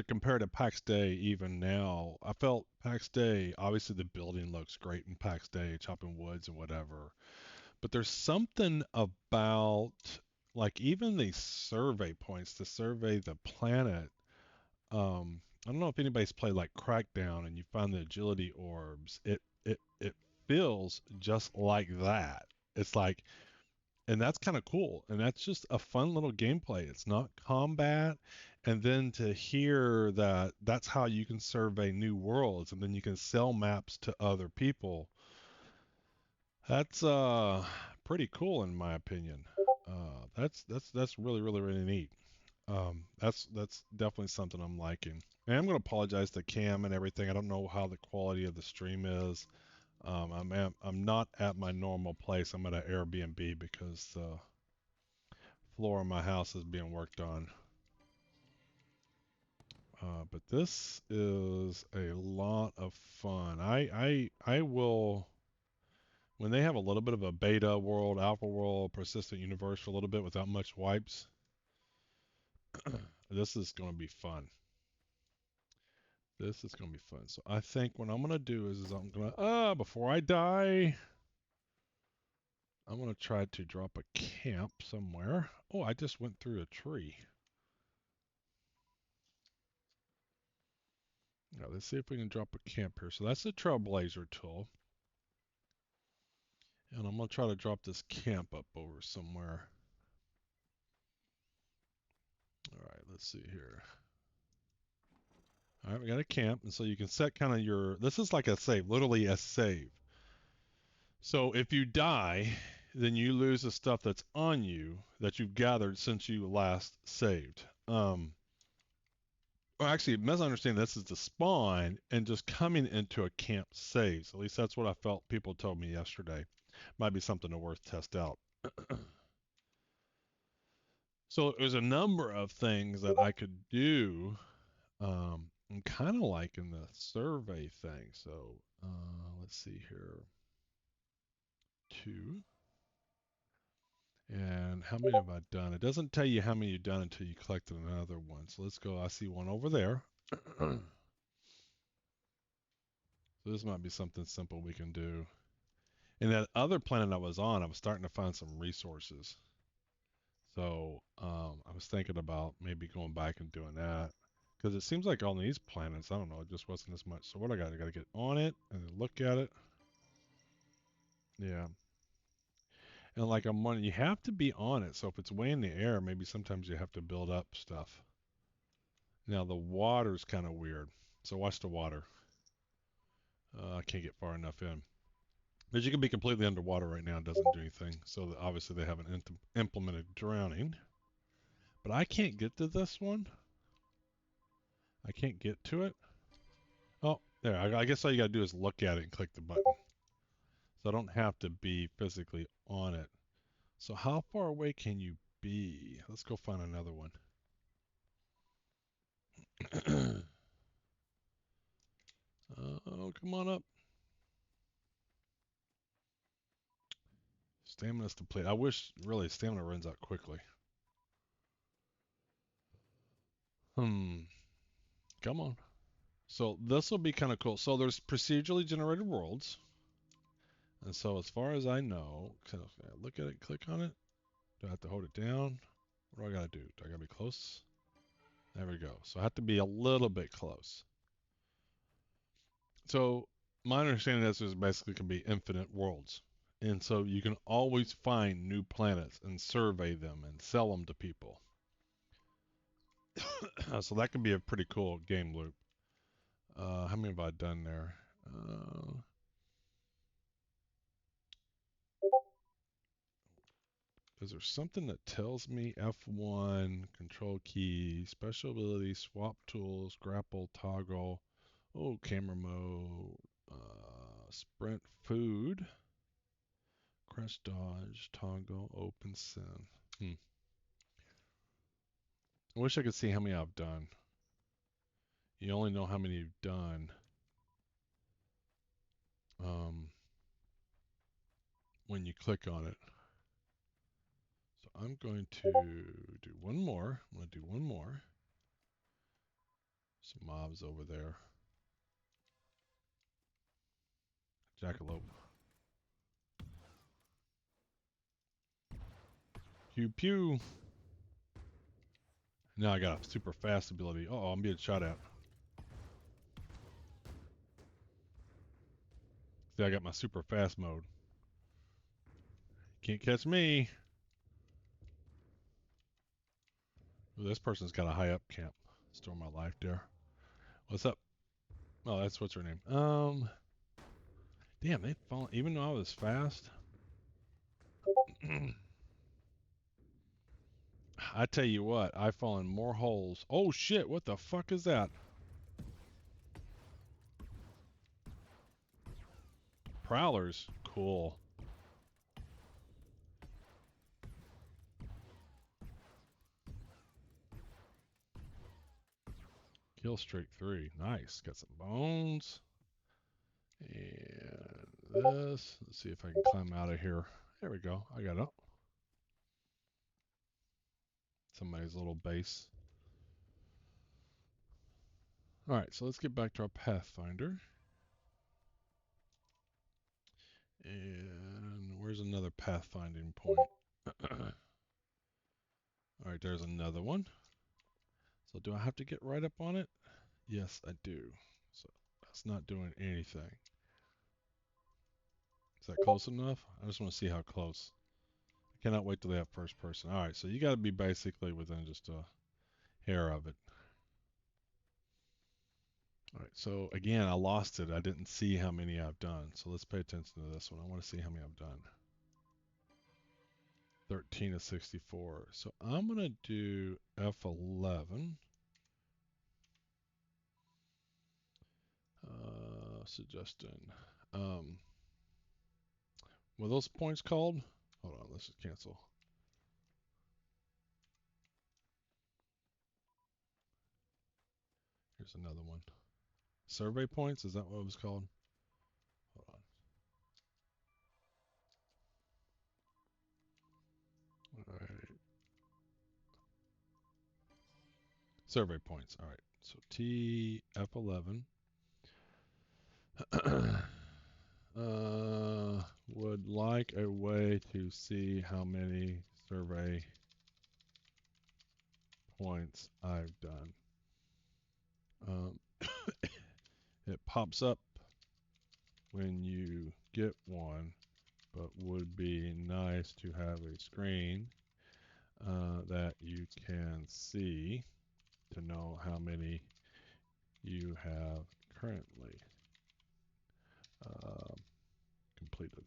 compare to PAX Day, even now, I felt PAX Day, obviously the building looks great in PAX Day, chopping woods and whatever. But there's something about, like, even the survey points to survey the planet. I don't know if anybody's played like Crackdown and you find the agility orbs. It feels just like that. It's like, and that's kind of cool. And that's just a fun little gameplay. It's not combat. And then to hear that that's how you can survey new worlds and then you can sell maps to other people. That's pretty cool in my opinion. That's really, really, really neat. That's definitely something I'm liking. And I'm gonna apologize to Cam and everything. I don't know how the quality of the stream is. I'm not at my normal place. I'm at an Airbnb because the floor of my house is being worked on. But this is a lot of fun. I will, when they have a little bit of a beta world, alpha world, persistent universe for a little bit without much wipes. This is going to be fun. This is going to be fun. So I think what I'm going to do is I'm going to, before I die, I'm going to try to drop a camp somewhere. Oh, I just went through a tree. Now, let's see if we can drop a camp here. So that's the Trailblazer tool. And I'm going to try to drop this camp up over somewhere. All right, let's see here. All right, we got a camp. And so you can set kind of your, this is like a save, literally a save. So if you die, then you lose the stuff that's on you that you've gathered since you last saved. Well, actually, misunderstanding this is the spawn and just coming into a camp saves. At least that's what I felt people told me yesterday. Might be something worth test out. So there's a number of things that I could do. I'm kind of liking the survey thing. So let's see here. 2. And how many have I done? It doesn't tell you how many you've done until you collected another one. So let's go. I see one over there. So this might be something simple we can do. And that other planet I was on, I was starting to find some resources. So I was thinking about maybe going back and doing that. Because it seems like on these planets, I don't know, it just wasn't as much. So what I got to get on it and then look at it. Yeah. And like I'm wondering, you have to be on it. So if it's way in the air, maybe sometimes you have to build up stuff. Now the water's kind of weird. So watch the water. I can't get far enough in. But you can be completely underwater right now. It doesn't do anything. So obviously they haven't implemented drowning. But I can't get to this one. I can't get to it. Oh, there. I guess all you got to do is look at it and click the button. So I don't have to be physically on it. So how far away can you be? Let's go find another one. Oh, come on up. Stamina's depleted. I wish, really, stamina runs out quickly. Come on. So this will be kind of cool. So there's procedurally generated worlds. And so as far as I know, look at it, click on it. Do I have to hold it down? What do I got to do? Do I got to be close? There we go. So I have to be a little bit close. So my understanding is there's basically can be infinite worlds. And so you can always find new planets and survey them and sell them to people. So that can be a pretty cool game loop. How many have I done there? Is there something that tells me F1, control key, special ability, swap tools, grapple, toggle, oh, camera mode, sprint, food, crash dodge, toggle, open sim. I wish I could see how many I've done. You only know how many you've done when you click on it. So I'm going to do one more. I'm going to do one more. Some mobs over there. Jackalope. Pew pew. Now I got a super fast ability. Uh-oh, I'm being shot at. See, I got my super fast mode. Can't catch me. Ooh, this person's got a high up camp. Store my life there. What's up? Oh, that's what's her name. Damn, they fall. Even though I was fast. I tell you what, I fall in more holes. Oh shit! What the fuck is that? Prowlers, cool. Kill streak 3. Nice. Got some bones. And this. Let's see if I can climb out of here. There we go. I got up. Somebody's little base. Alright, so let's get back to our Pathfinder. And where's another pathfinding point? Alright, there's another one. So do I have to get right up on it? Yes, I do. So that's not doing anything. Is that close enough? I just want to see how close. I cannot wait till they have first person. Alright, so you got to be basically within just a hair of it. Alright, so again, I lost it. I didn't see how many I've done. So let's pay attention to this one. I want to see how many I've done. 13 of 64. So I'm going to do F11. Suggesting. Were those points called? Hold on, let's just cancel. Here's another one. Survey points, is that what it was called? Hold on. Survey points. All right. So TF11. Would like a way to see how many survey points I've done. It pops up when you get one, but would be nice to have a screen that you can see to know how many you have currently completed.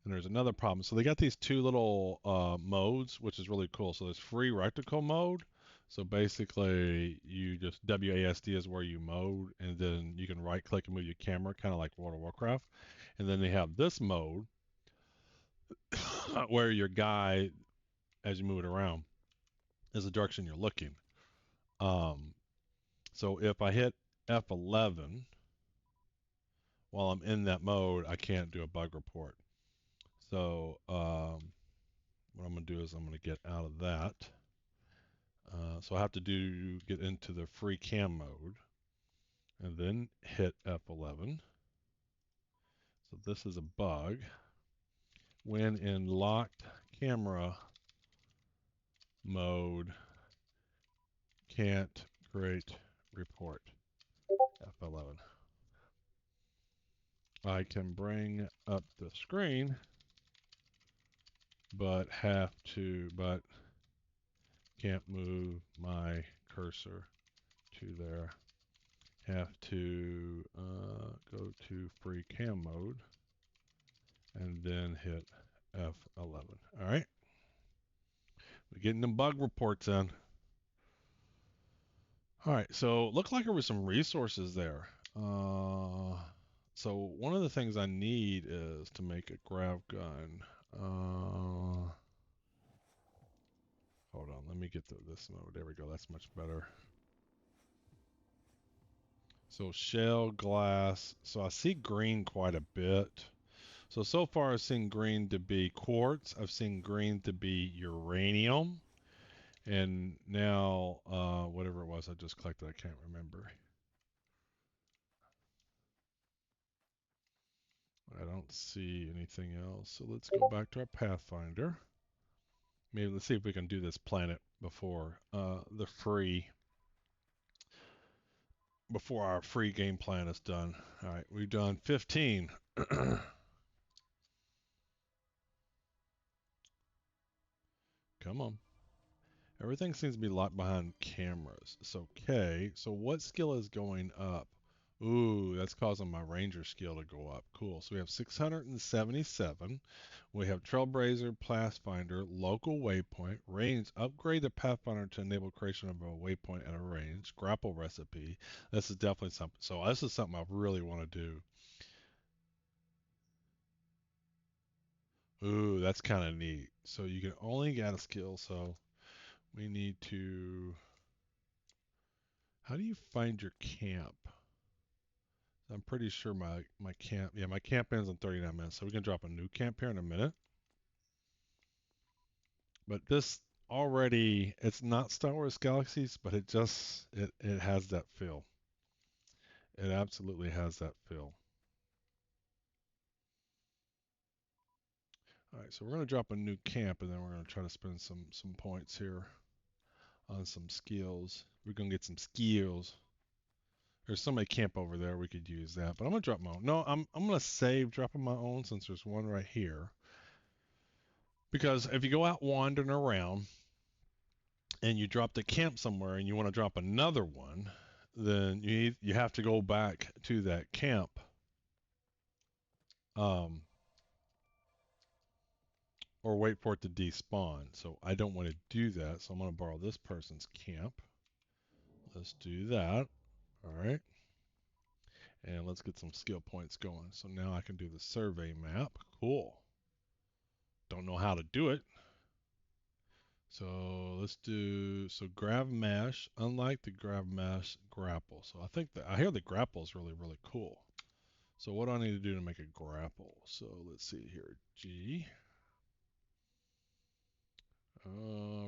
And there's another problem. So they got these two little modes, which is really cool. So there's free reticle mode. So basically, you just WASD is where you mode, and then you can right click and move your camera, kind of like World of Warcraft. And then they have this mode where your guide, as you move it around, is the direction you're looking. So if I hit F11 while I'm in that mode, I can't do a bug report. So what I'm going to do is I'm going to get out of that. So I have to get into the free cam mode and then hit F11. So this is a bug. When in locked camera mode, can't create report. F11. I can bring up the screen, but can't move my cursor to there. Have to go to free cam mode and then hit F11. All right. We're getting them bug reports in. All right. So looked like there was some resources there. So one of the things I need is to make a grav gun. Hold on. Let me get to this mode. There we go. That's much better. So shell, glass. So I see green quite a bit. So far I've seen green to be quartz. I've seen green to be uranium. And now, whatever it was I just collected, I can't remember. I don't see anything else. So let's go back to our Pathfinder. Maybe let's see if we can do this planet before before our free game plan is done. All right, we've done 15. Come on. Everything seems to be locked behind cameras. It's okay. So what skill is going up? Ooh, that's causing my ranger skill to go up. Cool. So we have 677. We have Trailblazer, Pathfinder, local waypoint, range, upgrade the Pathfinder to enable creation of a waypoint at a range, grapple recipe. This is definitely something. So this is something I really want to do. Ooh, that's kind of neat. So you can only get a skill. So we need to. How do you find your camp? I'm pretty sure my camp, my camp ends in 39 minutes, so we can drop a new camp here in a minute. But this already, it's not Star Wars Galaxies, but it has that feel. It absolutely has that feel. All right, so we're going to drop a new camp, and then we're going to try to spend some points here on some skills. We're going to get some skills. There's somebody camp over there. We could use that, but I'm gonna drop my own. No, I'm gonna save dropping my own since there's one right here. Because if you go out wandering around and you drop the camp somewhere and you want to drop another one, then you have to go back to that camp. Or wait for it to despawn. So I don't want to do that. So I'm gonna borrow this person's camp. Let's do that. All right. And let's get some skill points going. So now I can do the survey map. Cool. Don't know how to do it. So let's do, so grav mash, unlike the grav mash grapple. So I think I hear the grapple is really, really cool. So what do I need to do to make a grapple? So let's see here. G.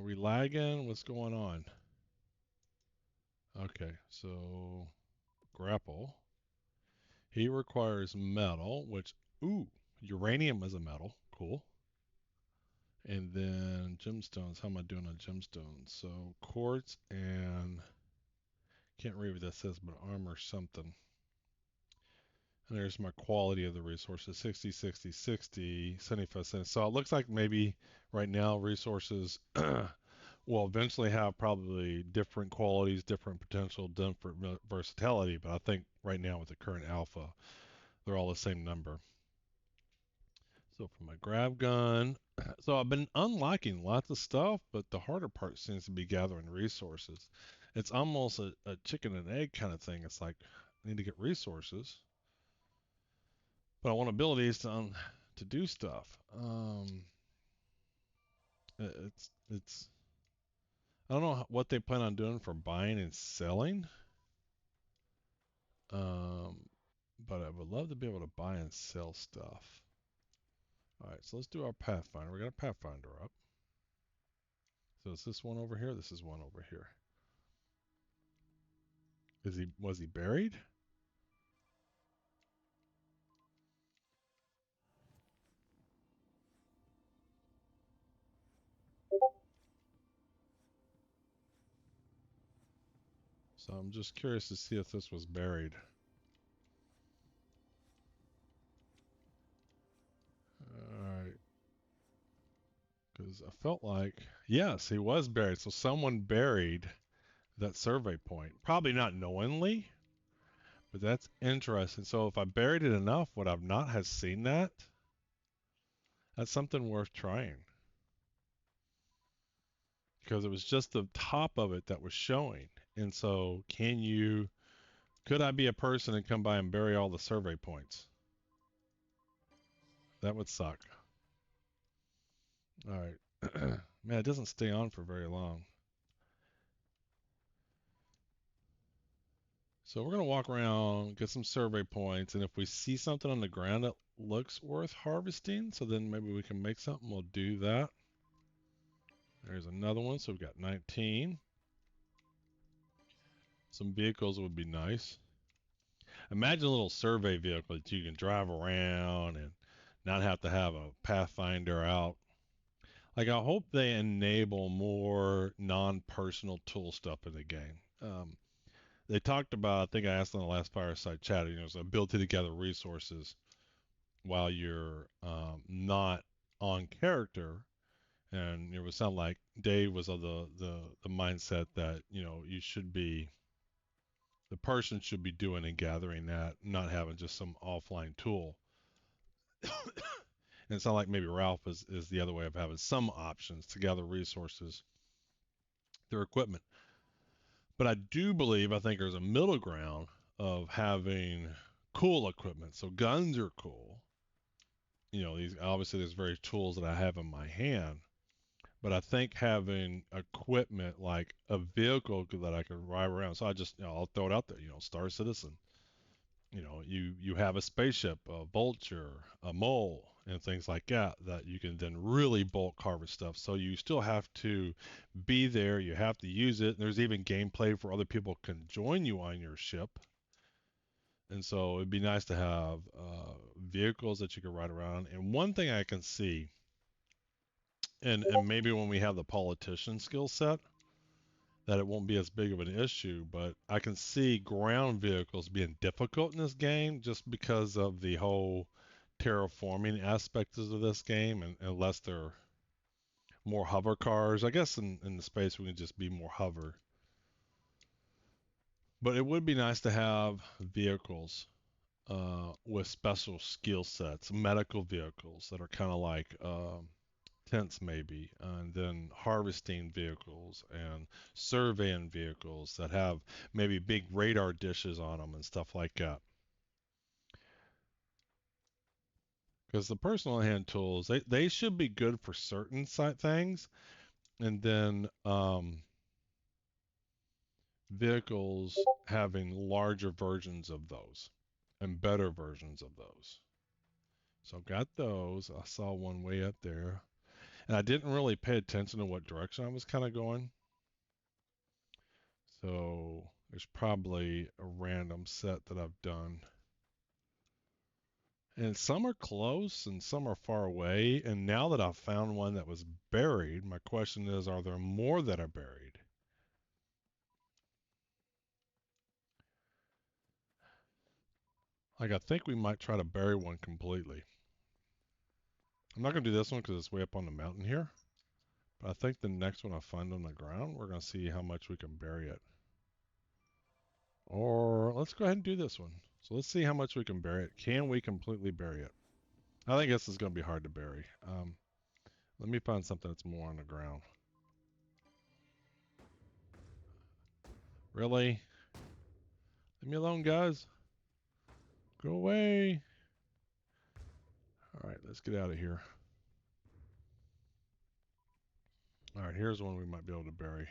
We lagging? What's going on? Okay, so grapple. He requires metal, which, ooh, uranium is a metal. Cool. And then gemstones. How am I doing on gemstones? So quartz and can't read what that says, but armor something. And there's my quality of the resources, 60, 60, 60, 75 cents. So it looks like maybe right now resources will eventually have probably different qualities, different potential, different versatility. But I think right now with the current alpha, they're all the same number. So for my grab gun, so I've been unlocking lots of stuff, but the harder part seems to be gathering resources. It's almost a chicken and egg kind of thing. It's like I need to get resources, but I want abilities to do stuff. It's I don't know what they plan on doing for buying and selling. But I would love to be able to buy and sell stuff. All right, so let's do our Pathfinder. We got a Pathfinder up. So is this one over here? This is one over here. Was he buried? So I'm just curious to see if this was buried. Alright. Because I felt like, yes, he was buried. So someone buried that survey point. Probably not knowingly, but that's interesting. So if I buried it enough, would I not have seen that? That's something worth trying. Because it was just the top of it that was showing. And so could I be a person and come by and bury all the survey points? That would suck. All right. Man, it doesn't stay on for very long. So we're going to walk around, get some survey points, and if we see something on the ground that looks worth harvesting, so then maybe we can make something, we'll do that. There's another one, so we've got 19. Some vehicles would be nice. Imagine a little survey vehicle that you can drive around and not have to have a Pathfinder out. Like, I hope they enable more non-personal tool stuff in the game. They talked about, I think I asked on the last Fireside Chat, the ability to gather resources while you're not on character. And it would sound like Dave was of the mindset that, you should be, the person should be doing and gathering that, not having just some offline tool. And it sounds like maybe Ralph is the other way of having some options to gather resources through equipment. But I do believe, I think there's a middle ground of having cool equipment. So guns are cool. These obviously there's various tools that I have in my hand. But I think having equipment like a vehicle that I could ride around. So I just, I'll throw it out there, Star Citizen. You have a spaceship, a vulture, a mole, and things like that you can then really bulk harvest stuff. So you still have to be there. You have to use it. There's even gameplay for other people can join you on your ship. And so it'd be nice to have vehicles that you can ride around. And one thing I can see, and maybe when we have the politician skill set, that it won't be as big of an issue, but I can see ground vehicles being difficult in this game just because of the whole terraforming aspects of this game, and unless they're more hover cars. I guess in the space we can just be more hover. But it would be nice to have vehicles with special skill sets, medical vehicles that are kind of like tents maybe, and then harvesting vehicles and surveying vehicles that have maybe big radar dishes on them and stuff like that. Because the personal hand tools, they should be good for certain things, and then vehicles having larger versions of those and better versions of those. So I've got those. I saw one way up there. And I didn't really pay attention to what direction I was kind of going. So There's probably a random set that I've done. And some are close and some are far away. And now that I've found one that was buried, my question is, are there more that are buried? Like, I think we might try to bury one completely. I'm not going to do this one because it's way up on the mountain here. But I think the next one I find on the ground, we're going to see how much we can bury it. Or let's go ahead and do this one. So let's see how much we can bury it. Can we completely bury it? I think this is going to be hard to bury. Let me find something that's more on the ground. Really? Leave me alone, guys. Go away. All right, let's get out of here. All right, here's one we might be able to bury.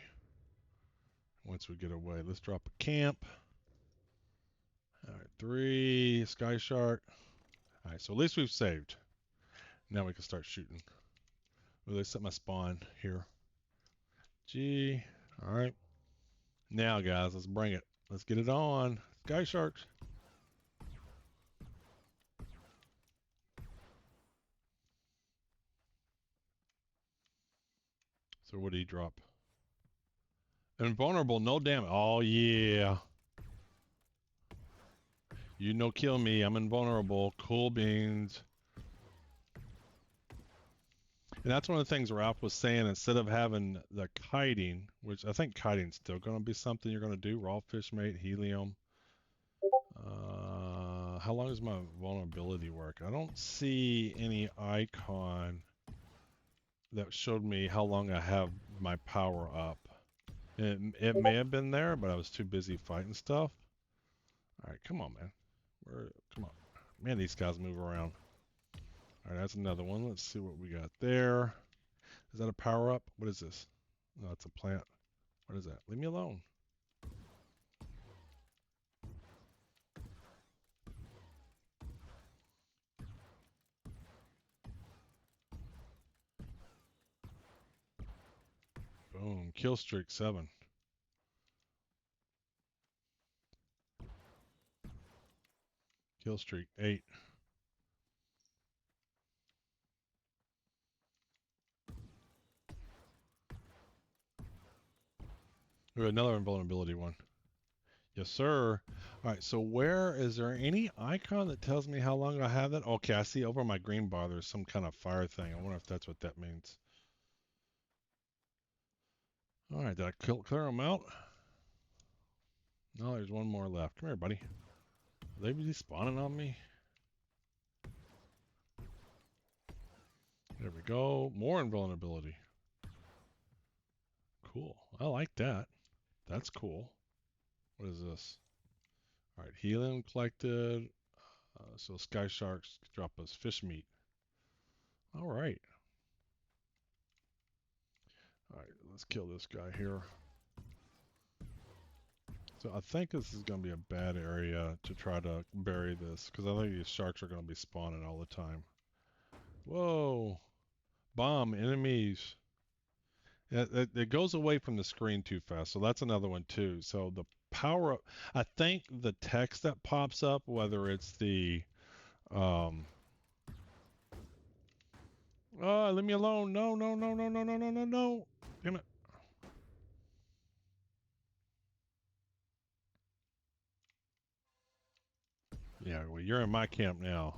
Once we get away, let's drop a camp. All right, 3 Sky Shark. All right, so at least we've saved. Now we can start shooting. Oh, they set my spawn here. G. All right. Now, guys, let's bring it. Let's get it on. Sky Sharks. So what did he drop? Invulnerable, no damage. Oh, yeah. You no kill me. I'm invulnerable. Cool beans. And that's one of the things Ralph was saying. Instead of having the kiting, which I think kiting's still going to be something you're going to do. Raw fish mate, helium. How long does my vulnerability work? I don't see any icon that showed me how long I have my power up. It may have been there, but I was too busy fighting stuff. All right, come on, man. Come on. Man, these guys move around. All right, that's another one. Let's see what we got there. Is that a power up? What is this? No, it's a plant. What is that? Leave me alone. Boom. Kill streak 7. Kill streak 8. Ooh, another invulnerability one. Yes, sir. All right, so where is there any icon that tells me how long I have that? Okay, I see over my green bar there's some kind of fire thing. I wonder if that's what that means. All right, did I clear them out? No, there's one more left. Come here, buddy. Are they really spawning on me? There we go. More invulnerability. Cool. I like that. That's cool. What is this? All right, helium collected. So Sky Sharks drop us fish meat. All right. All right, let's kill this guy here. So I think this is going to be a bad area to try to bury this, because I think these sharks are going to be spawning all the time. Whoa. Bomb enemies. It goes away from the screen too fast, so that's another one too. So the power up, I think the text that pops up, whether it's the oh, leave me alone. No, no, no, no, no, no, no, no, no. Damn it. Yeah, well, you're in my camp now.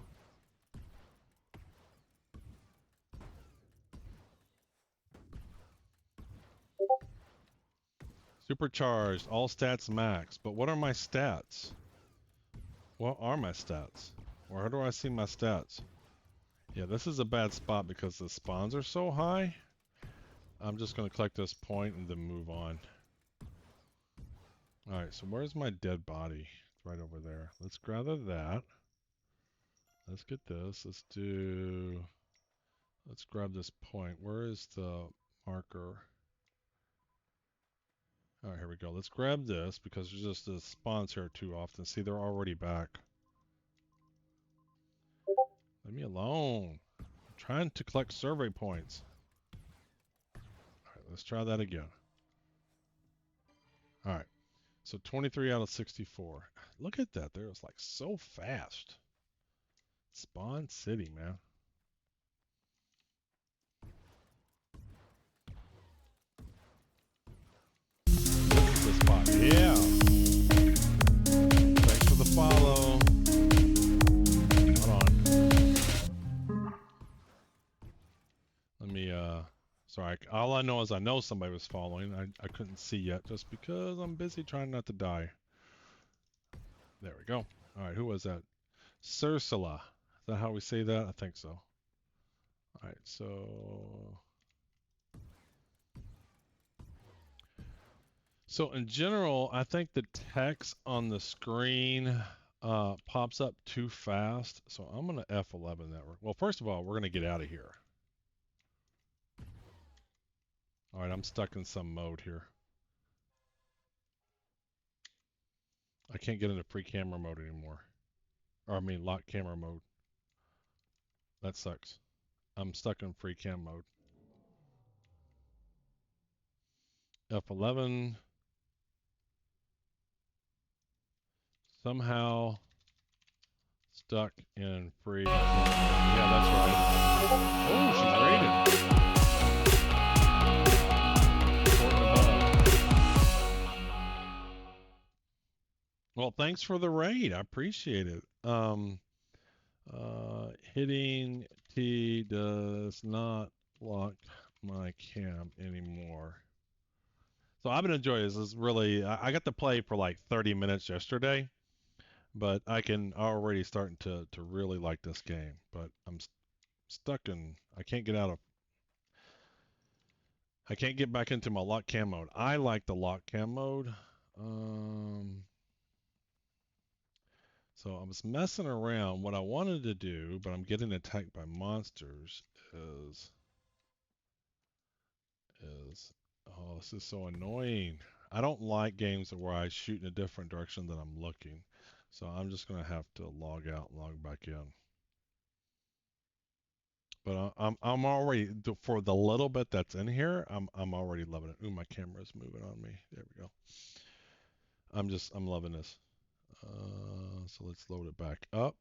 Supercharged, all stats max. But what are my stats? What are my stats? Or how do I see my stats? Yeah, this is a bad spot because the spawns are so high. I'm just going to collect this point and then move on. Alright, so where's my dead body? It's right over there. Let's gather that. Let's get this. Let's grab this point. Where is the marker? Alright, here we go. Let's grab this because there's just the spawns here too often. See, they're already back. Leave me alone. I'm trying to collect survey points. Alright, let's try that again. Alright. So 23 out of 64. Look at that. There was like so fast. Spawn City, man. This spot. Yeah. Thanks for the follow. Hold on. Let me, sorry. All I know is I know somebody was following. I couldn't see yet just because I'm busy trying not to die. There we go. All right, who was that? Cersula. Is that how we say that? I think so. All right, so... So in general, I think the text on the screen pops up too fast. So I'm going to F11 that. Well, first of all, we're going to get out of here. All right, I'm stuck in some mode here. I can't get into free camera mode anymore. Or I mean lock camera mode. That sucks. I'm stuck in free cam mode. F11. Somehow stuck in free. Yeah, that's right. Oh, she's rated. Well, thanks for the raid. I appreciate it. Hitting T does not lock my cam anymore. So I've been enjoying this. This is really, I got to play for like 30 minutes yesterday, but I can already starting to really like this game. But I'm stuck in, I can't get back into my lock cam mode. I like the lock cam mode. So I was messing around. What I wanted to do, but I'm getting attacked by monsters, is oh, this is so annoying. I don't like games where I shoot in a different direction than I'm looking. So I'm just gonna have to log out and log back in. But I'm already, for the little bit that's in here, I'm already loving it. Ooh, my camera's moving on me. There we go. I'm loving this. So let's load it back up.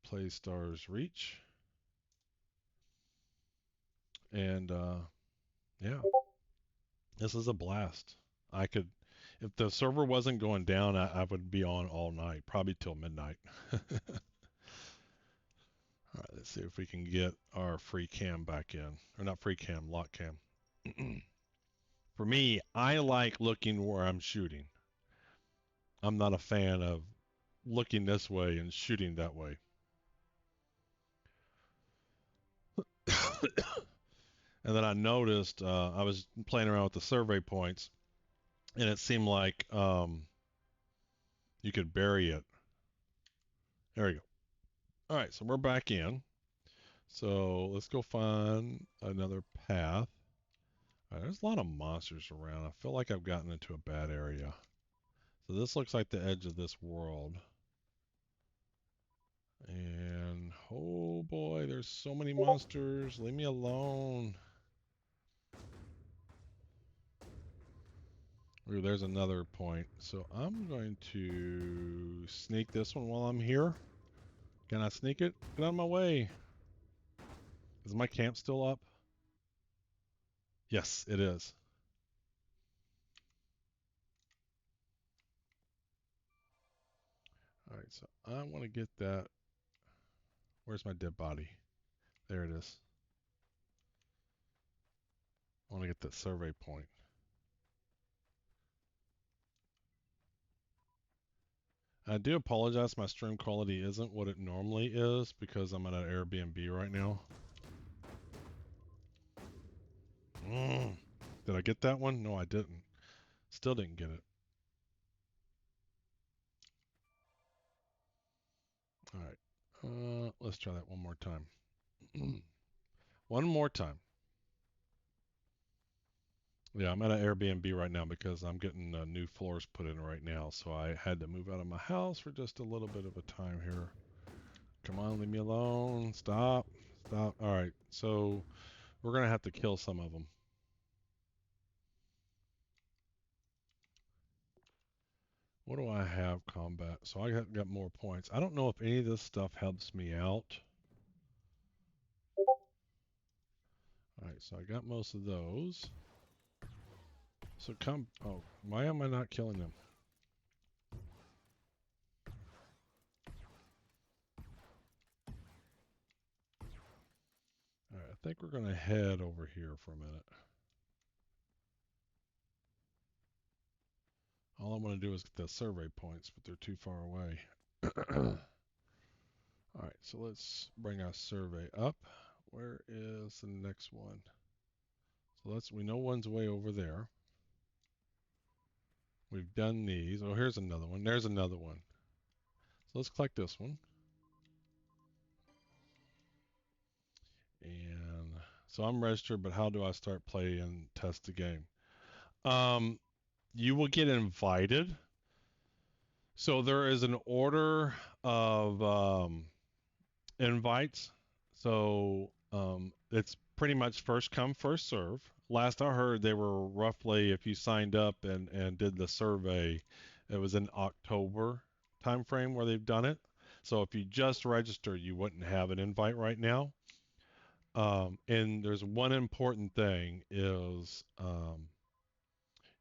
Play Stars Reach. And yeah, this is a blast. I could, if the server wasn't going down, I would be on all night, probably till midnight. All right, let's see if we can get our free cam back in. Or not free cam, lock cam. For me, I like looking where I'm shooting. I'm not a fan of looking this way and shooting that way. And then I noticed, I was playing around with the survey points, and it seemed like you could bury it. There we go. All right, so we're back in. So let's go find another path. All right, there's a lot of monsters around. I feel like I've gotten into a bad area. So this looks like the edge of this world. And oh boy, there's so many monsters. Leave me alone. Ooh, there's another point. So I'm going to sneak this one while I'm here. Can I sneak it? Get out of my way. Is my camp still up? Yes, it is. All right, so I want to get that. Where's my dead body? There it is. I want to get that survey point. I do apologize, my stream quality isn't what it normally is because I'm at an Airbnb right now. Did I get that one? No, I didn't. Still didn't get it. All right. Let's try that one more time. One more time. Yeah, I'm at an Airbnb right now because I'm getting new floors put in right now. So I had to move out of my house for just a little bit of a time here. Come on, leave me alone. Stop. Stop. All right. So we're going to have to kill some of them. What do I have combat? So I got more points. I don't know if any of this stuff helps me out. Alright, so I got most of those. So oh, why am I not killing them? Alright, I think we're gonna head over here for a minute. All I want to do is get the survey points, but they're too far away. Alright, so let's bring our survey up. Where is the next one? So we know one's way over there. We've done these. Oh, here's another one. There's another one. So let's click this one. And so I'm registered, but how do I start play and test the game? You will get invited. So there is an order of invites. So it's pretty much first come, first serve. Last I heard, they were roughly, if you signed up and did the survey, it was in October timeframe where they've done it. So if you just registered, you wouldn't have an invite right now. And there's one important thing is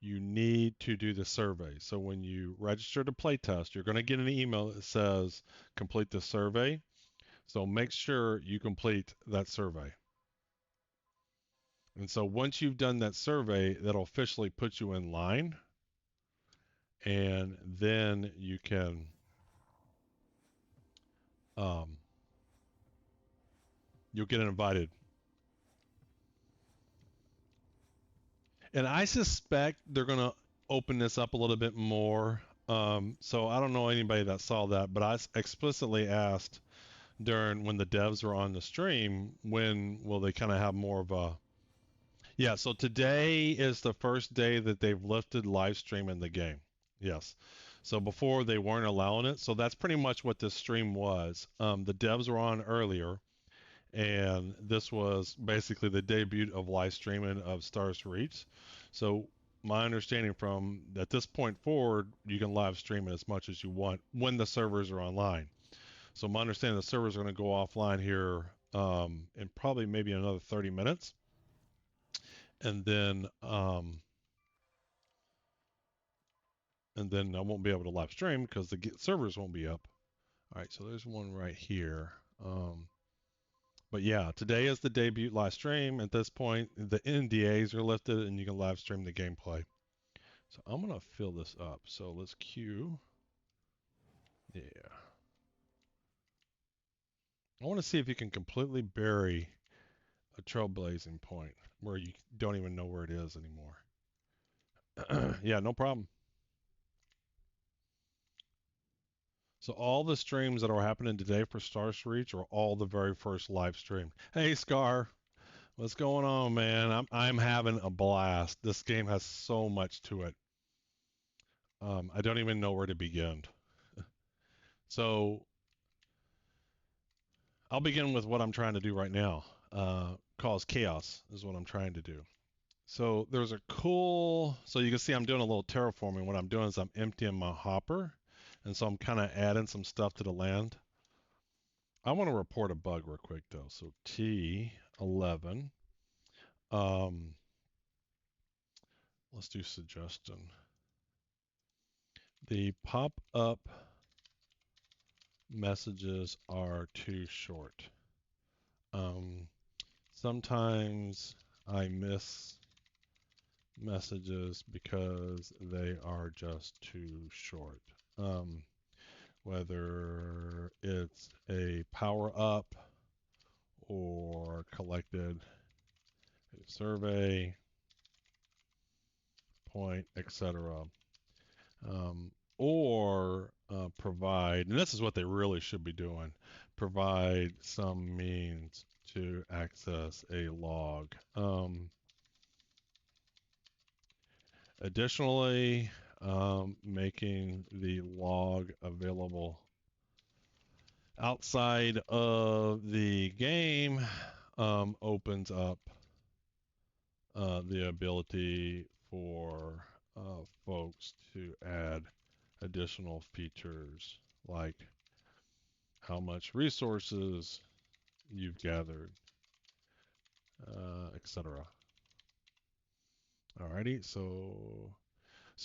you need to do the survey. So when you register to play test, you're going to get an email that says complete the survey. So make sure you complete that survey. And so once you've done that survey, that'll officially put you in line. And then you can you'll get invited. And I suspect they're going to open this up a little bit more. So I don't know anybody that saw that, but I explicitly asked during when the devs were on the stream, when will they kind of have more of a... Yeah, so today is the first day that they've lifted live stream in the game. Yes. So before they weren't allowing it. So that's pretty much what this stream was. The devs were on earlier, and this was basically the debut of live streaming of Stars Reach. So my understanding from at this point forward, you can live stream it as much as you want when the servers are online. So my understanding, the servers are going to go offline here in probably maybe another 30 minutes. And then I won't be able to live stream because the servers won't be up. All right, so there's one right here. But yeah, today is the debut live stream. At this point, the NDAs are lifted and you can live stream the gameplay. So I'm going to fill this up. So let's queue. Yeah. I want to see if you can completely bury a trailblazing point where you don't even know where it is anymore. Yeah, no problem. So all the streams that are happening today for Stars Reach are all the very first live stream. Hey Scar, what's going on, man? I'm having a blast. This game has so much to it. I don't even know where to begin. So I'll begin with what I'm trying to do right now. Cause chaos is what I'm trying to do. So there's a cool, so you can see I'm doing a little terraforming. What I'm doing is I'm emptying my hopper. And so I'm kind of adding some stuff to the land. I want to report a bug real quick though. So T11. Let's do suggestion. The pop-up messages are too short. Sometimes I miss messages because they are just too short. Whether it's a power up or collected a survey point, etc. Or provide, and this is what they really should be doing, provide some means to access a log. Additionally, making the log available outside of the game opens up the ability for folks to add additional features like how much resources you've gathered, etc. Alrighty, so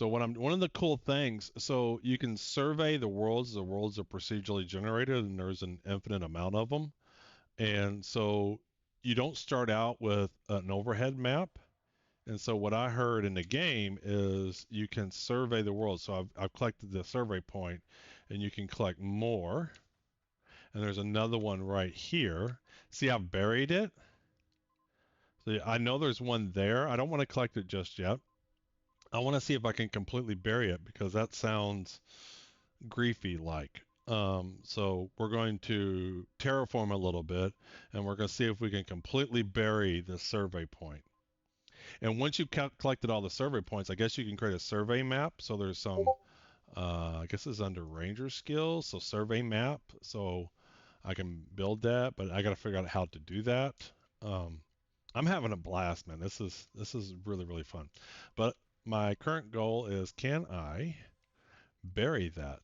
one of the cool things, so you can survey the worlds. The worlds are procedurally generated, and there's an infinite amount of them. And so you don't start out with an overhead map. And so what I heard in the game is you can survey the world. So I've collected the survey point, and you can collect more. And there's another one right here. See, I've buried it. So I know there's one there. I don't want to collect it just yet. I want to see if I can completely bury it, because that sounds griefy-like. So we're going to terraform a little bit, and we're going to see if we can completely bury the survey point. And once you've collected all the survey points, I guess you can create a survey map. So there's some, I guess it's under ranger skills, so survey map. So I can build that, but I got to figure out how to do that. I'm having a blast, man. This is really, really fun. But my current goal is, can I bury that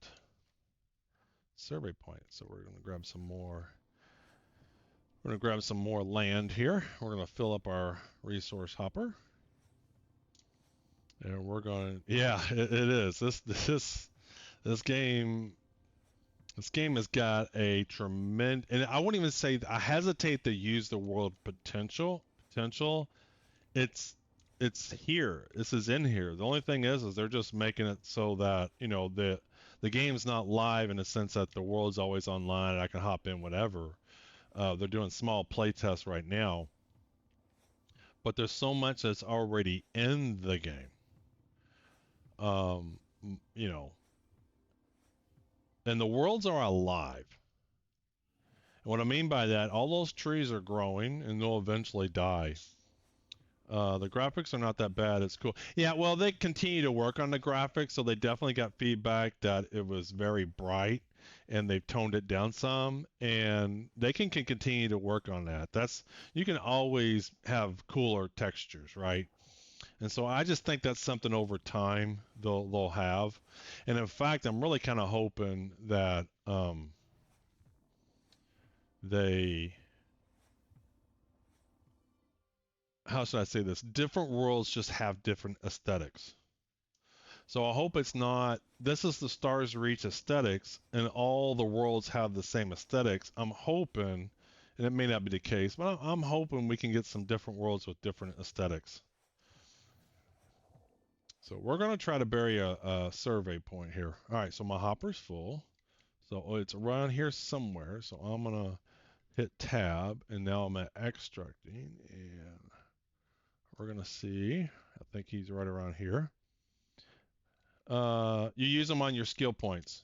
survey point? So we're going to grab some more. We're going to grab some more land here. We're going to fill up our resource hopper. And we're going, yeah, it is. This game has got a tremendous, and I wouldn't even say, I hesitate to use the word potential. It's here. This is in here. The only thing is they're just making it so that, you know, the game's not live in the sense that the world's always online and I can hop in whenever. They're doing small play tests right now, but there's so much that's already in the game. You know, and the worlds are alive. And what I mean by that, all those trees are growing and they'll eventually die. The graphics are not that bad. It's cool. Yeah, well, they continue to work on the graphics, so they definitely got feedback that it was very bright, and they've toned it down some, and they can continue to work on that. You can always have cooler textures, right? And so I just think that's something over time they'll have. And in fact, I'm really kind of hoping that how should I say this? Different worlds just have different aesthetics. So I hope it's not, this is the Stars Reach aesthetics, and all the worlds have the same aesthetics. I'm hoping, and it may not be the case, but I'm hoping we can get some different worlds with different aesthetics. So we're going to try to bury a survey point here. All right, so my hopper's full. So it's around here somewhere. So I'm going to hit tab, and now I'm at extracting, and we're going to see, I think he's right around here. You use them on your skill points.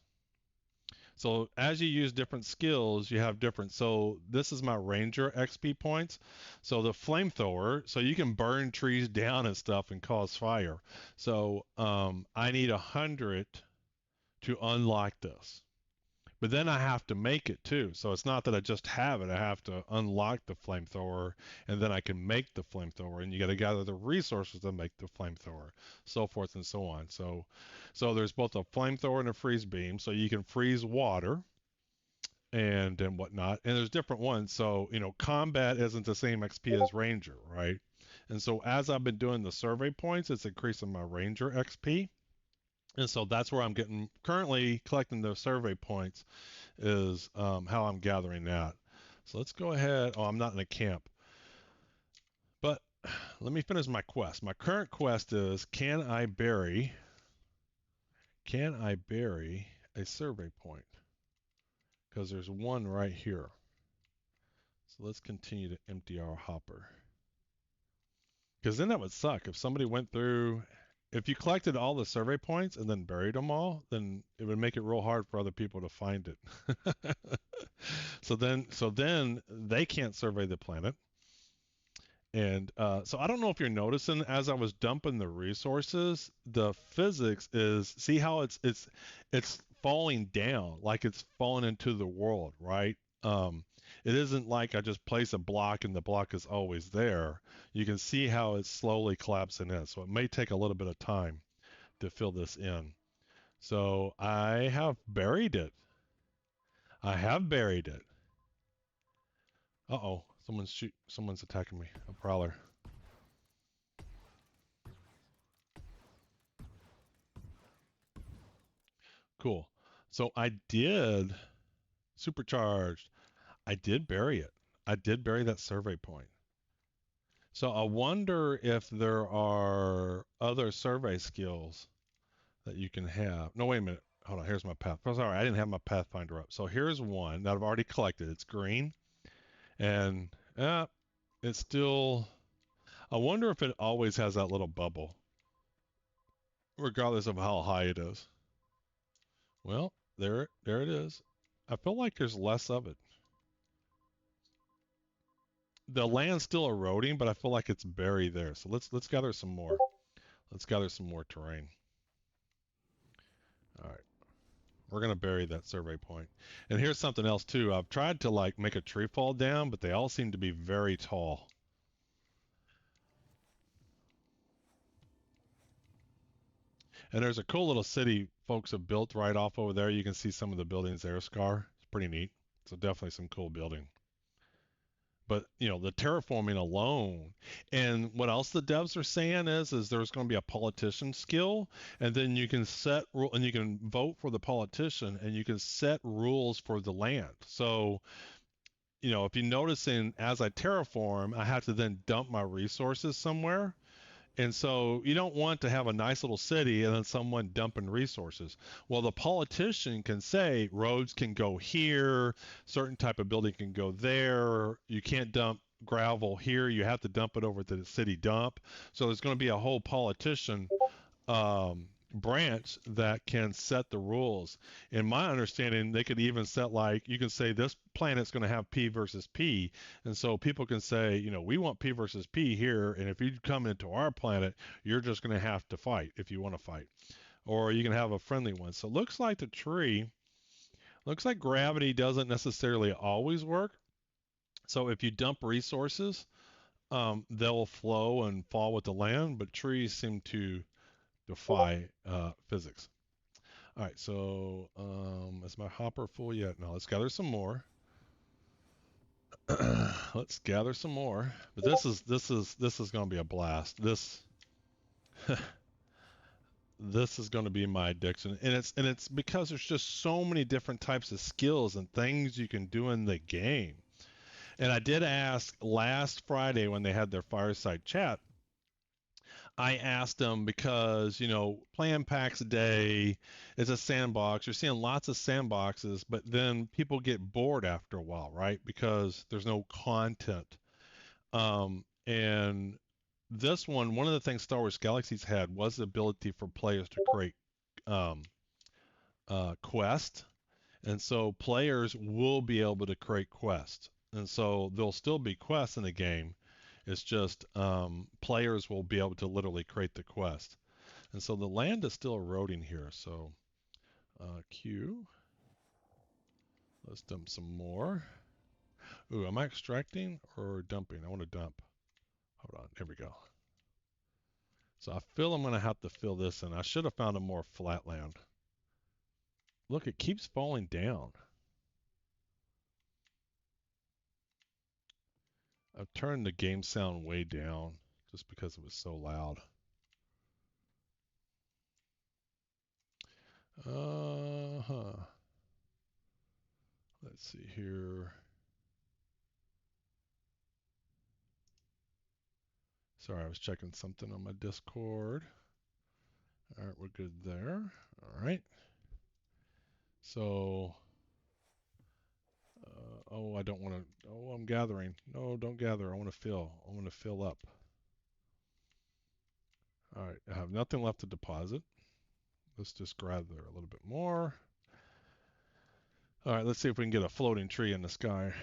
So as you use different skills, you have different. So this is my Ranger XP points. So the flamethrower, so you can burn trees down and stuff and cause fire. So I need 100 to unlock this. But then I have to make it too. So it's not that I just have it. I have to unlock the flamethrower, and then I can make the flamethrower. And you got to gather the resources to make the flamethrower, so forth and so on. So there's both a flamethrower and a freeze beam. So you can freeze water and whatnot. And there's different ones. So, you know, combat isn't the same XP as Ranger, right? And so as I've been doing the survey points, it's increasing my Ranger XP. And so that's where I'm getting, currently collecting those survey points is how I'm gathering that. So let's go ahead. Oh, I'm not in a camp. But let me finish my quest. My current quest is, can I bury a survey point? Because there's one right here. So let's continue to empty our hopper. Because then that would suck if somebody went through. If you collected all the survey points and then buried them all, then it would make it real hard for other people to find it. So then they can't survey the planet. And so I don't know if you're noticing, as I was dumping the resources, the physics is, see how it's falling down, like it's falling into the world, right? It isn't like I just place a block and the block is always there. You can see how it's slowly collapsing in. So it may take a little bit of time to fill this in. So I have buried it. I have buried it. Uh-oh, someone's attacking me. A prowler. Cool. So I did supercharged. I did bury it. I did bury that survey point. So I wonder if there are other survey skills that you can have. No, wait a minute. Hold on. Here's my path. Oh, sorry, I didn't have my Pathfinder up. So here's one that I've already collected. It's green, and it's still. I wonder if it always has that little bubble, regardless of how high it is. Well, there it is. I feel like there's less of it. The land's still eroding, but I feel like it's buried there. So let's gather some more. Let's gather some more terrain. All right. We're going to bury that survey point. And here's something else too. I've tried to like make a tree fall down, but they all seem to be very tall. And there's a cool little city folks have built right off over there. You can see some of the buildings there, Scar. It's pretty neat. So definitely some cool building. But, you know, the terraforming alone. And what else the devs are saying is there's going to be a politician skill, and then you can set and you can vote for the politician, and you can set rules for the land. So, you know, if you notice as I terraform, I have to then dump my resources somewhere. And so you don't want to have a nice little city and then someone dumping resources. Well, the politician can say roads can go here, certain type of building can go there. You can't dump gravel here. You have to dump it over to the city dump. So there's going to be a whole politician branch that can set the rules. In my understanding, they could even set like, you can say this planet's going to have P versus P. And so people can say, you know, we want P versus P here. And if you come into our planet, you're just going to have to fight if you want to fight. Or you can have a friendly one. So it looks like the tree, looks like gravity doesn't necessarily always work. So if you dump resources, they'll flow and fall with the land, but trees seem to defy physics. All right, so is my hopper full yet? No, let's gather some more. Let's gather some more. But this is going to be a blast. This is going to be my addiction, and it's because there's just so many different types of skills and things you can do in the game. And I did ask last Friday when they had their fireside chat. I asked them because, you know, playing PAX Day is a sandbox. You're seeing lots of sandboxes, but then people get bored after a while, right? Because there's no content. And this one of the things Star Wars Galaxies had was the ability for players to create quests. And so players will be able to create quests. And so there'll still be quests in the game. It's just players will be able to literally create the quest. And so the land is still eroding here. So Q. Let's dump some more. Ooh, am I extracting or dumping? I want to dump. Hold on. Here we go. So I feel I'm going to have to fill this in. I should have found a more flat land. Look, it keeps falling down. I've turned the game sound way down just because it was so loud. Let's see here. Sorry, I was checking something on my Discord. All right, we're good there. All right. So, oh, I don't want to, oh, I'm gathering. No, don't gather. I want to fill. I want to fill up. All right, I have nothing left to deposit. Let's just gather a little bit more. All right, let's see if we can get a floating tree in the sky.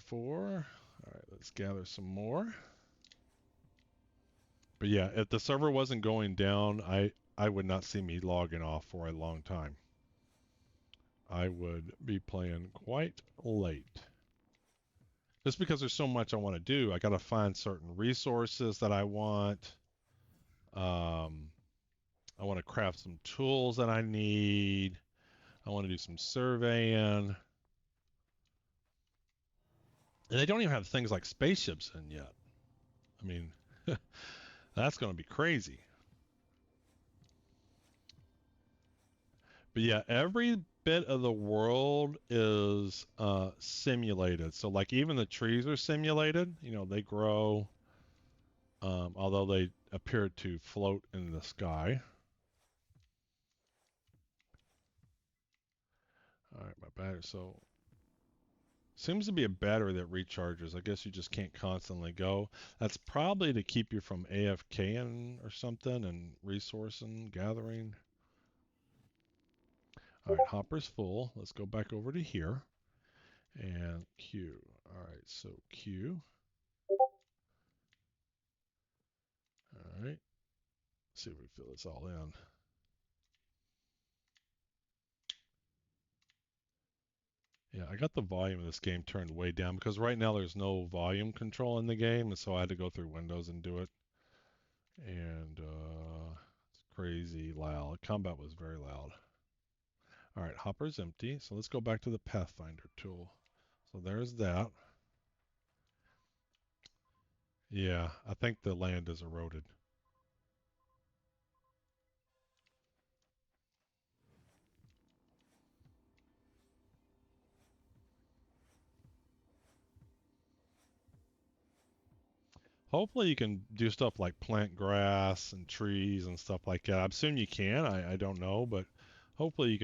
4. All right, let's gather some more. But yeah, if the server wasn't going down, I would not see me logging off for a long time. I would be playing quite late. Just because there's so much I want to do. I got to find certain resources that I want. I want to craft some tools that I need. I want to do some surveying. And they don't even have things like spaceships in yet. I mean, that's going to be crazy. But yeah, every bit of the world is simulated. So like even the trees are simulated. You know, they grow, although they appear to float in the sky. All right, my battery. So seems to be a battery that recharges. I guess you just can't constantly go. That's probably to keep you from AFKing or something and resourcing, gathering. All right, hopper's full. Let's go back over to here and Q. All right, so Q. All right, see if we fill this all in. Yeah, I got the volume of this game turned way down because right now there's no volume control in the game, and so I had to go through Windows and do it. And it's crazy loud. Combat was very loud. All right, hopper's empty, so let's go back to the Pathfinder tool. So there's that. Yeah, I think the land is eroded. Hopefully you can do stuff like plant grass and trees and stuff like that. I assume you can. I don't know, but hopefully you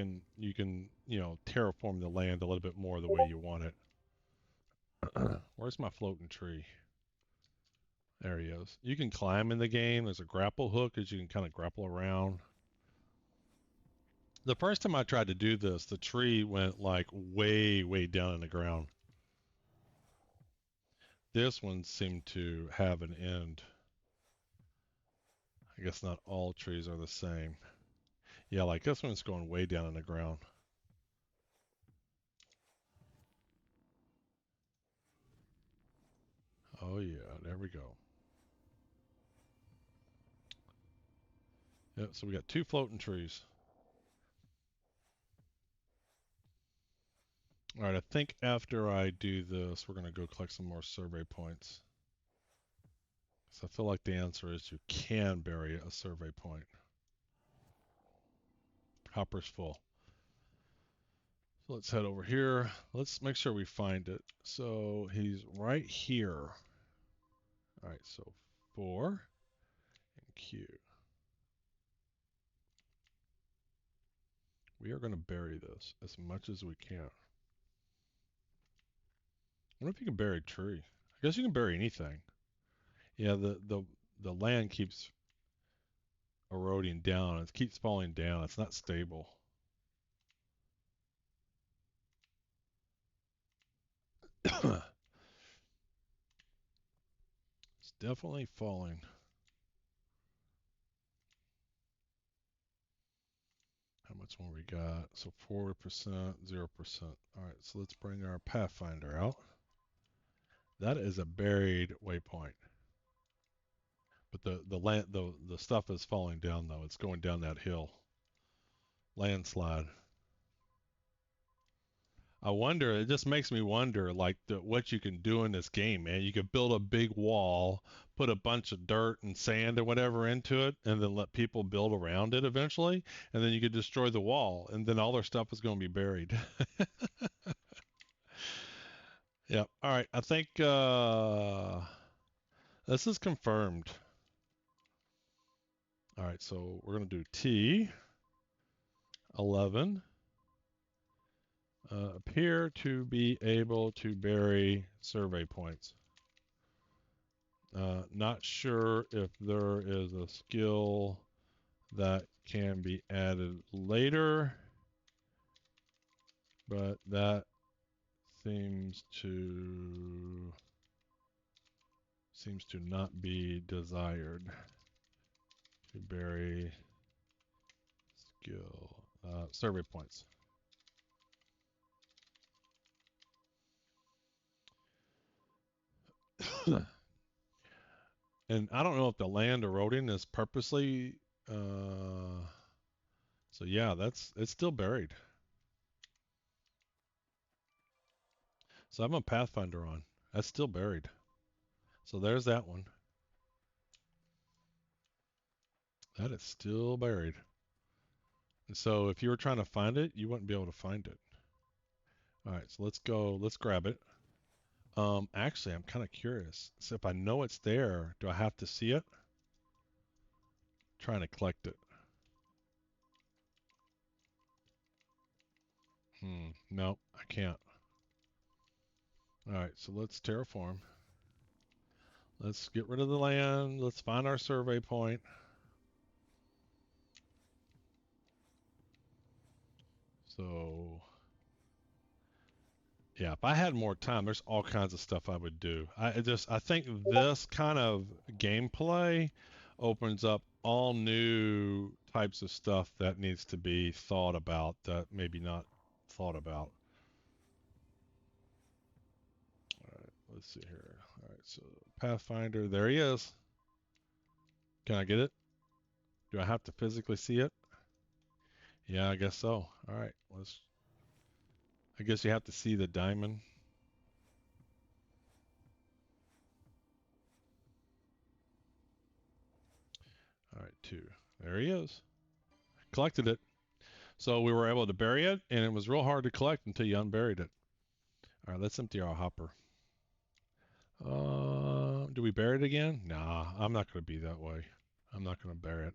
can you know terraform the land a little bit more the way you want it. Where's my floating tree? There he is. You can climb in the game. There's a grapple hook as you can kind of grapple around. The first time I tried to do this, the tree went like way down in the ground. This one seemed to have an end. I guess not all trees are the same. Yeah, like this one's going way down in the ground. Oh yeah, there we go. Yep, so we got 2 floating trees. All right, I think after I do this, we're going to go collect some more survey points. So I feel like the answer is you can bury a survey point. Hopper's full. So let's head over here. Let's make sure we find it. So he's right here. All right, so 4 and Q. We are going to bury this as much as we can. I wonder if you can bury a tree. I guess you can bury anything. Yeah, the land keeps eroding down. It keeps falling down. It's not stable. It's definitely falling. How much more we got? So 4%, 0%. All right, so let's bring our Pathfinder out. That is a buried waypoint. But the stuff is falling down though. It's going down that hill. Landslide. I wonder, it just makes me wonder, like, what you can do in this game, man. You could build a big wall, put a bunch of dirt and sand or whatever into it, and then let people build around it eventually, and then you could destroy the wall, and then all their stuff is going to be buried. Yep. All right. I think this is confirmed. All right, so we're going to do T11. Appear to be able to bury survey points. Not sure if there is a skill that can be added later, but that seems to not be desired. To bury skill survey points. And I don't know if the land eroding is purposely So yeah, it's still buried. So I'm a Pathfinder on. That's still buried. So there's that one. That is still buried. And so if you were trying to find it, you wouldn't be able to find it. All right, so let's go. Let's grab it. Actually, I'm kind of curious. So if I know it's there, do I have to see it? Trying to collect it. No, I can't. All right, so let's terraform. Let's get rid of the land. Let's find our survey point. So, yeah, if I had more time, there's all kinds of stuff I would do. I think this kind of gameplay opens up all new types of stuff that needs to be thought about that maybe not thought about. All right, let's see here. All right, so Pathfinder, there he is. Can I get it? Do I have to physically see it? Yeah, I guess so. All right, I guess you have to see the diamond. All right, 2. There he is. Collected it. So we were able to bury it, and it was real hard to collect until you unburied it. All right, let's empty our hopper. Do we bury it again? Nah, I'm not going to be that way. I'm not going to bury it.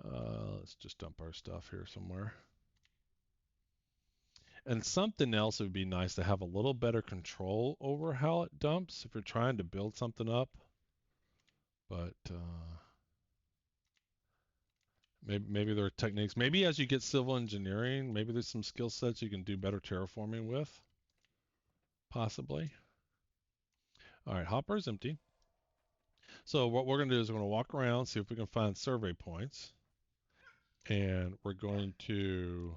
Let's just dump our stuff here somewhere. And something else would be nice to have a little better control over how it dumps if you're trying to build something up. But maybe there are techniques. Maybe as you get civil engineering, maybe there's some skill sets you can do better terraforming with. Possibly. All right, hopper is empty. So what we're going to do is we're going to walk around, see if we can find survey points. And we're going to...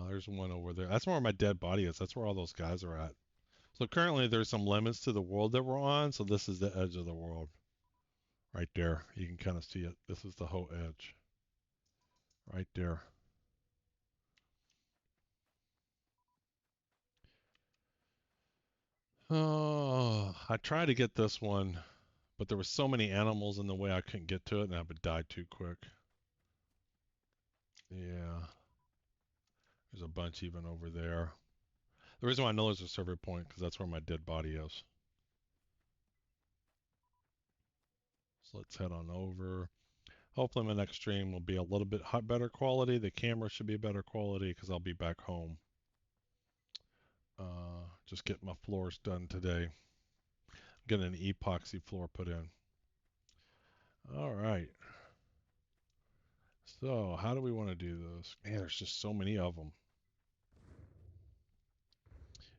there's one over there. That's where my dead body is. That's where all those guys are at. So currently there's some limits to the world that we're on. So this is the edge of the world. Right there. You can kind of see it. This is the whole edge. Right there. Oh, I tried to get this one, but there were so many animals in the way I couldn't get to it, and I would die too quick. Yeah. There's a bunch even over there. The reason why I know there's a survey point, because that's where my dead body is. So let's head on over. Hopefully my next stream will be a little bit better quality. The camera should be better quality because I'll be back home. Just getting my floors done today. Getting an epoxy floor put in. All right. So how do we want to do this? Man, there's just so many of them.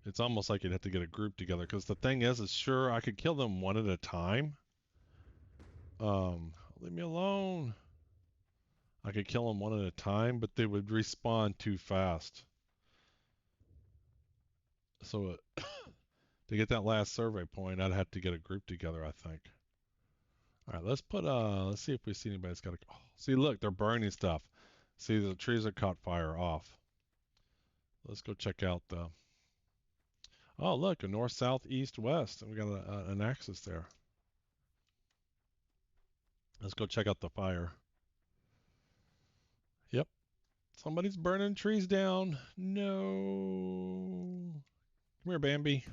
It's almost like you'd have to get a group together because the thing is sure, I could kill them one at a time. Leave me alone. I could kill them one at a time, but they would respawn too fast. So to get that last survey point, I'd have to get a group together, I think. All right, let's see if we see anybody's got a... Oh, see, look, they're burning stuff. See, the trees are caught fire off. Let's go check out the... Oh, look, a north, south, east, west. And we got an axis there. Let's go check out the fire. Yep. Somebody's burning trees down. No. Come here, Bambi.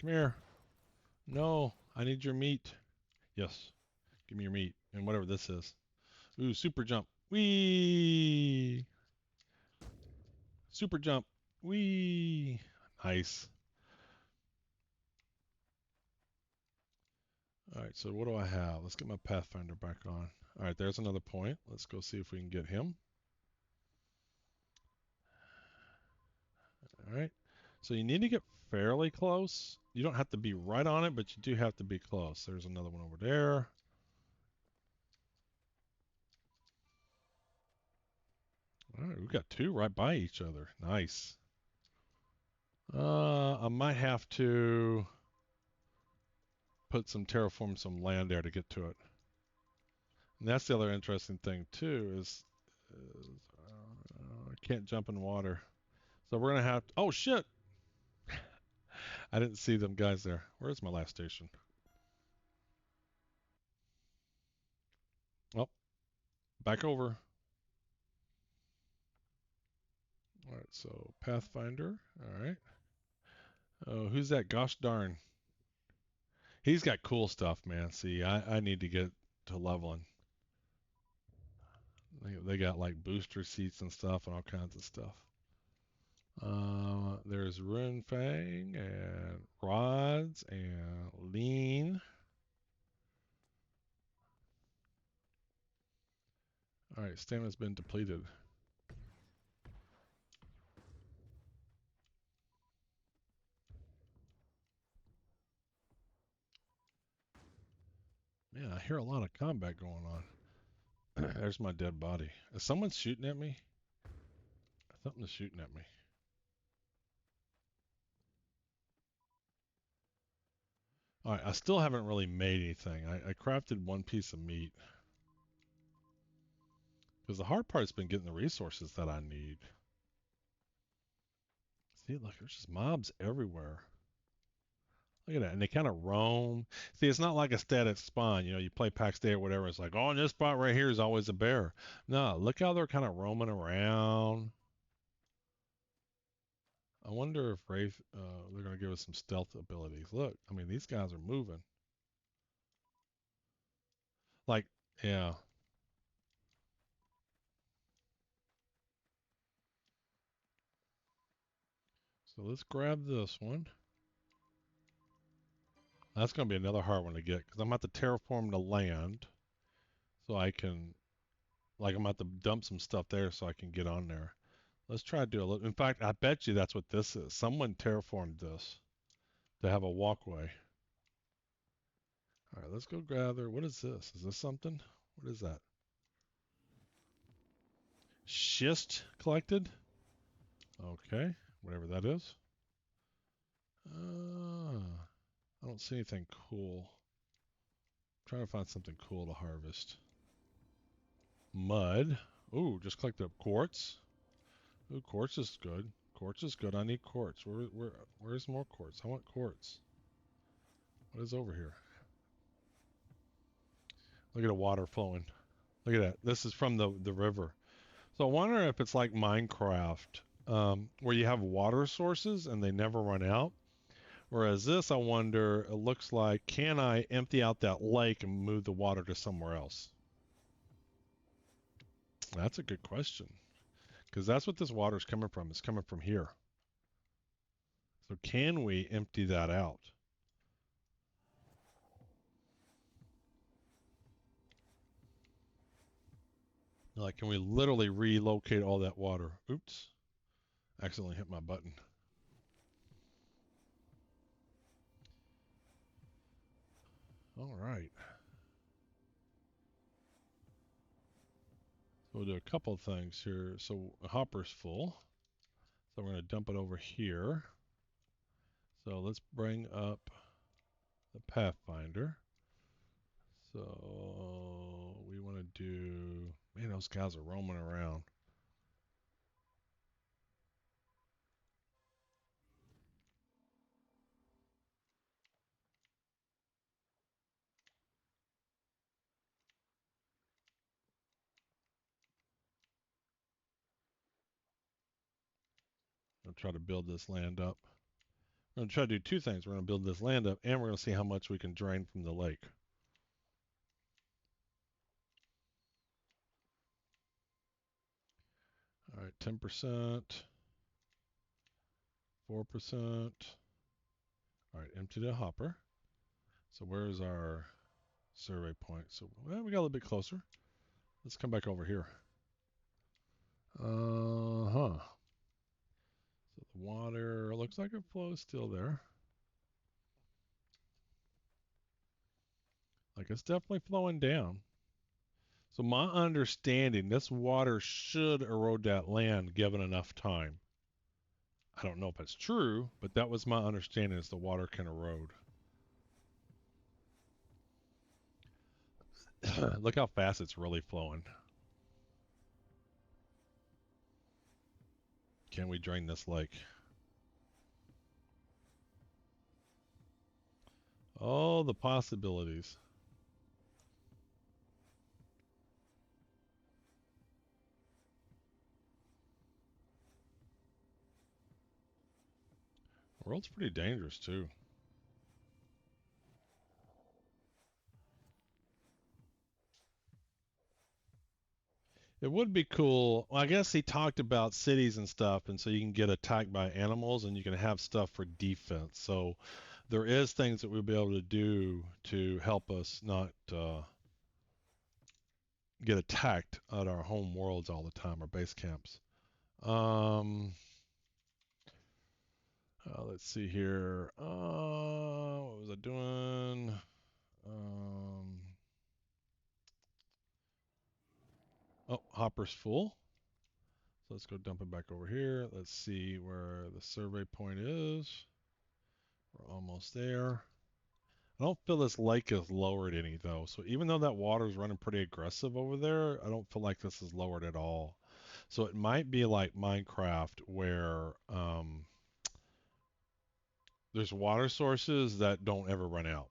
Come here. No, I need your meat. Yes. Give me your meat. And whatever this is. Ooh, super jump. Whee! Super jump. Whee! Nice. Alright, so what do I have? Let's get my Pathfinder back on. Alright, there's another point. Let's go see if we can get him. Alright. So you need to get fairly close. You don't have to be right on it, but you do have to be close. There's another one over there. Alright, we got 2 right by each other. Nice. I might have to put some terraform some land there to get to it. And that's the other interesting thing too I can't jump in water. So we're gonna have to, oh shit! I didn't see them guys there. Where's my last station? Oh, back over. All right, so Pathfinder. All right. Oh, who's that? Gosh darn. He's got cool stuff, man. See, I need to get to leveling. They got like booster seats and stuff and all kinds of stuff. There's Rune Fang and Rods and Lean. All right, stamina's been depleted. Man, I hear a lot of combat going on. There's my dead body. Is someone shooting at me? Something's shooting at me. Alright, I still haven't really made anything. I crafted one piece of meat. Because the hard part has been getting the resources that I need. See, look, there's just mobs everywhere. Look at that. And they kind of roam. See, it's not like a static spawn. You know, you play PAX Day or whatever. It's like, oh, in this spot right here is always a bear. No, look how they're kind of roaming around. I wonder if Wraith, they're going to give us some stealth abilities. Look, I mean, these guys are moving. Like, yeah. So let's grab this one. That's going to be another hard one to get because I'm about to terraform the land so I can, like, I'm about to dump some stuff there so I can get on there. Let's try to do a little. In fact, I bet you that's what this is. Someone terraformed this to have a walkway. All right, let's go gather. What is this? Is this something? What is that? Schist collected? Okay, whatever that is. I don't see anything cool. I'm trying to find something cool to harvest. Mud. Ooh, just collected up quartz. Ooh, quartz is good. Quartz is good. I need quartz. Where's more quartz? I want quartz. What is over here? Look at the water flowing. Look at that. This is from the river. So I wonder if it's like Minecraft, where you have water sources and they never run out. Whereas this, I wonder, it looks like, can I empty out that lake and move the water to somewhere else? That's a good question. Because that's what this water is coming from. It's coming from here. So can we empty that out? Like, can we literally relocate all that water? Oops. Accidentally hit my button. All right. So we'll do a couple of things here. So a hopper's full. So we're going to dump it over here. So let's bring up the Pathfinder. So we want to do... Man, those guys are roaming around. I'll try to build this land up. We're going to try to do two things. We're going to build this land up, and we're going to see how much we can drain from the lake. All right, 10%, 4%. All right, empty the hopper. So where's our survey point? So well, we got a little bit closer. Let's come back over here. So the water looks like it flows still there. Like it's definitely flowing down. So my understanding, this water should erode that land given enough time. I don't know if it's true, but that was my understanding is the water can erode. Look how fast it's really flowing. Can we drain this lake? Oh, the possibilities. The world's pretty dangerous too. It would be cool. Well, I guess he talked about cities and stuff, and so you can get attacked by animals and you can have stuff for defense. So there is things that we'll be able to do to help us not get attacked at our home worlds all the time, our base camps. Let's see here. What was I doing? Oh, hopper's full. So let's go dump it back over here. Let's see where the survey point is. We're almost there. I don't feel this lake is lowered any though. So even though that water is running pretty aggressive over there, I don't feel like this is lowered at all. So it might be like Minecraft where there's water sources that don't ever run out.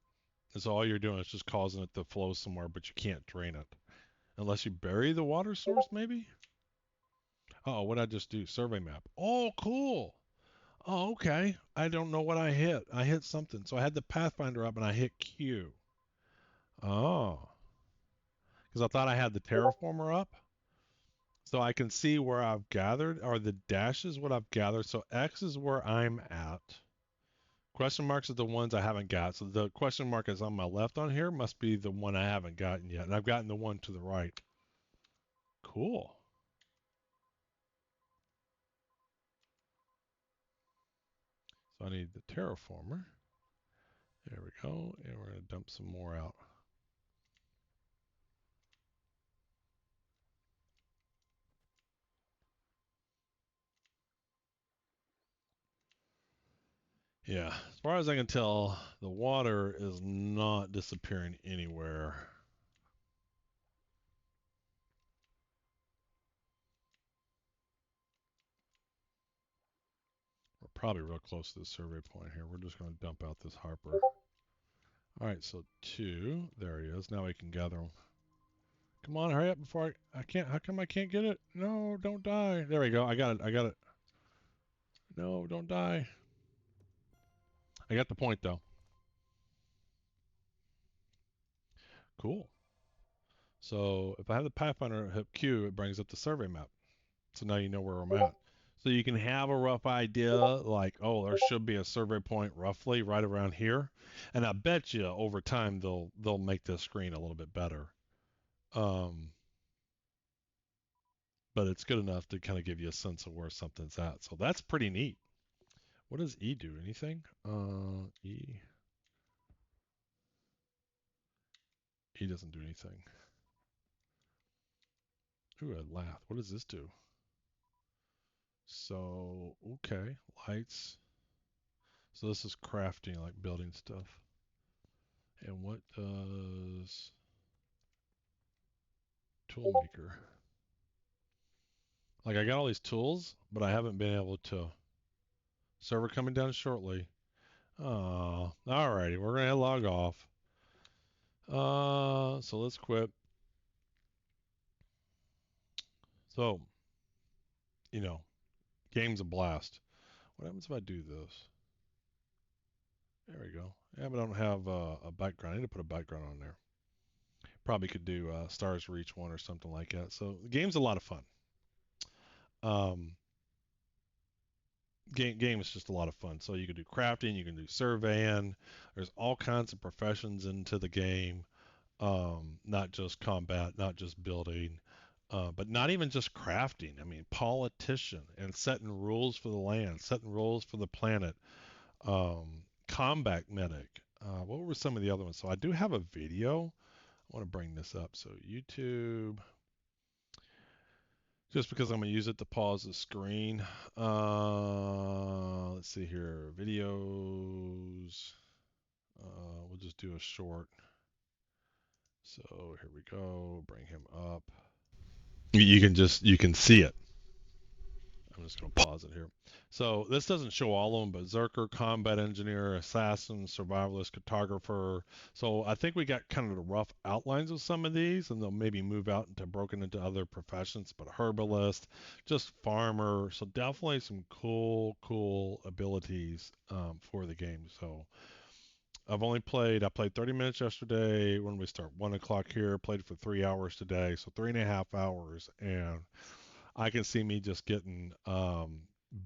And so all you're doing is just causing it to flow somewhere, but you can't drain it. Unless you bury the water source, maybe? Oh, what did I just do? Survey map. Oh, cool. Oh, okay. I don't know what I hit. I hit something. So I had the Pathfinder up and I hit Q. Oh. Because I thought I had the Terraformer up. So I can see where I've gathered, or the dash is what I've gathered. So X is where I'm at. Question marks are the ones I haven't got. So the question mark is on my left on here must be the one I haven't gotten yet. And I've gotten the one to the right. Cool. So I need the terraformer. There we go. And we're going to dump some more out. Yeah, as far as I can tell, the water is not disappearing anywhere. We're probably real close to the survey point here. We're just going to dump out this Harper. All right, so 2. There he is. Now we can gather them. Come on, hurry up before I can't. How come I can't get it? No, don't die. There we go. I got it. I got it. No, don't die. I got the point, though. Cool. So if I have the Pathfinder hit Q, it brings up the survey map. So now you know where I'm at. So you can have a rough idea, like, oh, there should be a survey point roughly right around here. And I bet you over time they'll make this screen a little bit better. But it's good enough to kind of give you a sense of where something's at. So that's pretty neat. What does E do? Anything? E doesn't do anything. Ooh, a lath. What does this do? So, okay, lights. So this is crafting, like building stuff. And what does toolmaker? Like I got all these tools, but I haven't been able to. Server coming down shortly. Oh, alrighty, we're gonna log off. So let's quit. So, game's a blast. What happens if I do this? There we go. Yeah, but I don't have a background. I need to put a background on there. Probably could do Stars Reach 1 or something like that. So the game's a lot of fun. Game is just a lot of fun. So you can do crafting, you can do surveying. There's all kinds of professions into the game. Not just combat, not just building, but not even just crafting. I mean, politician and setting rules for the land, setting rules for the planet. Combat medic. What were some of the other ones? So I do have a video. I want to bring this up. So YouTube. Just because I'm going to use it to pause the screen. Let's see here. Videos. We'll just do a short. So here we go. Bring him up. You can see it. I'm just going to pause it here. So this doesn't show all of them, but Zerker, Combat Engineer, Assassin, Survivalist, Cartographer. So I think we got kind of the rough outlines of some of these, and they'll maybe move out into broken into other professions, but Herbalist, just Farmer. So definitely some cool abilities for the game. So I played 30 minutes yesterday. When we start 1 o'clock here, played for 3 hours today. So 3.5 hours, and I can see me just getting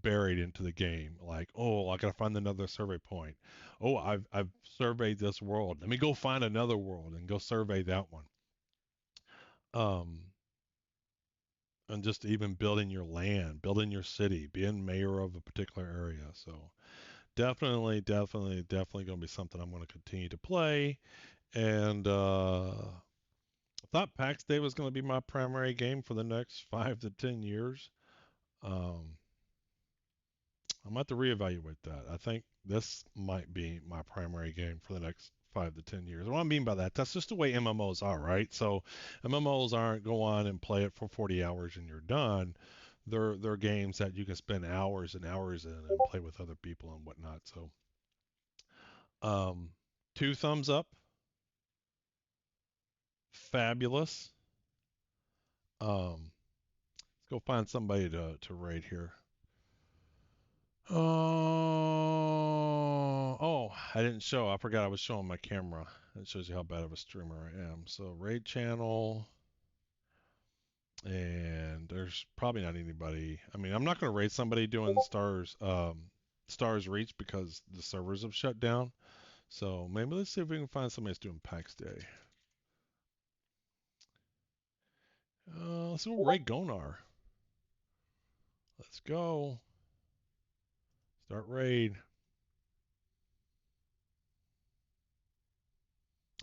buried into the game. Like, oh, I gotta find another survey point. Oh, I've surveyed this world. Let me go find another world and go survey that one. And just even building your land, building your city, being mayor of a particular area. So definitely gonna be something I'm gonna continue to play. And I thought PAX Day was gonna be my primary game for the next 5 to 10 years. I'm about to reevaluate that. I think this might be my primary game for the next 5 to 10 years. What I mean by that's just the way MMOs are, right? So MMOs aren't go on and play it for 40 hours and you're done. They're games that you can spend hours and hours in and play with other people and whatnot. So 2 thumbs up. Fabulous. Let's go find somebody to raid here. Oh, I didn't show. I forgot I was showing my camera. It shows you how bad of a streamer I am. So raid channel, and there's probably not anybody. I mean, I'm not going to raid somebody doing Stars Reach because the servers have shut down. So maybe let's see if we can find somebody that's doing PAX Day. Let's go raid Gonar. Let's go. Start raid.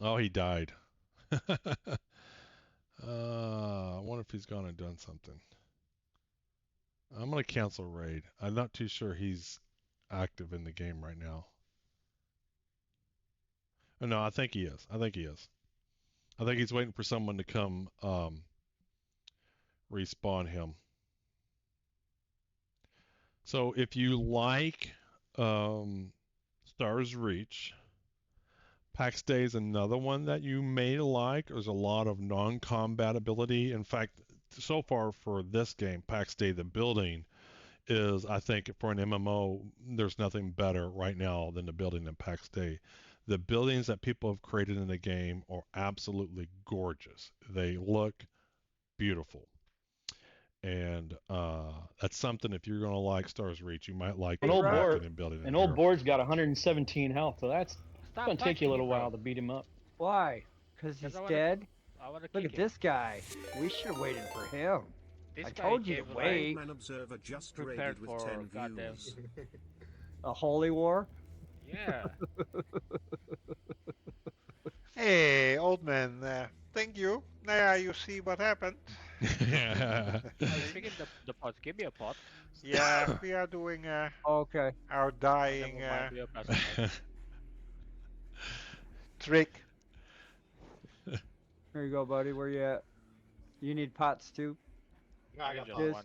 Oh, he died. I wonder if he's gone and done something. I'm going to cancel raid. I'm not too sure he's active in the game right now. Oh, no, I think he is. I think he's waiting for someone to come respawn him. So if you like Stars Reach, PAX Day is another one that you may like. There's a lot of non-combat ability. In fact, so far for this game, PAX Day, the building is, I think, for an MMO, there's nothing better right now than the building in PAX Day. The buildings that people have created in the game are absolutely gorgeous. They look beautiful. And that's something, if you're going to like Stars Reach, you might like An old board. and building An old board's got 117 health, so that's going to take you a little while to beat him up. Why? Because he's dead? Look at this guy. We should have waited for him. I told you to wait. Man Observer just Prepared raided with for 10 goddamn- views. A holy war? Yeah. Hey, old man. Thank you. Now you see what happened. Yeah. I was thinking the pot. Give me a pot. Yeah, we are doing okay. Our dying trick. Here you go, buddy. Where you at? You need pots too? I got This- one.